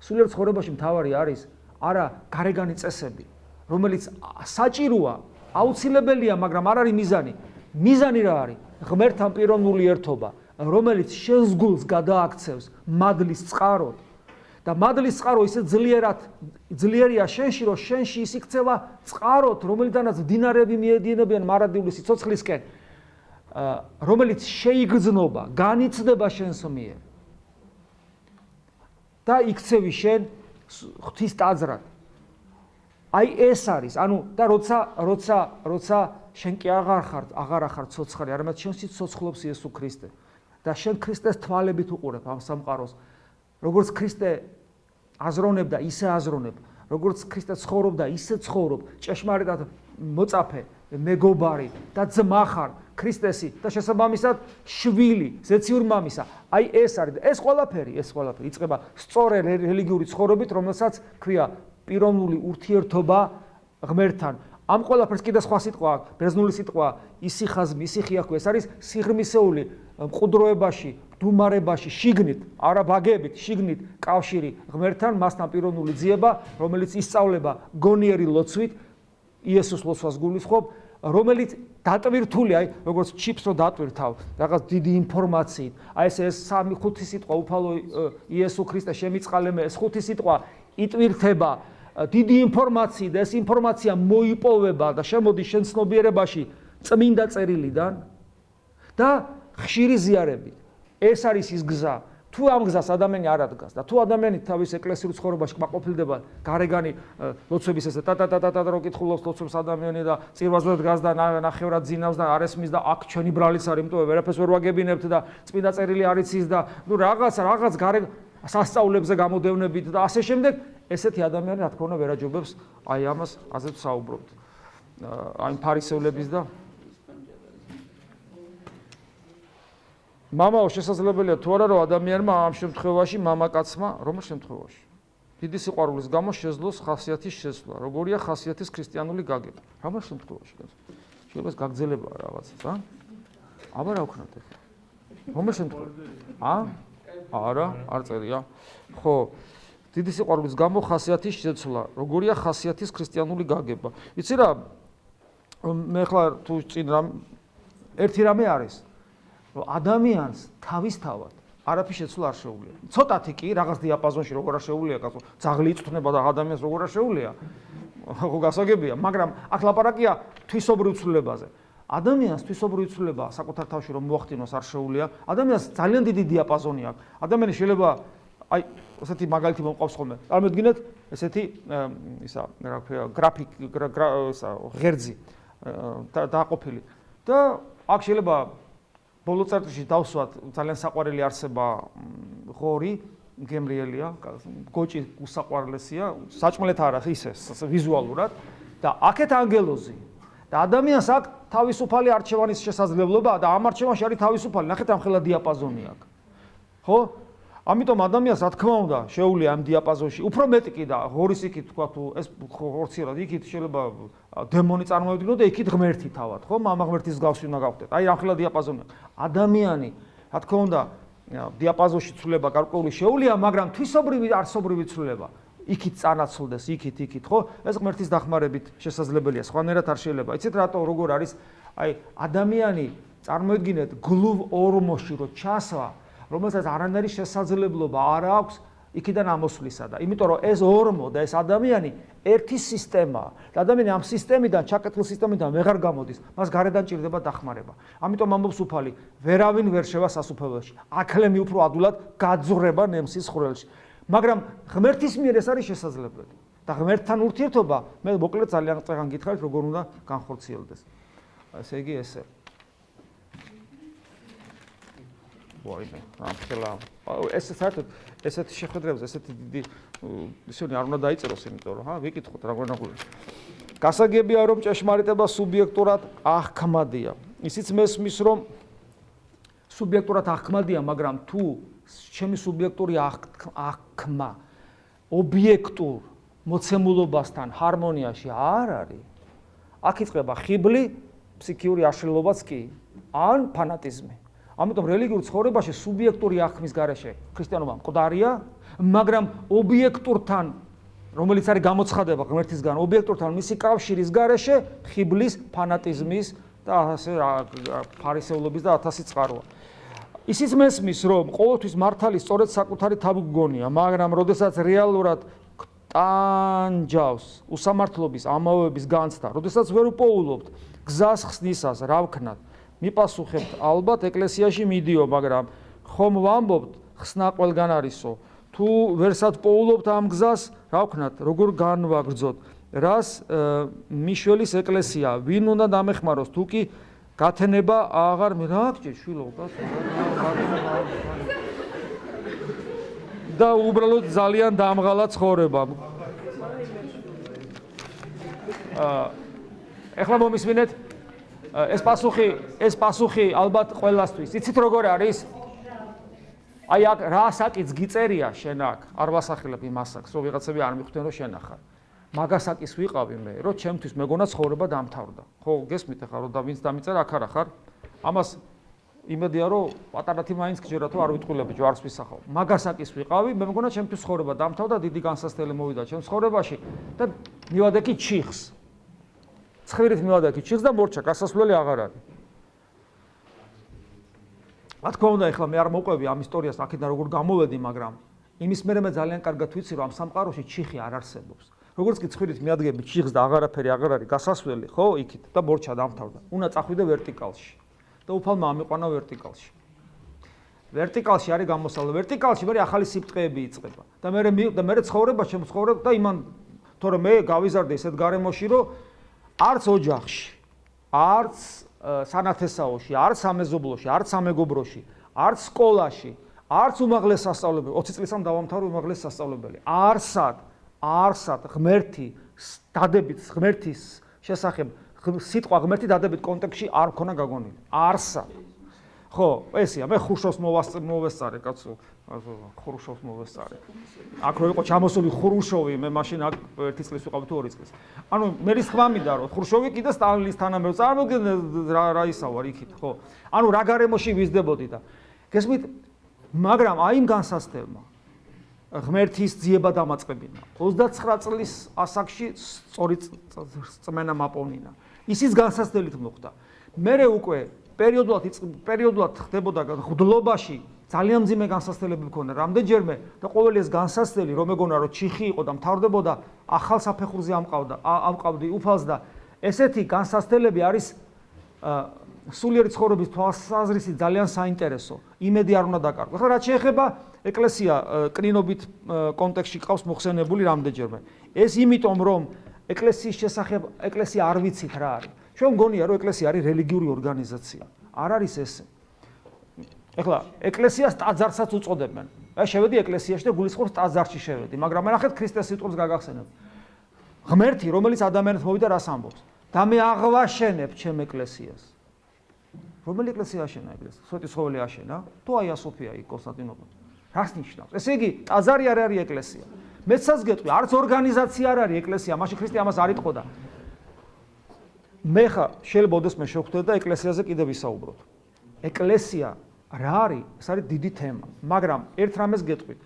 [SPEAKER 1] სულიერ ცხოვრებაში მთავარი არის არა გარეგანი წესები, რომელიც საჭიროა, აუცილებელია, მაგრამ არ არის მიზანი. მიზანი რა არის? ღმერთთან პიროვნული ერთობა, რომელიც შენს გულს გადააქცევს მადლის წყაროდ. და მადლის წყარო ისე ძლიერია შენში, რომ შენში ის იქცევა წყაროდ, რომელიდანაც მდინარეები მიედინებიან მარადიული სიცოცხლისკენ, რომელიც შეიგრძნობა, განიცდება შენს მიერ. და იქცევი შენ ღვთის ტაძრად. აი ეს არის, ანუ და როცა შენ კი აღარ ახარ ცოცხალი, არამედ შენში ცოცხლობს იესო ქრისტე და შენ ქრისტეს თვალებით უყურებ ამ სამყაროს. როგორც ქრისტე აზროვნებდა, ისე აზროვნებ. როგორც ქრისტე ცხოვრობდა, ისე ცხოვრობ. ჭეშმარიტად მოწაფე, მეგობარი და ძმა ხარ ქრისტესი და შესაბამისად შვილი, ზეციურ მამისა. აი ეს არის. ეს ყველაფერი იწყება სწორი რელიგიური ცხოვრობით, რომელსაც ქვია პიროვნული ურთიერთობა ღმერთთან. ამ ყველაფერს კიდე სხვა სიტყვა აქვს, ბერძნული სიტყვა ისიხაზმი, ისიხიაქვი, ეს არის სიღრმისეული მყუდროებაში, დუმარებაში, შიგნით, არა ბაგებით, შიგნით კავშირი ღმერთთან, მასთან პიროვნული ძიება, რომელიც ისწავლება გონიერი ლოცვით, იესოს ლოცვას გულისხმობ, რომელიც დატვირთული, აი, როგორც ჩიპს რო დატვირთავ, რაღაც დიდი ინფორმაციით. აი ეს 3-5 სიტყვა უფალო იესო ქრისტე შემიწყალე მე, ეს 5 სიტყვა იტვირთება დიდი ინფორმაციით და ეს ინფორმაცია მოიპოვება და შემოდის შენ ცნობიერებაში წმინდა წერილიდან და ხშირი ზიარებით. ეს არის ის გზა. თუ ამ გზას ადამიანი არ ადგას და თუ ადამიანი თავის ეკლესიურ ცხოვრებაში კმაყოფილდება გარეგანი ლოცვების ესე ტატატატატა რო კითხულობს ლოცვებს ადამიანი და წირვაზე დგას და ნახევრად ძინავს და არ ესმის და აქ ჩვენი ბრალიც არის, იმიტომ ვერაფერს ვერ ვაგებინებთ და წმინდა წერილი არ იცის და ნუ რაღაც გარე სასწაულებზე გამოდევნებით და ასე შემდეგ, ესეთი ადამიანი რა თქმა უნდა ვერ აჯობებს აი ამას ასეთ საუბრობთ. აი ფარისევლების და მამაო შესაძლებელია თუ არა რომ ადამიანმა ამ შემთხვევაში მამაკაცმა რომელ შემთხვევაში დიდი სიყვარულის გამო შეძლოს ხასიათის შესვლა როგორია ხასიათის ქრისტიანული გაგება რომელ შემთხვევაში შეიძლება გაგრძელება რაღაცა რა აბა რა ვქნათ ახლა რომელ შემთხვევაში არა არ წერია ხო დიდი სიყვარულის გამო ხასიათის შეცვლა როგორია ხასიათის ქრისტიანული გაგება იცი რა მე ხლა თუ წინ რამ ერთი რამე არის ადამიანს თავისთავად არაფერი შეცვლა არ შეუძლია. ცოტათი კი რაღაც დიაპაზონში როგორ არ შეუძლია, კაცო, ძაღლი იწვნება და ადამიანს როგორ არ შეუძლია. ხო გასაგებია, მაგრამ აქ ლაპარაკია თვისობრივ ცვლილებაზე. ადამიანს თვისობრივი ცვლილება საკუთარ თავში რომ მოახდინოს არ შეუძლია. ადამიანს ძალიან დიდი დიაპაზონი აქვს. ადამიანი შეიძლება აი ესეთი მაგალითი მომყავს ხოლმე. წარმოიდგინეთ ესეთი ისა რა ქვია გრაფიკ ისა ღერძი დააყოფილი და აქ შეიძლება ბოლო წერტილში დავსვათ ძალიან საყვარელი არსება ღორი გემრიელია გოჭი უსაყვარლესია საჭმელეთ არა ისე ვიზუალურად და აქეთ ანგელოზი და ადამიანს აქვს თავისუფალი არჩევანის შესაძლებლობა და ამ არჩევანში არის თავისუფალი ნახეთ ამ ხელა დიაპაზონი აქვს ხო ამიტომ ადამიანს რა თქმა უნდა შეუძლია ამ დიაპაზონში უფრო მეტი კი და ღორის იქით თქვა თუ ეს ხორციელად იქით შეიძლება დემონი წარმოვიდგინოთ და იქით ღმერთი თავად ხო მამა ღმერთის გავსი უნდა გავხდეთ აი ამ ხელა დიაპაზონი ადამიანი რა თქმა უნდა დიაპაზონში ცვლილება გარკვეული შეუძლია მაგრამ თვისობრივი არსობრივი ცვლილება იქით წანაცვლდეს იქით ხო ეს ღმერთის დახმარებით შესაძლებელია სხვანაირად არ შეიძლება იცით რატო როგორ არის აი ადამიანი წარმოვიდგინეთ გლუვ ორმოში რო ჩასვა რომელსაც არანაირი შესაძლებლობა არ აქვს იქიდან ამოსვლისა და იმიტომ რომ ეს ორმო და ეს ადამიანი ერთი სისტემაა და ადამიანი ამ სისტემიდან ჩაკეტილ სისტემიდან ვეღარ გამოდის მას გარედან ჭირდება დახმარება ამიტომ ამბობს უფალი ვერავინ ვერ შევა სასუფეველში აკლემი უფრო ადულად გაძღრება ნემსის ხვრელში მაგრამ ღმერთის მიერ ეს არის შესაძლებელი და ღმერთთან ურთიერთობა მე მოკლედ ძალიან წეგან გითხარით როგორ უნდა განხორციელდეს ესე იგი ესე ვაიმე ამხელა ეს საერთოდ ესეთი შეხვედრებზე ესეთი დიდი ისინი არ უნდა დაიწეროს იმიტომ რომ ვიკითხოთ რა გვენაგული გასაგებია რომ ჭეშმარიტება სუბიექტურად აღქმადია ისიც მესმის რომ სუბიექტურად აღქმადია მაგრამ თუ ჩემი სუბიექტური აღქმა ობიექტურ მოცემულობასთან ჰარმონიაში არ არის აქ იწყება ხიბლი ფსიქიური აშლილობაც კი ან ფანატიზმი ამიტომ რელიგიურ ცხოვრებაში სუბიექტური აღქმის გარეშე ქრისტიანობა მკვდარია, მაგრამ ობიექტურთან, რომელიც არის გამოცხადება ღმერთისგან, ობიექტურთან მისი კავშირის გარეშე ხიბლის, ფანატიზმის და ასე ფარისევლობის და 1000 წყაროა. ისიც მესმის, რომ ყოველთვის მართალი სწორედ საკუთარი თავი გგონია, მაგრამ როდესაც რეალურად ტანჯავს უსამართლობის ამავების განცდა, როდესაც ვერ უპოულობთ გზას ხსნისას, რა ვქნათ მიპასუხებთ ალბათ ეკლესიაში მიდიო, მაგრამ ხომ ვამბობთ ხსნა ყველგან არისო. თუ თუ ვერსად პოულობთ ამ გზას, რა ვქნათ, როგორ განვაგრძოთ, რას მიშველის ეკლესია, ვინ უნდა დამეხმაროს, თუ კი გათენება აღარ რა გჭირ შვილო, და უბრალოდ ძალიან დამღალა ცხოვრება. ეხლა მომისმინეთ, ეს პასუხი ალბათ ყველასთვის. იცით როგორ არის? აი აქ რა საკიც გიწერია შენ აქ, არ ვასახელებ იმ ასაკს, რომ ვიღაცები არ მიხვდნენ რომ შენ ახარ. მაგასაკის ვიყავი მე, რომ ჩემთვის მეგონა ცხოვრება დამთავრდა. ხო, გესმით ახლა რომ და ვინც დამიწერა აქ არ ახარ. ამას იმედია რომ პატარათი მაინც გჯერათ რომ არ ვიტყვილები ჯვარს ვისახავ. მაგასაკის ვიყავი, მე მეგონა ჩემთვის ცხოვრება დამთავრდა, დიდი განსასწრელი მოვიდა ჩემს ცხოვრებაში და მივადექი ჩიხს. ცხვირით მივადექი ჩიხს და მორჩა, გასასვლელი აღარ არის. რა თქმა უნდა, ეხლა მე არ მოყვები ამ ისტორიას აქედან როგორ გამოვედი, მაგრამ იმის მერე მე ძალიან კარგად ვიცი, რომ ამ სამყაროში ჩიხი არ არსებობს. როგორც კი ცხვირით მიადგები ჩიხს და აღარაფერი აღარ არის გასასვლელი, ხო, იქით და მორჩა დამთავრდა. უნდა წახვიდე ვერტიკალში. და უფალმა ამიყვანა ვერტიკალში. ვერტიკალში არის გამოსავლა. ვერტიკალში მე ახალი სიბრტყეები იწყება. და მე ცხოვრება შემცხოვრებ და იმან თორე მე გავიზარდე ესეთ გარემოში, რომ არც ოჯახში, არც სანათესაოში, არც სამეზობლოში, არც სამეგობროში, არც სკოლაში, არც უმაღლეს სასწავლებელი, 20 წლისამ დავამთავრე უმაღლეს სასწავლებელი. არსად ღმერთის შესახებ სიტყვა ღმერთი დადებით კონტექსტში არ მქონა გაგონილი. არსად. ხო, ესია, მე ხრუშოვს მოვესწარე, კაცო, ხრუშოვს მოვესწარე. აქ რო იყო ჩამოსული ხრუშოვი, მე მაშინ აქ 1 წლის ვიყავი თუ 2 წლის. ანუ მე რის ხმა მინდა რომ ხრუშოვი კიდე სტალინის თანამედროვე წარმოგიდგენთ რა ისავარ იქით, ხო? ანუ რა გარემოში ვიზდებოდი და გესმით, მაგრამ აი იმ განსასწრებმა ღმერთის ძიება დამაწყებინა. 29 წლის ასაკში სწორი წმენა მაპოვნინა. ისიც განსასწრებით მოხდა. მერე უკვე პერიოდულად ხდებოდა ღვთლობაში ძალიან მძიმე განსასწრებელი მქონდა. რამდენჯერმე და ყოველი ეს განსასწრელი რომ მეგონა რომ ჩიხი იყო და მთავრდებოდა ახალ საფეხურზე ამყავდი უფალს და ესეთი განსასწრებელი არის სულიერი ცხოვრების თვალსაზრისით ძალიან საინტერესო. იმედი არ უნდა დაკარგო. ახლა რაც შეეხება ეკლესია კნინობით კონტექსტში ყავს მოხსენებული რამდენჯერმე. ეს იმიტომ რომ ეკლესიის შესახებ ეკლესია არ ვიცით რა არის. ჩვენ მგონია რომ ეკლესია არის რელიგიური ორგანიზაცია. არ არის ესე. ეხლა ეკლესიას ტაძარსაც უწოდებენ. აი შევედი ეკლესიაში და გულისხმობს ტაძარში შევედი, მაგრამ მე ნახეთ ქრისტეს სიტყვებს გაგახსენებ. ღმერთი, რომელიც ადამიანს მოვიდა რას ამბობს? და მე აღვაშენებ ჩემ ეკლესიას. რომელი ეკლესია აშენა ეკლესია? სვეტიცხოველი აშენა? თუ აია სოფია იქ კონსტანტინოპოლში. რას ნიშნავს? ესე იგი, ტაძარი არ არის ეკლესია. მეცაც გეტყვი, არც ორგანიზაცია არ არის ეკლესია, მაშინ ქრისტე ამას არ იტყოდა. მე ხა შეიძლება ოდესმე შევხვდეთ და ეკლესიაზე კიდევ ვისაუბროთ. ეკლესია რა არის? ეს არის დიდი თემა, მაგრამ ერთ რამეს გეტყვით.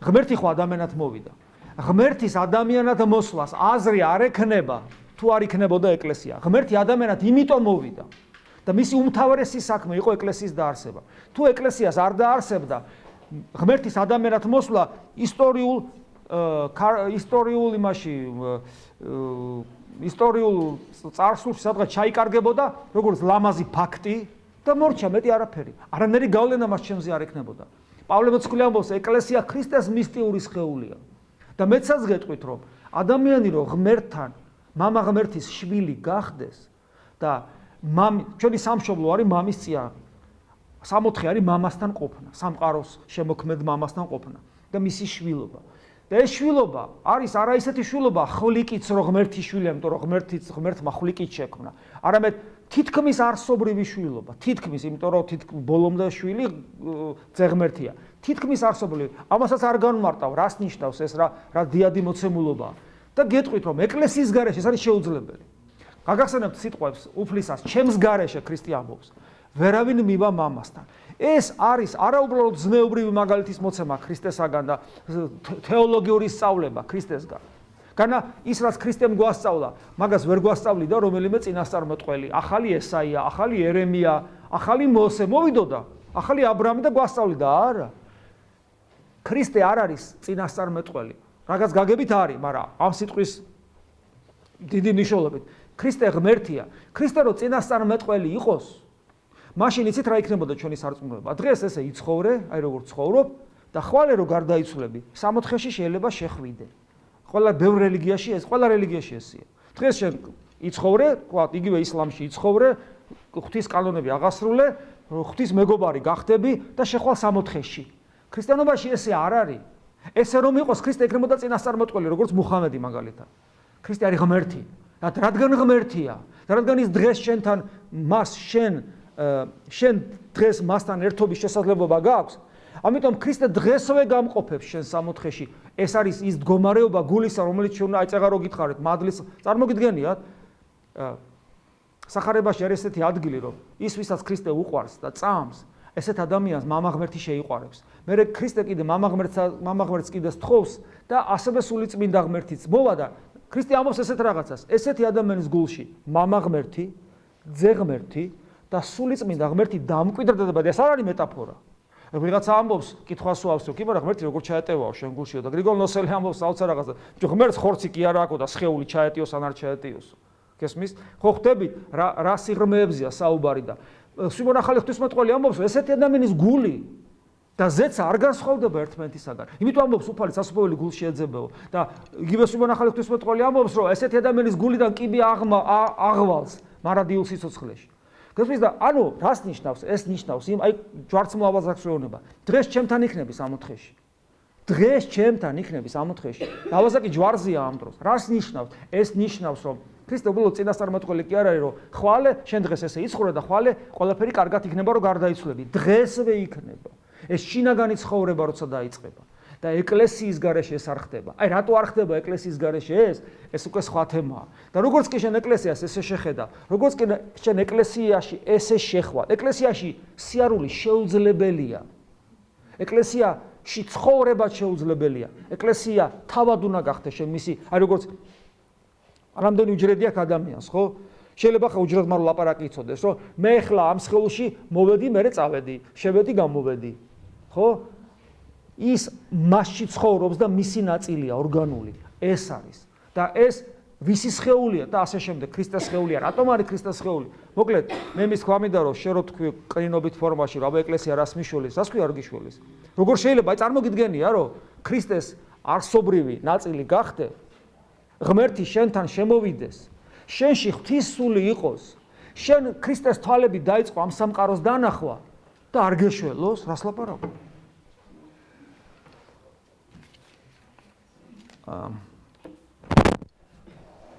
[SPEAKER 1] ღმერთი ხო ადამიანად მოვიდა. ღმერთის ადამიანად მოსვლას აზრი არ ექნება, თუ არ იქნებოდა ეკლესია. ღმერთი ადამიანად იმიტომ მოვიდა. და მისი უმთავრესი საქმე იყო ეკლესიის დაარსება. თუ ეკლესიას არ დაარსებდა, ღმერთის ადამიანად მოსვლა ისტორიულ წარსულში სადღაც ჩაიკარგებოდა როგორც ლამაზი ფაქტი და მორჩა მეტი არაფერი. არანაირი გავლენა მას ჩემზე არ ექნებოდა. პავლე მოციქული ამბობს, ეკლესია ქრისტეს მისტიური სხეულია. და მეცაც გეტყვით, რომ ადამიანი რო ღმერთთან, მამა ღმერთის შვილი გახდეს და ჩვენი სამშობლო არის მამის წიაღი. სამოთხე არის მამასთან ყოფნა, სამყაროს შემოქმედ მამასთან ყოფნა და მისი შვილობა. და ეს შვილობა არის არა ისეთი შვილობა, ხვლიკიც რო ღმერთის შვილი, ამიტომ რომ ღმერთმა ხვლიკით შექმნა. არამედ თითქმის არსობრივი შვილობა, თითქმის, იმიტომ რომ ბოლომდე შვილი ძეღმერთია. თითქმის არსობრივი. ამასაც არ განმარტავ, რას ნიშნავს ეს რა დიადი მოცემულობაა. და გეტყვით, რომ ეკლესიის გარეშე ეს არის შეუძლებელი. გაგახსენებთ სიტყვებს უფლისას, ჩემს გარეშე ქრისტე ამბობს. ვერავინ მივა მამასთან. ეს არის არაუბრალოდ ზნეობრივი მაგალითის მოცემა ქრისტესაგან და თეოლოგიური სწავლება ქრისტესგან. განა ის რაც ქრისტემ გვასწავლა, მაგას ვერ გვასწავლიდა რომელიმე წინასწარმეტყველი, ახალი ესაია, ახალი ერემია, ახალი მოსე მოვიდოდა, ახალი აბრაამი და გვასწავლიდა, არა. ქრისტე არ არის წინასწარმეტყველი. რაღაც გაგებით არის, მაგრამ ამ სიტყვის დიდი ნიშნულობით ქრისტე ღმერთია. ქრისტე რო წინასწარმეტყველი იყოს, მაშინ იცით რა იქნებოდა ჩვენი სარწმუნოება. დღეს ესე იცხოვრე, აი როგორ ცხოვრობ და ხვალე რო გარდაიცვლები, 60-ში შეიძლება შეხვიდე. ყველა რელიგიაში ესეა. დღეს შენ იცხოვრე, თქვა, იგივე ისლამში იცხოვრე, ღვთის კანონები აღასრულე, ღვთის მეგობარი გახდები და შეხვალ 60-ში. ქრისტიანობაში ესე არ არის. ესე რომ იყოს, ქრისტე იქნებოდა წინასწარმეტყველი, როგორც მუჰამედი მაგალითად. ქრისტე არის ღმერთი. და რადგან ღმერთია, და რადგან ის დღეს შენ დღეს მასთან ერთობის შესაძლებლობა გაქვს, ამიტომ ქრისტე დღესვე გამყოფებს შენ 60-ში. ეს არის ის მდგომარეობა გულისა, რომელიც ჩვენ აიწყება რო გითხარით, მადლის წარმოგიდგენიათ? სახარებაში არის ესეთი ადგილი, რომ ის ვისაც ქრისტე უყვარს და წამს, ესეთ ადამიანს მამა ღმერთი შეიყვარებს. მერე ქრისტე კიდე მამა ღმერთს კიდე სთხოვს და ასევე სული წმინდა ღმერთიც მოვა და ქრისტე ამბობს ესეთ რაღაცას. ესეთი ადამიანის გულში მამა ღმერთი, ძე ღმერთი და სული წმინდა ღმერთი დამკვიდრდება და ეს არ არის მეტაფორა. ვიღაცა ამბობს, კითხვას უავს, რომ კი, მაგრამ ღმერთი როგორ ჩაეტევაო შენ გულშიო და გრიგოლ ნოსელი ამბობს საოცარ რაღაცა. ღმერთს ხორცი კი არ აქვს და სხეული ჩაეტიოს ან არ ჩაეტიოსო. გესმის? ხო ხვდებით რა სიღრმეებზია საუბარი და სიმონ ახალი ღვთისმეტყველი ამბობს, ესეთი ადამიანის გული და ზეცა არ განსხვავდება ერთმანეთისაგან. იმიტომ ამბობს უფალი სასופველი გულში ეძებეო და იგივე სიმონ ახალი ღვთისმეტყველი ამბობს, რომ ესეთი ადამიანის გულიდან კიბი აღვალს მარადიულ სიცოცხლეში. გესმის და ანუ რას ნიშნავს? ეს ნიშნავს იმ აი ჯვარცმოვას აღსრულება. დღეს ჩემთან იქნები 60-ში. დღეს ჩემთან იქნები 60-ში. დავაზაკი ჯვარზია ამ დროს. რას ნიშნავს? ეს ნიშნავს, რომ ქრისტე უბრალოდ წინასწარმეტყველი კი არ არის, რომ ხვალე შენ დღეს ესე იცხოვრე და ხვალე ყველაფერი კარგად იქნება, რომ გარდაიცვლები. დღესვე იქნება. ეს შინაგანი ცხოვრება როცა დაიწყება და ეკლესიის გარეშე ეს არ ხდება. აი რატო არ ხდება ეკლესიის გარეშე ეს უკვე სხვა თემაა. და როგორც კი შენ ეკლესიას ესე შეხედა, როგორც კი შენ ეკლესიაში ესე შეხვალ, ეკლესიაში სიარული შეუძლებელია. ეკლესიაში ცხოვრება შეუძლებელია. ეკლესია თავად უნდა გახდეს შენ მისი, აი როგორც რამდენი უჯრედი აქვს ადამიანს, ხო? შეიძლება ხა უჯრედმარულ ლაპარაკი იცოდეს, რომ მე ხლა ამ სხეულში მოვედი, მერე წავედი, შევედი, გამოვედი. ხო? ის მასში ცხოვრობს და მისი ნაწილია ორგანული. ეს არის. და ეს ვისი სხეულია და ასე შემდეგ, ქრისტეს სხეულია. რატომ არის ქრისტეს სხეული? მოკლედ, მე მის თქვა მინდა რომ შე რო თქვი კრინობით ფორმაში, რა ეკლესია რას მიშველის, რას ქვია არ გიშველის. როგორ შეიძლება, აი წარმოგიდგენია, რომ ქრისტეს არსობრივი ნაწილი გახდე, ღმერთი შენთან შემოვიდეს, შენში ღვთის სული იყოს, შენ ქრისტეს თვალები დაიწყო ამ სამყაროს დანახვა და არ გეშველოს, რას ლაპარაკობ?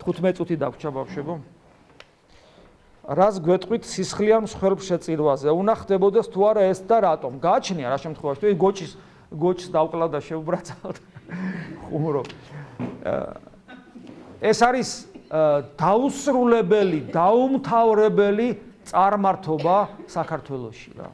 [SPEAKER 1] 15 წუთი დაგვრჩა ბავშვებო. რას გვეტყვით სისხლიან მსხვერპლ შეწირვაზე? უნდა ხდებოდეს თუ არა ეს და რატომ? გააჩნია რა შემთხვევაში, თუ გოჩს დავკლავ და შევბრაცავ. ხუმრო. ეს არის დაუსრულებელი, დაუმთავრებელი წარმართობა საქართველოში რა.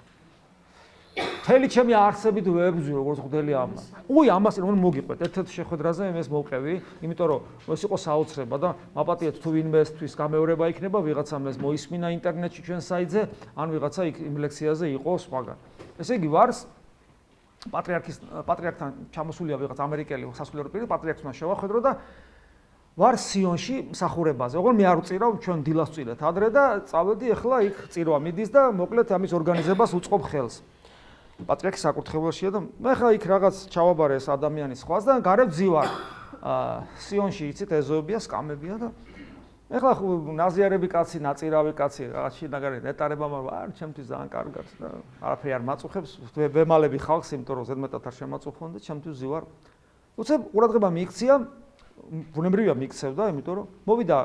[SPEAKER 1] მთელი ჩემი არსებით ვებრძვი როგორც ღვთელი ამას. ამას რომ მოგიყვეთ, ერთ-ერთ შეხვედრაზე მე ეს მოვყევი, იმიტომ რომ ეს იყო საოცრება და მაპატიეთ თუ ვინმესთვის გამეორება იქნება, ვიღაცამ ეს მოისმინა ინტერნეტში ჩვენ საიტზე, ან ვიღაცა იმ ლექციაზე იყო სხვაგან. ესე იგი ვარს პატრიარქთან ჩამოსულია ვიღაც ამერიკელი სასულიერო პირი, პატრიარქთან შევახვედრო და ვარ სიონში მსახურებაზე. ოღონდ მე არ ვწირავ, ჩვენ დილას ვწირეთ ადრე და წავედი ახლა იქ წირვა მიდის და მოკლედ ამის ორგანიზებას უწყობ ხელს. პატრიარქის საკურთხეველშია და მე ხა იქ რაღაც ჩავაბარე ეს ადამიანის ხვას და გარეთ ვძივარ. სიონში იცით ეზოებია, სკამებია და ეხლა ნაზიარები კაცი, ნაწირავი კაცი, რაღაც შინაგანი ნეტარება მაგრამ ჩემთვის ძალიან კარგად და არაფერი არ მაწუხებს, ვემალები ხალხს, იმიტომ რომ ზედმეტად არ შემაწუხონ და ჩემთვის ვძივარ. უცებ ყურადღება მიიქცია, ბუნებრივია მიიქცევდა, იმიტომ რომ მოვიდა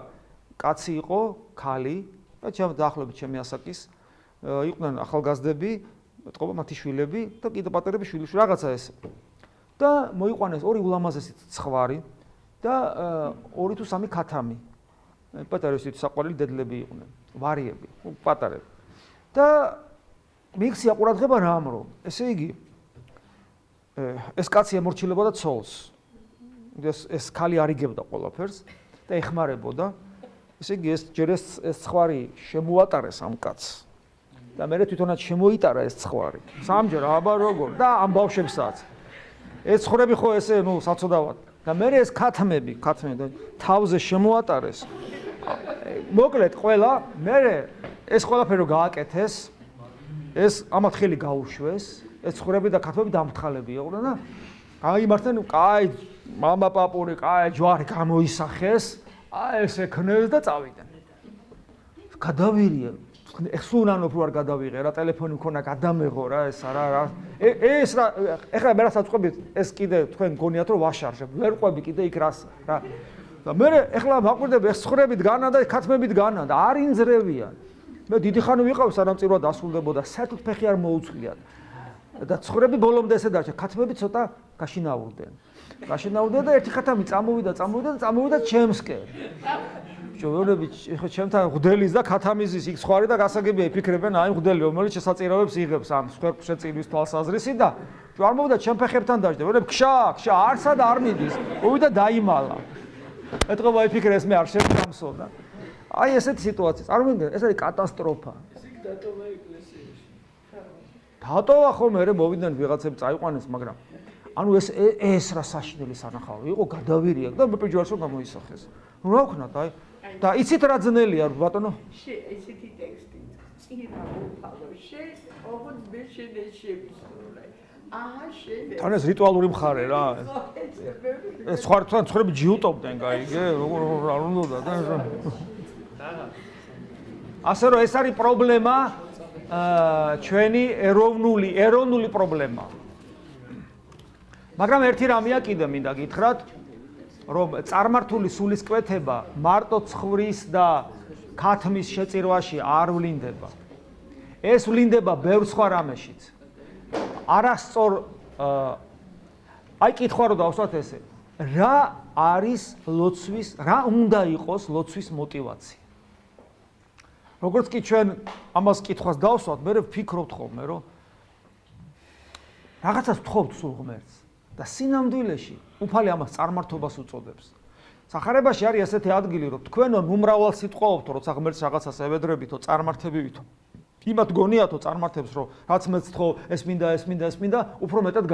[SPEAKER 1] კაცი იყო, ქალი და დაახლოებით ჩემი ასაკის, იყვნენ ახალგაზრდები, მეტყობა მათი შვილები და კიდე პატერები შვილიშვილი რაღაცა ეს. და მოიყვანეს ორი ულამაზესი ცხვარი და 2 თუ 3 ქათამი. პატარებში საყვარელი დედლები იყვნენ, ვარიები, პატარები. და მიიქცია ყურადღება რამ რომ, ესე იგი ეს კაცი ემორჩილებოდა ცოლს. ეს ქალი არიგებდა ყველაფერს და ეხმარებოდა. ესე იგი ეს ჯერ ეს ცხვარი შემოატარეს ამ კაცს. და მე თვითონაც შემოიტარა ეს ცხვარი. სამჯერ აბა როგორ და ამ ბავშვებსაც. ეს ცხრები ხო ესე საცოდავად. და მე ეს ქათმები თავზე შემოატარეს. მოკლედ ყველა მე ეს ყველაფერი გააკეთეს. ეს ამათ ხელი გაუშვეს. ეს ცხვრები და ქათმები დამთხალები იყვნენ და გაიმართნენ, კაი, მამა პაპური, კაი, ჯვარი გამოისახეს, აი ეს ეკნევს და წავიდნენ. გადავირია. ეხსუნანო რო არ გადავიღე რა, ტელეფონი მქონა, გადამეღო რა, ეს რა. ეს რა, ეხლა მე რასაც ყვებით, ეს კიდე თქვენ გონიათ რომ ვაშარჟებ. ვერ ყვები კიდე იქ რას რა. და მე ეხლა მაყვირდები ეს ცხვრებით განა და ქათმებით განა და არ ინძრევიან. მე დიდი ხანი ვიყავ სანამ წირვა დასრულდებოდა, საერთოდ ფეხი არ მოუწვლიათ. და ცხვრები ბოლომდე ესე დარჩა, ქათმები ცოტა გაშინაურდნენ. გაშინაურდნენ და ერთი ხათამი წამოვიდა ჩემსკენ. ჩვეულებრივ ხო ჩემთან ღდელის და ქათამიზის იქ სხვარი და გასაგებია იფიქრებენ აი ღდელი რომელიც შესაძირავებს იღებს ამ სვერფშეწირვის თვალსაზრისი და არ მოვიდა ჩემ ფეხებთან დაждდა. ვერებ ქშა არსა და არ მიდის. მოვიდა დაიმალა. ეთქობა იფიქრე ეს მე არ შემდგამსო და აი ესეთი სიტუაცია. წარმოიდგინეთ ეს არის კატასტროფა.
[SPEAKER 3] დატოვა ეკლესიაში.
[SPEAKER 1] დატოვა ხომ მე მოვიდნენ ვიღაცები წაიყვანეს მაგრამ ანუ ეს რა საშინელი სანახავი იყო გადავირია და მე პეჯვარს რომ გამოისახეს. ნუ რა ვქნათ აი და იცით რა ძნელია ბატონო?
[SPEAKER 3] ესეთი ტექსტი. წირა უფალო ოღონდ მე შენეშებისროლე. აჰა შენ.
[SPEAKER 1] თან ეს რიტუალური მხარე რა. ეს სხვართან ცხვრები ჯიუტობდნენ გაიგე როგორ არ უნდა და ასე რომ ეს არის პრობლემა ჩვენი ეროვნული პრობლემა. მაგრამ ერთი რამეა კიდე მინდა გითხრათ რომ წარმართული სულისკვეთება მარტო ცხვრის და ქათმის შეწირვაში არ ვლინდება. ეს ვლინდება ბევრ სხვა რამეშიც. არასწორ აი კითხვა რომ დავსვათ ესე. რა არის ლოცვის, რა უნდა იყოს ლოცვის мотиваცია? როგორც კი ჩვენ ამას კითხვას დავსვათ, მე ვფიქრობთ ხოლმე რომ რაღაცას ვთხოვთ სულ ღმერთს. და სინამდვილეში უფალი ამას წარმართობას უწოდებს. სახარებაში არის ესეთი ადგილი, რომ თქვენო უმრავალ სიტყვაობთ, როცა ღმერთს რაღაცას ევედრებითო, წარმართებივითო. იმათ გონიათო წარმართებს, რომ რაც მეც თხოვ, ეს მინდა, უფრო მეტად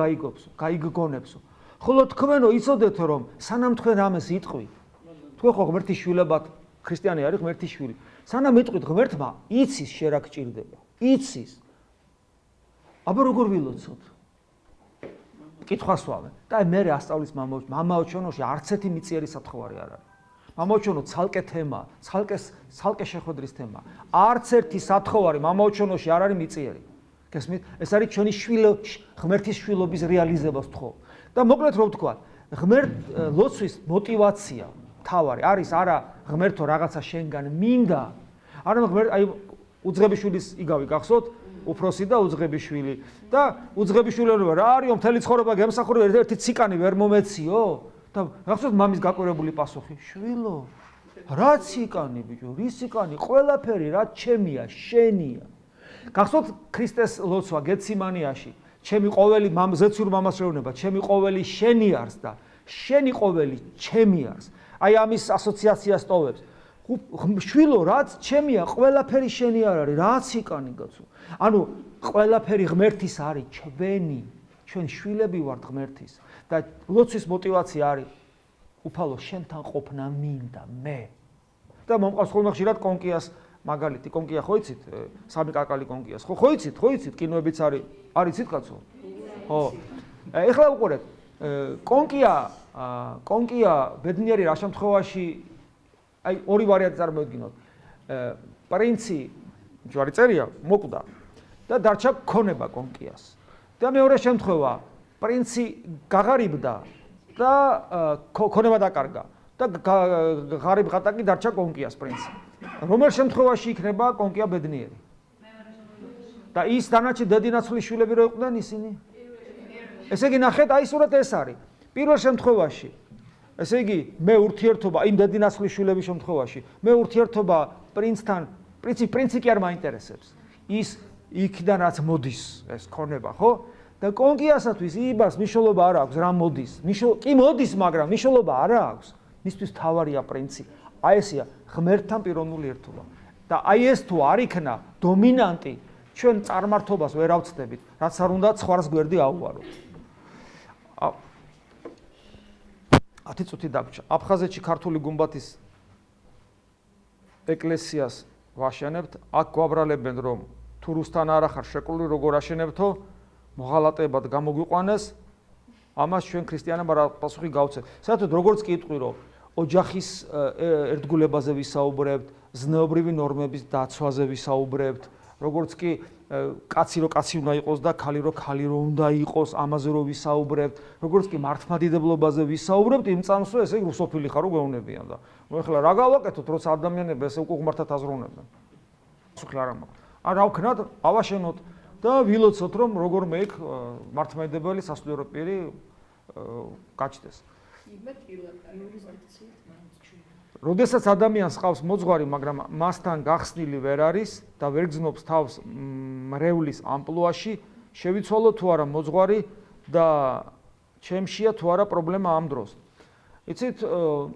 [SPEAKER 1] გაიგონებსო. ხოლო თქვენო იცოდეთ, რომ სანამ თქვენ ამას იტყვით, თქვენ ხო ღმერთის შვილებად, ქრისტიანი არის ღმერთის შვილი. სანამ იტყვით ღმერთმა, იცის შე რა გჭირდება. იცის. აბა როგორ ვილოცოთ? კითხვას ვავე და მე ასწავლის მამაოჩონოში არც ერთი მიწიერი საფრთხე არ არის. მამაოჩონო ცალკე თემა, ცალკე შეხვედრის თემა. არც ერთი საფრთხე მამაოჩონოში არ არის მიწიერი. გესმით? ეს არის ჩვენი ღმერთის შვილობის რეალიზებას თხოვ. და მოკლედ რომ ვთქვა, ლოცვის мотиваცია თავარი არის არა ღმერთო რაღაცა შენგან მინდა. არა აი უძღებიშვილის იგავი გახსოვთ? უფროსი და უძღებიშვილი და უძღებიშვილობა რა არისო მთელი ცხოვრება გემსახურება ერთ-ერთი ციკანი ვერ მომეციო და გახსოვთ მამის გაკვირებული პასუხი შვილო რა ციკანი ბიჭო რის ციკანი ყველაფერი რა ჩემია შენია გახსოვთ ქრისტეს ლოცვა გეციმანიაში ჩემი ყოველი ზეცურ მამას შეუნება ჩემი ყოველი შენი არს და შენი ყოველი ჩემი არს აი ამის ასოციაციას ტოვებს შვილო რაც ჩემია ყველაფერი შენი არ არის რა ციკანი კაცო ანუ ყველაფერი ღმერთის არის ჩვენ შვილები ვართ ღმერთის და ლოცვის мотиваცია არის უფალო შენთან ყოფნა მინდა მე და მომყავს ხოლმე ხშირად კონკიას მაგალითი კონკია ხო იცით სამი კაკალი კონკიას ხო იცით კინოებიც არის იცით კაცო ხო ეხლა უყურეთ კონკია ბედნიერი რა შემთხვევაში აი ორი ვარიანტი წარმოვიდგინოთ პრინცი ჯვარი წერია მოკვდა და დარჩა ქონება კონკიას და მეორე შემთხვევა პრინცი გაღარიბდა და ქონება დაკარგა და ღარიბღატა კი დარჩა კონკიას პრინცი რომელ შემთხვევაში იქნება კონკია ბედნიერი და ის დანარჩენ დედინაცვლის შვილები რო იყვნენ ისინი ესე იგი ნახეთ აი სურათ ეს არის პირველ შემთხვევაში ესე იგი მე ურთიერთობა იმ დედინაცვლის შვილების შემთხვევაში მე ურთიერთობა პრინცთან პრინცი კი არ მაინტერესებს ის იქიდან რაც მოდის ეს ქონება ხო და კონკიასათვის იბას მნიშვნელობა არ აქვს რა მოდის კი მოდის მაგრამ მნიშვნელობა არ აქვს მისთვის თავარია პრინცი აი ესია ღმერთთან პიროვნული ერთობა და აი ეს თუ არ იქნა დომინანტი ჩვენ წარმართობას ვერ ავწდებით რაც არ უნდა ცხარს გვერდი აუვაროთ 10 წუთი დაგვრჩა აფხაზეთში ქართული გუმბათის ეკლესიას ვაშენებთ აქ გვაბრალებენ რომ თუ რუსთან არ ახარ შეკრული როგორ აშენებთო მოღალატეებად გამოგვიყვანეს, ამას ჩვენ ქრისტიანებმა რა პასუხი გავცეთ. საერთოდ როგორც კი იტყვი, რომ ოჯახის ერთგულებაზე ვისაუბრებთ, ზნეობრივი ნორმების დაცვაზე ვისაუბრებთ, როგორც კი კაცი რო კაცი უნდა იყოს და ქალი რო ქალი რო უნდა იყოს, ამაზე რო ვისაუბრებთ, როგორც კი მართლმადიდებლობაზე ვისაუბრებთ, იმ წამს რომ ესე რუსოფილი ხარ რო გვეუბნებიან და მოეხლა რა გავაკეთოთ, როცა ადამიანები ესე უკვე ღმერთად აზროვნებენ. პასუხი არ მაქვს. ან რა ვქნათ, ავაშენოთ და ვილოცოთ, რომ როგორმე იქ მართლმადიდებელი სასულიერო პირი გაჩნდეს. როდესაც ადამიანს ყავს მოძღვარი, მაგრამ მასთან გახსნილი ვერ არის და ვერ გზნობს თავს მრევლის ამპლუაში, შევიცვალო თუ არა მოძღვარი და ჩემშია თუ არა პრობლემა ამ დროს. იცით,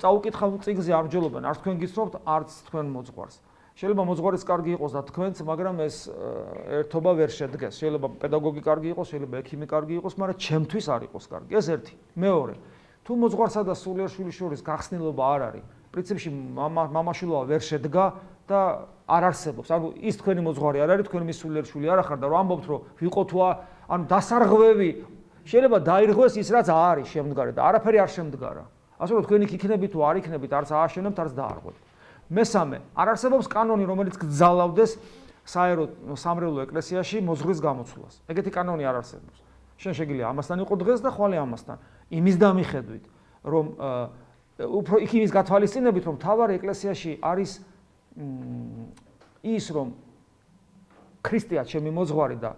[SPEAKER 1] წაუკითხავ წიგნზე ამჯობენ, არც თქვენ გიცნობთ, არც თქვენ მოძღვარს. შეიძლება მოძღვარიც კარგი იყოს და თქვენც, მაგრამ ეს ერთობა ვერ შედგეს. შეიძლება პედაგოგი კარგი იყოს, შეიძლება ექიმი კარგი იყოს, მაგრამ ჩემთვის არ იყოს კარგი. ეს ერთი. მეორე, თუ მოძღვარსა და სულიერ შვილის შორის გახსნილობა არ არის, პრინციპში მამაშვილობა ვერ შედგა და არ არსებობს. ანუ ის თქვენი მოძღვარი არ არის, თქვენი სულიერ შვილი არ ახარ და რომ ამბობთ, რომ ვიყო თუ ანუ დასარღვევი შეიძლება დაირღვეს ის რაც არის შემდგარი და არაფერი არ შემდგარა. ასე რომ თქვენი იქნებით თუ არ იქნებით, არც ააშენებთ, არც დაარღვევთ. მესამე, არ არსებობს კანონი, რომელიც გძალავდეს საერო სამრევლო ეკლესიაში მოძღვრის გამოცვლას. ეგეთი კანონი არ არსებობს. შენ შეგიძლია ამასთან იყო დღეს და ხვალე ამასთან. იმის დამიხედვით, რომ უფრო იქ იმის გათვალისწინებით, რომ მთავარი ეკლესიაში არის ის, რომ ქრისტეა ჩემი მოძღვარი და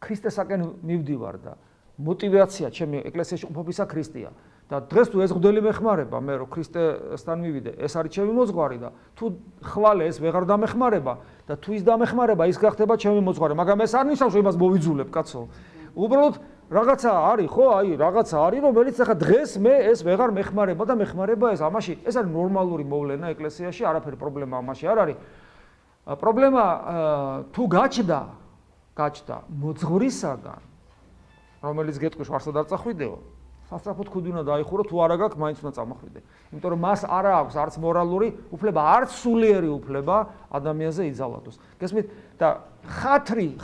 [SPEAKER 1] ქრისტესაკენ მივდივარ და мотивация ჩემი ეკლესიაში ყოფნისა ქრისტეა. და დღეს თუ ეს მღვდელი მეხმარება, მე რომ ქრისტესთან მივიდე, ეს არის ჩემი მოძღვარი და თუ ხვალე ეს ვეღარ დამეხმარება და თუ ის დამეხმარება, ის გახდება ჩემი მოძღვარი, მაგრამ ეს არ ნიშნავს, რომ იმას მოვიძულებ, კაცო. უბრალოდ რაღაცა არის, ხო, აი, რაღაცა არის, რომელიც ახლა დღეს მე ეს ვეღარ მეხმარება და მეხმარება ეს ამაში, ეს არის ნორმალური მოვლენა ეკლესიაში, არაფერი პრობლემა ამაში არ არის. პრობლემა თუ გაჩნდა მოძღვრისაგან, რომელიც გეტყვის ვარსად არ წახვიდეო, სასწრაფოდ ხუდი უნდა დაიხურო, თუ არა გაქვს, მაინც უნდა წამოხვიდე. იმიტომ რომ მას არ აქვს არც მორალური უფლება, არც სულიერი უფლება ადამიანზე იძალადოს. გესმით? და ხათრი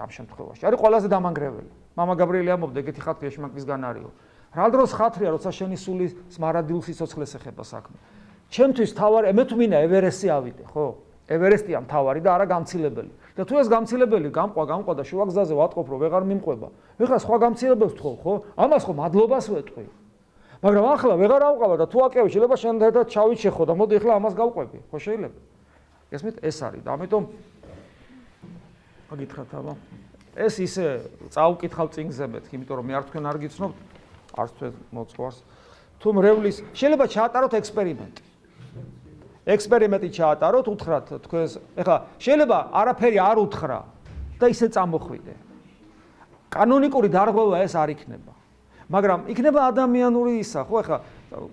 [SPEAKER 1] ამ შემთხვევაში არის ყველაზე დამანგრეველი. მამა გაბრიელი ამბობდა, ეგეთი ხათრი ეშმაკისგან არისო. რა დროს ხათრია, როცა შენი სულის მარადილ სიცოცხლეს ეხება საქმე. ჩემთვის თავარი, მე თუ მინდა ევერესტი ავიდე, ხო? ევერესტია მთავარი და არა გამცილებელი. და თუ ეს გამცილებელი გამყვა და შუა გზაზე ვატყობ, რომ ვეღარ მიმყვება. ეხლა სხვა გამცილებელს ვთხოვ, ხო? ამას ხო მადლობას ვეტყვი. მაგრამ ახლა ვეღარ ავყვა და თუ აკევი, შეიძლება შენ და ჩავიჩეხო და მოდი ეხლა ამას გავყვები. ხო შეიძლება? გესმით? ეს არის და ამიტომ გაგითხრათ აბა. ეს ისე წაუკითხავ წიგნზებეთ, იმიტომ რომ მე არ თქვენ არ გიცნობთ, არც თქვენ მოძღვარს. თუ მრევლის შეიძლება ჩაატაროთ ექსპერიმენტი. ექსპერიმენტი ჩაატაროთ, უთხრათ თქვენს, ეხლა შეიძლება არაფერი არ უთხრა და ისე წამოხვიდე. კანონიკური დარღვევა ეს არ იქნება. მაგრამ იქნება ადამიანური ისა, ხო, ეხლა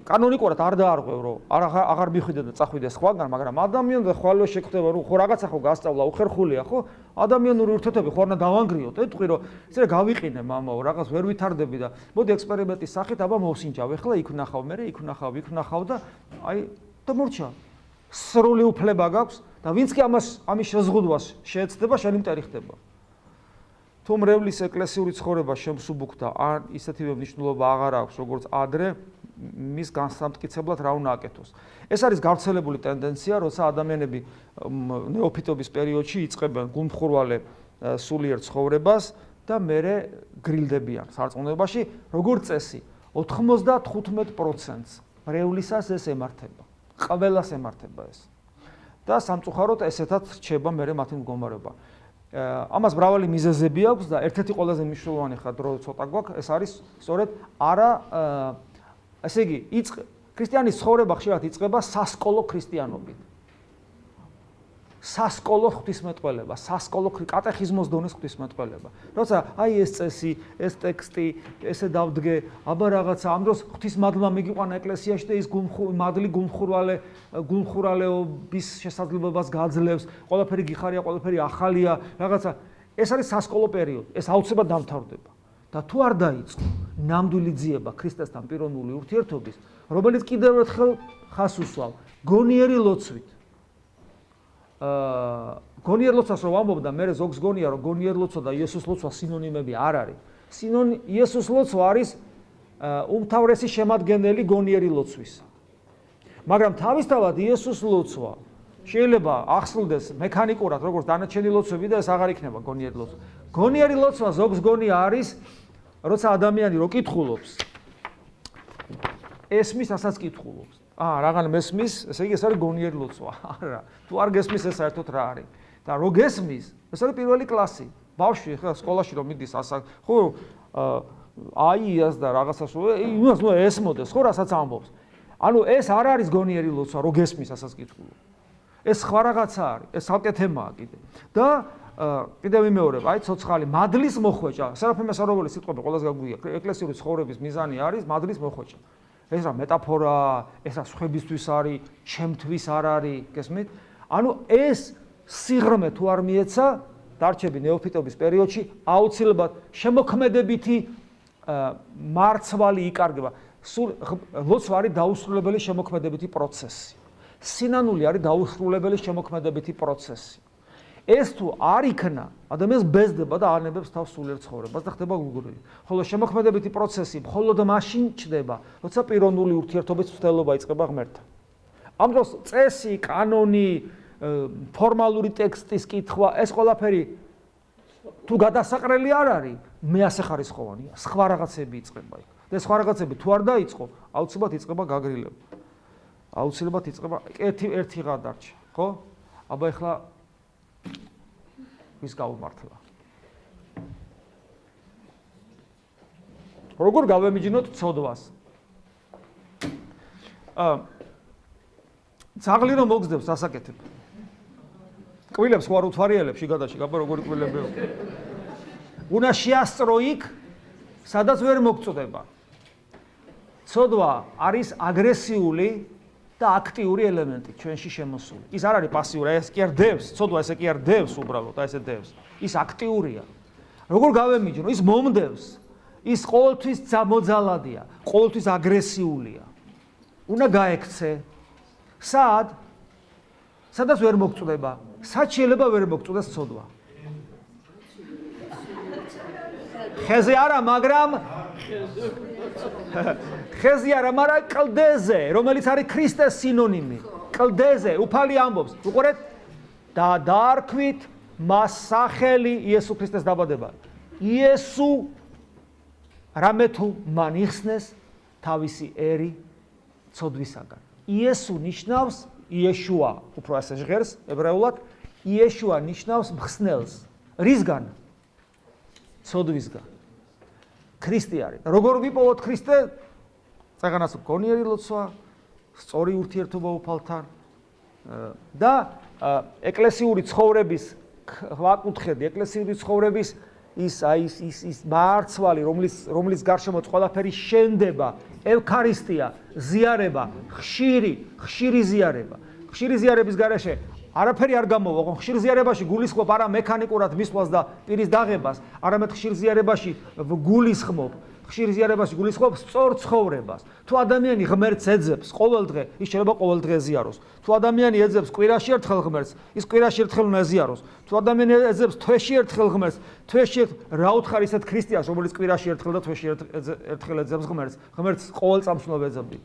[SPEAKER 1] კანონიკურად არ დაარღვევ, რომ აღარ მიხვიდე და წახვიდე სხვაგან, მაგრამ ადამიანზე ხვალე შეგხვდება, რომ ხო რაღაცა ხო გასწავლა, უხერხულია, ხო? ადამიანური ურთიერთობები ხო არ უნდა დავანგრიოთ, ეთქვი, რომ ისე გავიყინე მამაო, რაღაც ვერ ვითარდები და მოდი ექსპერიმენტის სახით აბა მოვსინჯავ, ეხლა იქ ვნახავ, მე იქ ვნახავ და აი და მორჩა. სრული უფლება გაქვს და ვინც კი ამის შეზღუდვას შეეცდება, შენი მტერი ხდება. თუ მრევლის ეკლესიური ცხოვრება შემსუბუქდა, ან ისეთივე მნიშვნელობა აღარ აქვს, როგორც ადრე, მის განსამტკიცებლად რა უნდა აკეთოს. ეს არის გავრცელებული ტენდენცია, როცა ადამიანები ნეოფიტობის პერიოდში იწყებენ გულმხურვალე სულიერ ცხოვრებას და მერე გრილდებიან სარწმუნოებაში, როგორც წესი, 95%-ს მრევლისას ეს ემართება. ყველას ემართება ეს. და სამწუხაროდ ესეთაც რჩება მერე მათი მდგომარეობა. ამას მრავალი მიზეზები აქვს და ერთ-ერთი ყველაზე მნიშვნელოვანი ხა დრო ცოტა გვაქვს, ეს არის სწორედ არა ესე იგი, ქრისტიანის ცხოვრება ხშირად იწყება სასკოლო ქრისტიანობით. სასკოლო ღვთისმეტყველება, სასკოლო კატეხიზმოს დონის ღვთისმეტყველება. როცა აი ეს წესი, ეს ტექსტი, ესე დავდგე, აბა რაღაცა ამ დროს ღვთისმადლმა მიგიყვანა ეკლესიაში და ის მადლი გულმხურვალეობის შესაძლებლობას გაძლევს, ყველაფერი გიხარია, ყველაფერი ახალია, რაღაცა. ეს არის სასკოლო პერიოდი, ეს აუცილებლად დამთავრდება. და თუ არ დაიწყო ნამდვილი ძიება ქრისტესთან პიროვნული ურთიერთობის, რომელიც კიდევ ერთხელ ხას უსვავ, გონიერი ლოცვით. გონიერ ლოცვას რომ ვამბობ და მე ზოგს გონია რომ გონიერ ლოცვა და იესოს ლოცვა სინონიმები არ არის. იესოს ლოცვა არის უმთავრესი შემადგენელი გონიერი ლოცვის. მაგრამ თავისთავად იესოს ლოცვა შეიძლება ახსნილდეს მექანიკურად როგორც დანარჩენი ლოცვები და ეს აღარ იქნება გონიერი ლოცვა. გონიერი ლოცვა ზოგს გონია არის როცა ადამიანი რო კითხულობს ესმის ასაც კითხულობს. რაგან მესმის, ესე იგი ეს არის გონიერი ლოცვა. არა, თუ არ გესმის ეს საერთოდ რა არის. და რო გესმის, ეს არის პირველი კლასი. ბავშვი ხა სკოლაში რომ მიდის ხო აიას და რაღაცას იმას ნუ ესმოდეს, ხო რასაც ამბობს. ანუ ეს არ არის გონიერი ლოცვა, რო გესმის ასაც კითხულობს. ეს სხვა რაღაცა არის, ეს ალკე თემაა კიდე. და კიდევ ვიმეორებ, აი ცოცხალი მადლის მოხვეჭა. სერაფიმ ესაროველი სიტყვები ყველას გაგვიგია. ეკლესიური ცხოვრების მიზანი არის მადლის მოხვეჭა. ეს რა მეტაფორაა, ეს რა სხვებისთვის არის, ჩემთვის არ არის, გესმით? ანუ ეს სიღრმე თუ არ მიეცა, დარჩები ნეოფიტობის პერიოდში აუცილებლად შემოქმედებითი მარცვალი იკარგება. ლოცვა არის დაუსრულებელი შემოქმედებითი პროცესი. სინანული არის დაუსრულებელი შემოქმედებითი პროცესი. ეს თუ არ იქნა, ადამიანს ბეზდება და ანებებს თავს სულიერ ცხოვრებას და ხდება გუგრილი. ხოლო შემოქმედებითი პროცესი მხოლოდ მაშინ ჩდება, როცა პიროვნული ურთიერთობის ცვლილება იწყება ღმერთთან. ამ დროს წესი, კანონი, ფორმალური ტექსტის კითხვა, ეს ყველაფერი თუ გადასაყრელი არ არის, მე ასეხარისხოვანია, სხვა რაღაცები იწყება იქ. და სხვა რაღაცები თუ არ დაიწყო, აუცილებლად იწყება გაგრილება. აუცილებლად იწყება ერთი ღა დარჩა, ხო? აბა ეხლა ვის გავუმართლა? როგორ გავემიჯნოთ ცოდვას? ძაღლი რომ მოგზდებს ასაკეთებ. კვილებს ხო არ უთვარიელებს შიგადაში, გაბა როგორი კვილებია. უნდა შეასწრო იქ, სადაც ვერ მოგწდება. ცოდვა არის აგრესიული და აქტიური ელემენტი ჩვენში შემოსული. ის არ არის პასიური, ეს კი არ დევს, ცოდვა ესე კი არ დევს უბრალოდ, აი ესე დევს. ის აქტიურია. როგორ გავემიჯნო? ის მომდევს. ის ყოველთვის მოძალადია, ყოველთვის აგრესიულია. უნდა გაექცე. სადაც ვერ მოგწდება. სად შეიძლება ვერ მოგწდეს ცოდვა? ხეზე არა, მაგრამ ხეზე არა, მაგრამ კლდეზე, რომელიც არის ქრისტეს სინონიმი. კლდეზე, უფალი ამბობს, უყურეთ და დაარქვით მას სახელი იესო ქრისტეს დაბადება. იესო რამე თუ მან იხსნეს თავისი ერი ცოდვისაგან. იესო ნიშნავს იეშუა, უფრო ასე ჟღერს ებრაულად, იეშუა ნიშნავს მხსნელს. რისგან? ცოდვისგან. ქრისტე არის. როგორ ვიპოვოთ ქრისტე? წაღანას გონიერი ლოცვა, სწორი ურთიერთობა უფალთან და ეკლესიური ცხოვრების ვაკუთხედი, ეკლესიური ცხოვრების ის მარცვალი, რომლის გარშემოც ყველაფერი შენდება, ევქარისტია, ზიარება, ხშირი ზიარება. ხშირი ზიარების გარეშე არაფერი არ გამოვა, ხშირ ზიარებაში გულისხმობ არა მექანიკურად მისვლას და პირის დაღებას, არამედ ხშირ ზიარებაში გულისხმობ, სწორ ცხოვრებას. თუ ადამიანი ღმერთს ეძებს ყოველ დღე, ის შეიძლება ყოველ დღე ზიაროს. თუ ადამიანი ეძებს კვირაში ერთხელ ღმერთს, ის კვირაში ერთხელ უნდა ზიაროს. თუ ადამიანი ეძებს თვეში ერთხელ ღმერთს, თვეში რა უთხარ ისეთ ქრისტიანს, რომელიც კვირაში ერთხელ და თვეში ერთხელ ეძებს ღმერთს, ღმერთს ყოველ წამს უნდა ეძებდი.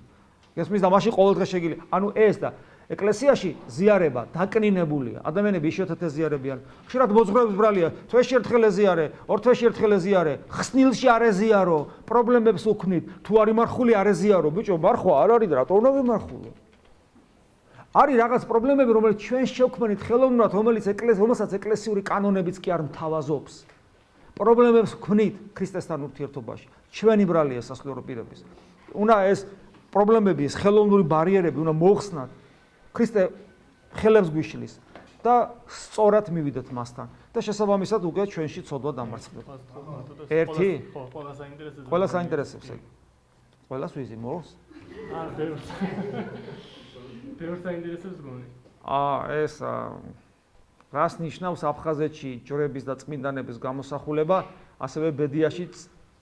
[SPEAKER 1] გესმის და მაშინ ყოველ დღე შეგიძლია. ანუ ეს და ეკლესიაში ზიარება დაკნინებულია. ადამიანები იშვიათად ეზიარებიან. ხშირად მოძღვრების ბრალია, თვეში ერთხელ ეზიარე, ორ თვეში ერთხელ ეზიარე, ხსნილში არ ეზიარო, პრობლემებს უქმნით. თუ არ იმარხული არ ეზიარო, ბიჭო, მარხვა არ არის და რატო უნდა ვიმარხულო? არის რაღაც პრობლემები, რომელიც ჩვენ შევქმნით ხელოვნურად, რომელსაც ეკლესიური კანონებიც კი არ მთავაზობს. პრობლემებს ვქმნით ქრისტესთან ურთიერთობაში. ჩვენი ბრალია სასულიერო პირების. უნდა ეს პრობლემები, ეს ხელოვნური ბარიერები უნდა მოხსნათ. ქრისტე ხელებს გვიშლის და სწორად მივიდეთ მასთან და შესაბამისად უკვე ჩვენში ცოდვა დამარცხდება. ერთი? ყველა საინტერესებს ეგ. ყველას ვიზი მოს?
[SPEAKER 4] ბევრს საინტერესებს გონი.
[SPEAKER 1] ეს რას ნიშნავს აფხაზეთში ჯვრების და წმინდანების გამოსახულება, ასევე ბედიაში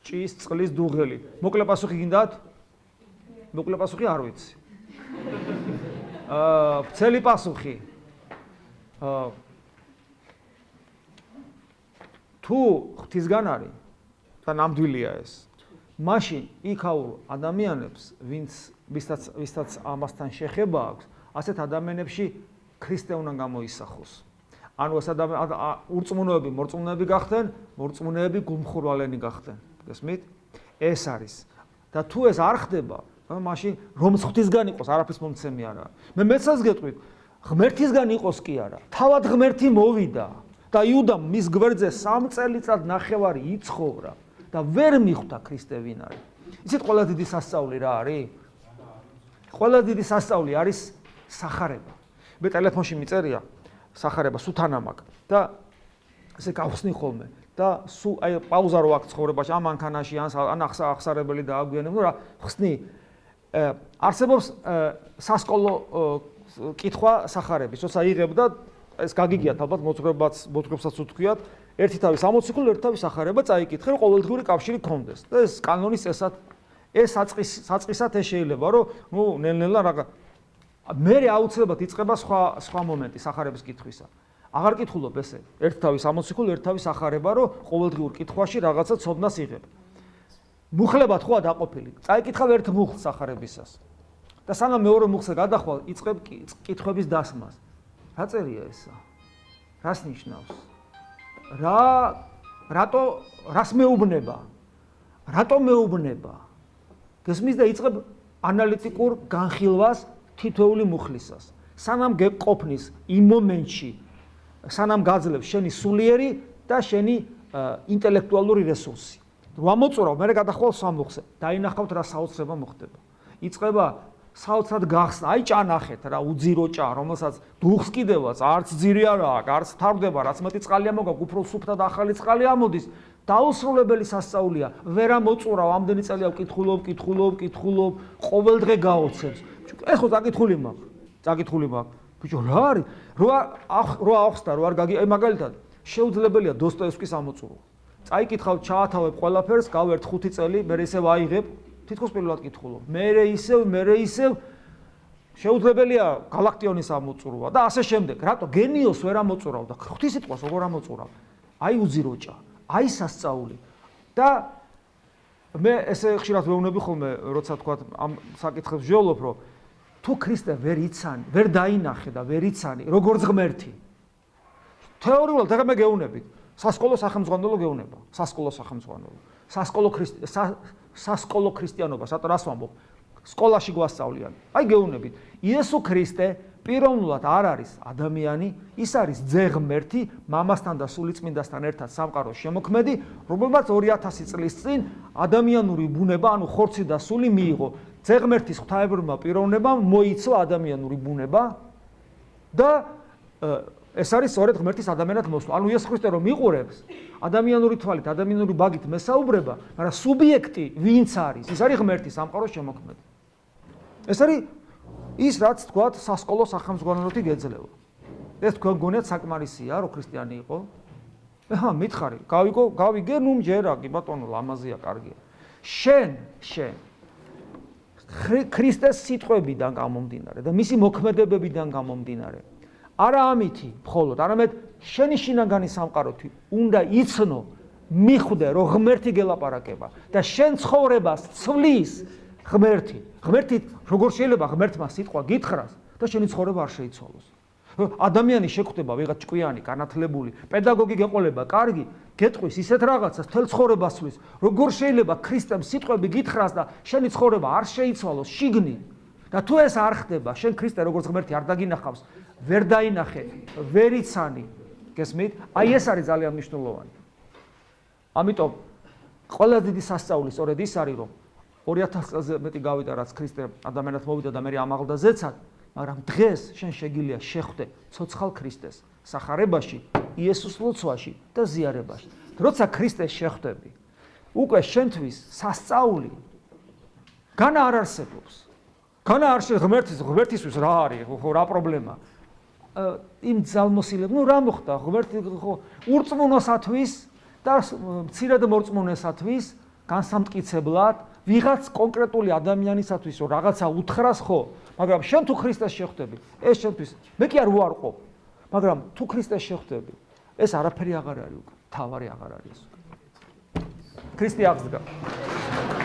[SPEAKER 1] ჭის წყლის დუღელი. მოკლე პასუხი გინდათ? მოკლე პასუხი არ ვიცი. ვრცელი პასუხი. თუ ღვთისგან არის და ნამდვილია ეს, მაშინ იქაურ ადამიანებს, ვისაც ამასთან შეხება აქვს, ასეთ ადამიანებში ქრისტე უნდა გამოისახოს. ანუ ეს ურწმუნოები მორწმუნეები გახდნენ, მორწმუნეები გულმხურვალენი გახდნენ. გესმით? ეს არის. და თუ ეს არ ხდება, მაშინ რომც ღვთისგან იყოს, არაფრის მომცემი არაა. მე მეცას გეტყვით, ღმერთისგან იყოს კი არა. თავად ღმერთი მოვიდა და იუდამ მის გვერდზე 3 წელიწად ნახევარი იცხოვრა და ვერ მიხვდა ქრისტე ვინ არის. იცით ყველა დიდი სასწაული რა არის? ყველა დიდი სასწაული არის სახარება. მე ტელეფონში მიწერია სახარება სუთანა მაქვს და ესე გავხსნი ხოლმე და სულ აი პაუზა რო აქვს ცხოვრებაში ამ მანქანაში ან ახსარებელი დააგვიანებ ნუ რა ხსნი არსებობს სასკოლო კითხვა სახარების როცა იღებ და ეს გაგიგიათ ალბათ მოძღვრებსაც უთქვიათ ერთი თავი 60 ქულ ერთი თავი სახარება წაიკითხე რომ ყოველდღიური კავშირი გქონდეს და ეს კანონის წესად ეს საწყისად ეს შეიძლება რომ ნუ ნელ-ნელა რაღა მე აუცილებლად იწყება სხვა მომენტი სახარების კითხვისა. აღარ კითხულობ ესე. ერთ თავი 60 ქულ, ერთ თავი სახარება, რომ ყოველდღიურ კითხვაში რაღაცა ცოდნას იღებ. მუხლებად ხოა დაყოფილი. წაიკითხავ ერთ მუხლს სახარებისას. და სანამ მეორე მუხლზე გადახვალ, იწყებ კითხვების დასმას. რა წერია ესა? რას ნიშნავს? რას მეუბნება? რატო მეუბნება? გესმის და იწყებ ანალიტიკურ განხილვას თითოეული მუხლისას. სანამ გეყოფნის იმ მომენტში, სანამ გაძლევს შენი სულიერი და შენი ინტელექტუალური რესურსი. რა მოწურავ, მე გადახვალ სამუხლზე. დაინახავთ რა საოცრება მოხდება. იწყება საოცრად გახსნა, აი ჭანახეთ რა, უძირო ჭა, რომელსაც დუხს კიდევაც არც ძირი არ აქვს, არც თავდება, რაც მეტი წყალია მოგაქვს, უფრო სუფთა და ახალი წყალი ამოდის. დაუსრულებელი სასწაულია. ვერა მოწურავ, ამდენი წელია ვკითხულობ, ყოველდღე გაოცებს. ეს ხო წაკითხული მაქვს. ბიჭო, რა არის? რო ახსნა, რო არ გაგი, აი მაგალითად, შეუძლებელია დოსტოევსკის ამოწურვა. წაიკითხავ, ჩაათავებ ყველაფერს, გავერთ 5 წელი, მე ისევ აიღებ, თითქოს პირველად კითხულობ. მე ისევ შეუძლებელია გალაქტიონის ამოწურვა და ასე შემდეგ. რატო გენიოს ვერ ამოწურავ და ღვთის სიტყვას როგორ ამოწურავ? აი უძიროჭა, აი სასწაული. და მე ესე ხშირად ვეუბნები ხოლმე, როცა თქვა ამ საკითხებს ვჟეოლობ, რომ თუ ქრისტე ვერ დაინახე და ვერ იცანი, როგორც ღმერთი. თეორიულად ახლა მე გეუბნებით, სასკოლო სახელმძღვანელო გეუბნება, სასკოლო ქრისტიანობას, რას ვამბობ? სკოლაში გვასწავლიან. აი გეუბნებით, იესო ქრისტე პიროვნულად არ არის ადამიანი, ის არის ძე ღმერთი, მამასთან და სულიწმინდასთან ერთად სამყაროს შემოქმედი, რომელმაც 2000 წლის წინ ადამიანური ბუნება, ანუ ხორცი და სული მიიღო. ძე ღმერთის ღვთაებრივმა პიროვნებამ მოიცვა ადამიანური ბუნება და ეს არის სწორედ ღმერთის ადამიანად მოსვლა. ანუ იესო ქრისტე რომ მიყურებს, ადამიანური თვალით, ადამიანური ბაგით მესაუბრება, მაგრამ სუბიექტი ვინც არის, ის არის ღმერთის სამყაროს შემოქმედი. ეს არის ის რაც თქვათ სასკოლო სახელმძღვანელოთი გეძლევა. ეს თქვენ გონიათ საკმარისია, რომ ქრისტიანი იყო? აჰა, მითხარი, გავიგე, ნუ მჯერა, კი ბატონო, ლამაზია, კარგია. შენ ქრისტეს სიტყვებიდან გამომდინარე და მისი მოქმედებებიდან გამომდინარე. არა ამითი მხოლოდ, არამედ შენი შინაგანი სამყაროთი უნდა იცნო, მიხვდე, რომ ღმერთი გელაპარაკება და შენ ცხოვრებას ცვლის ღმერთი. ღმერთი როგორ შეიძლება ღმერთმა სიტყვა გითხრას და შენი ცხოვრება არ შეიცვალოს. ადამიანი შეხვდება ვიღაც ჭკვიანი, განათლებული, პედაგოგი გეყოლება, კარგი, გეტყვის ისეთ რაღაცას, თელ ცხოვრებას ცვლის. როგორ შეიძლება ქრისტემ სიტყვები გითხრას და შენი ცხოვრება არ შეიცვალოს შიგნით? და თუ ეს არ ხდება, შენ ქრისტე როგორც ღმერთი არ დაგინახავს, ვერ დაინახე, ვერ იცანი, გესმით? აი ეს არის ძალიან მნიშვნელოვანი. ამიტომ ყველა დიდი სასწაული სწორედ ის არის, რომ 2000 წელზე მეტი გავიდა, რაც ქრისტე ადამიანად მოვიდა და მე ამაღლდა ზეცად, მაგრამ დღეს შენ შეგიძლია შეხვდე ცოცხალ ქრისტეს სახარებაში, იესოს ლოცვაში და ზიარებაში. როცა ქრისტეს შეხვდები, უკვე შენთვის სასწაული განა არ არსებობს. განა არ ღმერთისთვის რა არის, ხო რა პრობლემა? იმ ძალმოსილებ, ნუ რა მოხდა, ღმერთი ხო ურწმუნოსათვის და მცირედ მორწმუნესათვის განსამტკიცებლად ვიღაც კონკრეტული ადამიანისათვის რომ რაღაცა უთხრას ხო, მაგრამ შენ თუ ქრისტეს შეხვდები, ეს შენთვის მე კი არ უარყოფ, მაგრამ თუ ქრისტეს შეხვდები, ეს არაფერი აღარ არის უკვე. თავარი აღარ არის. ქრისტე აღსდგა.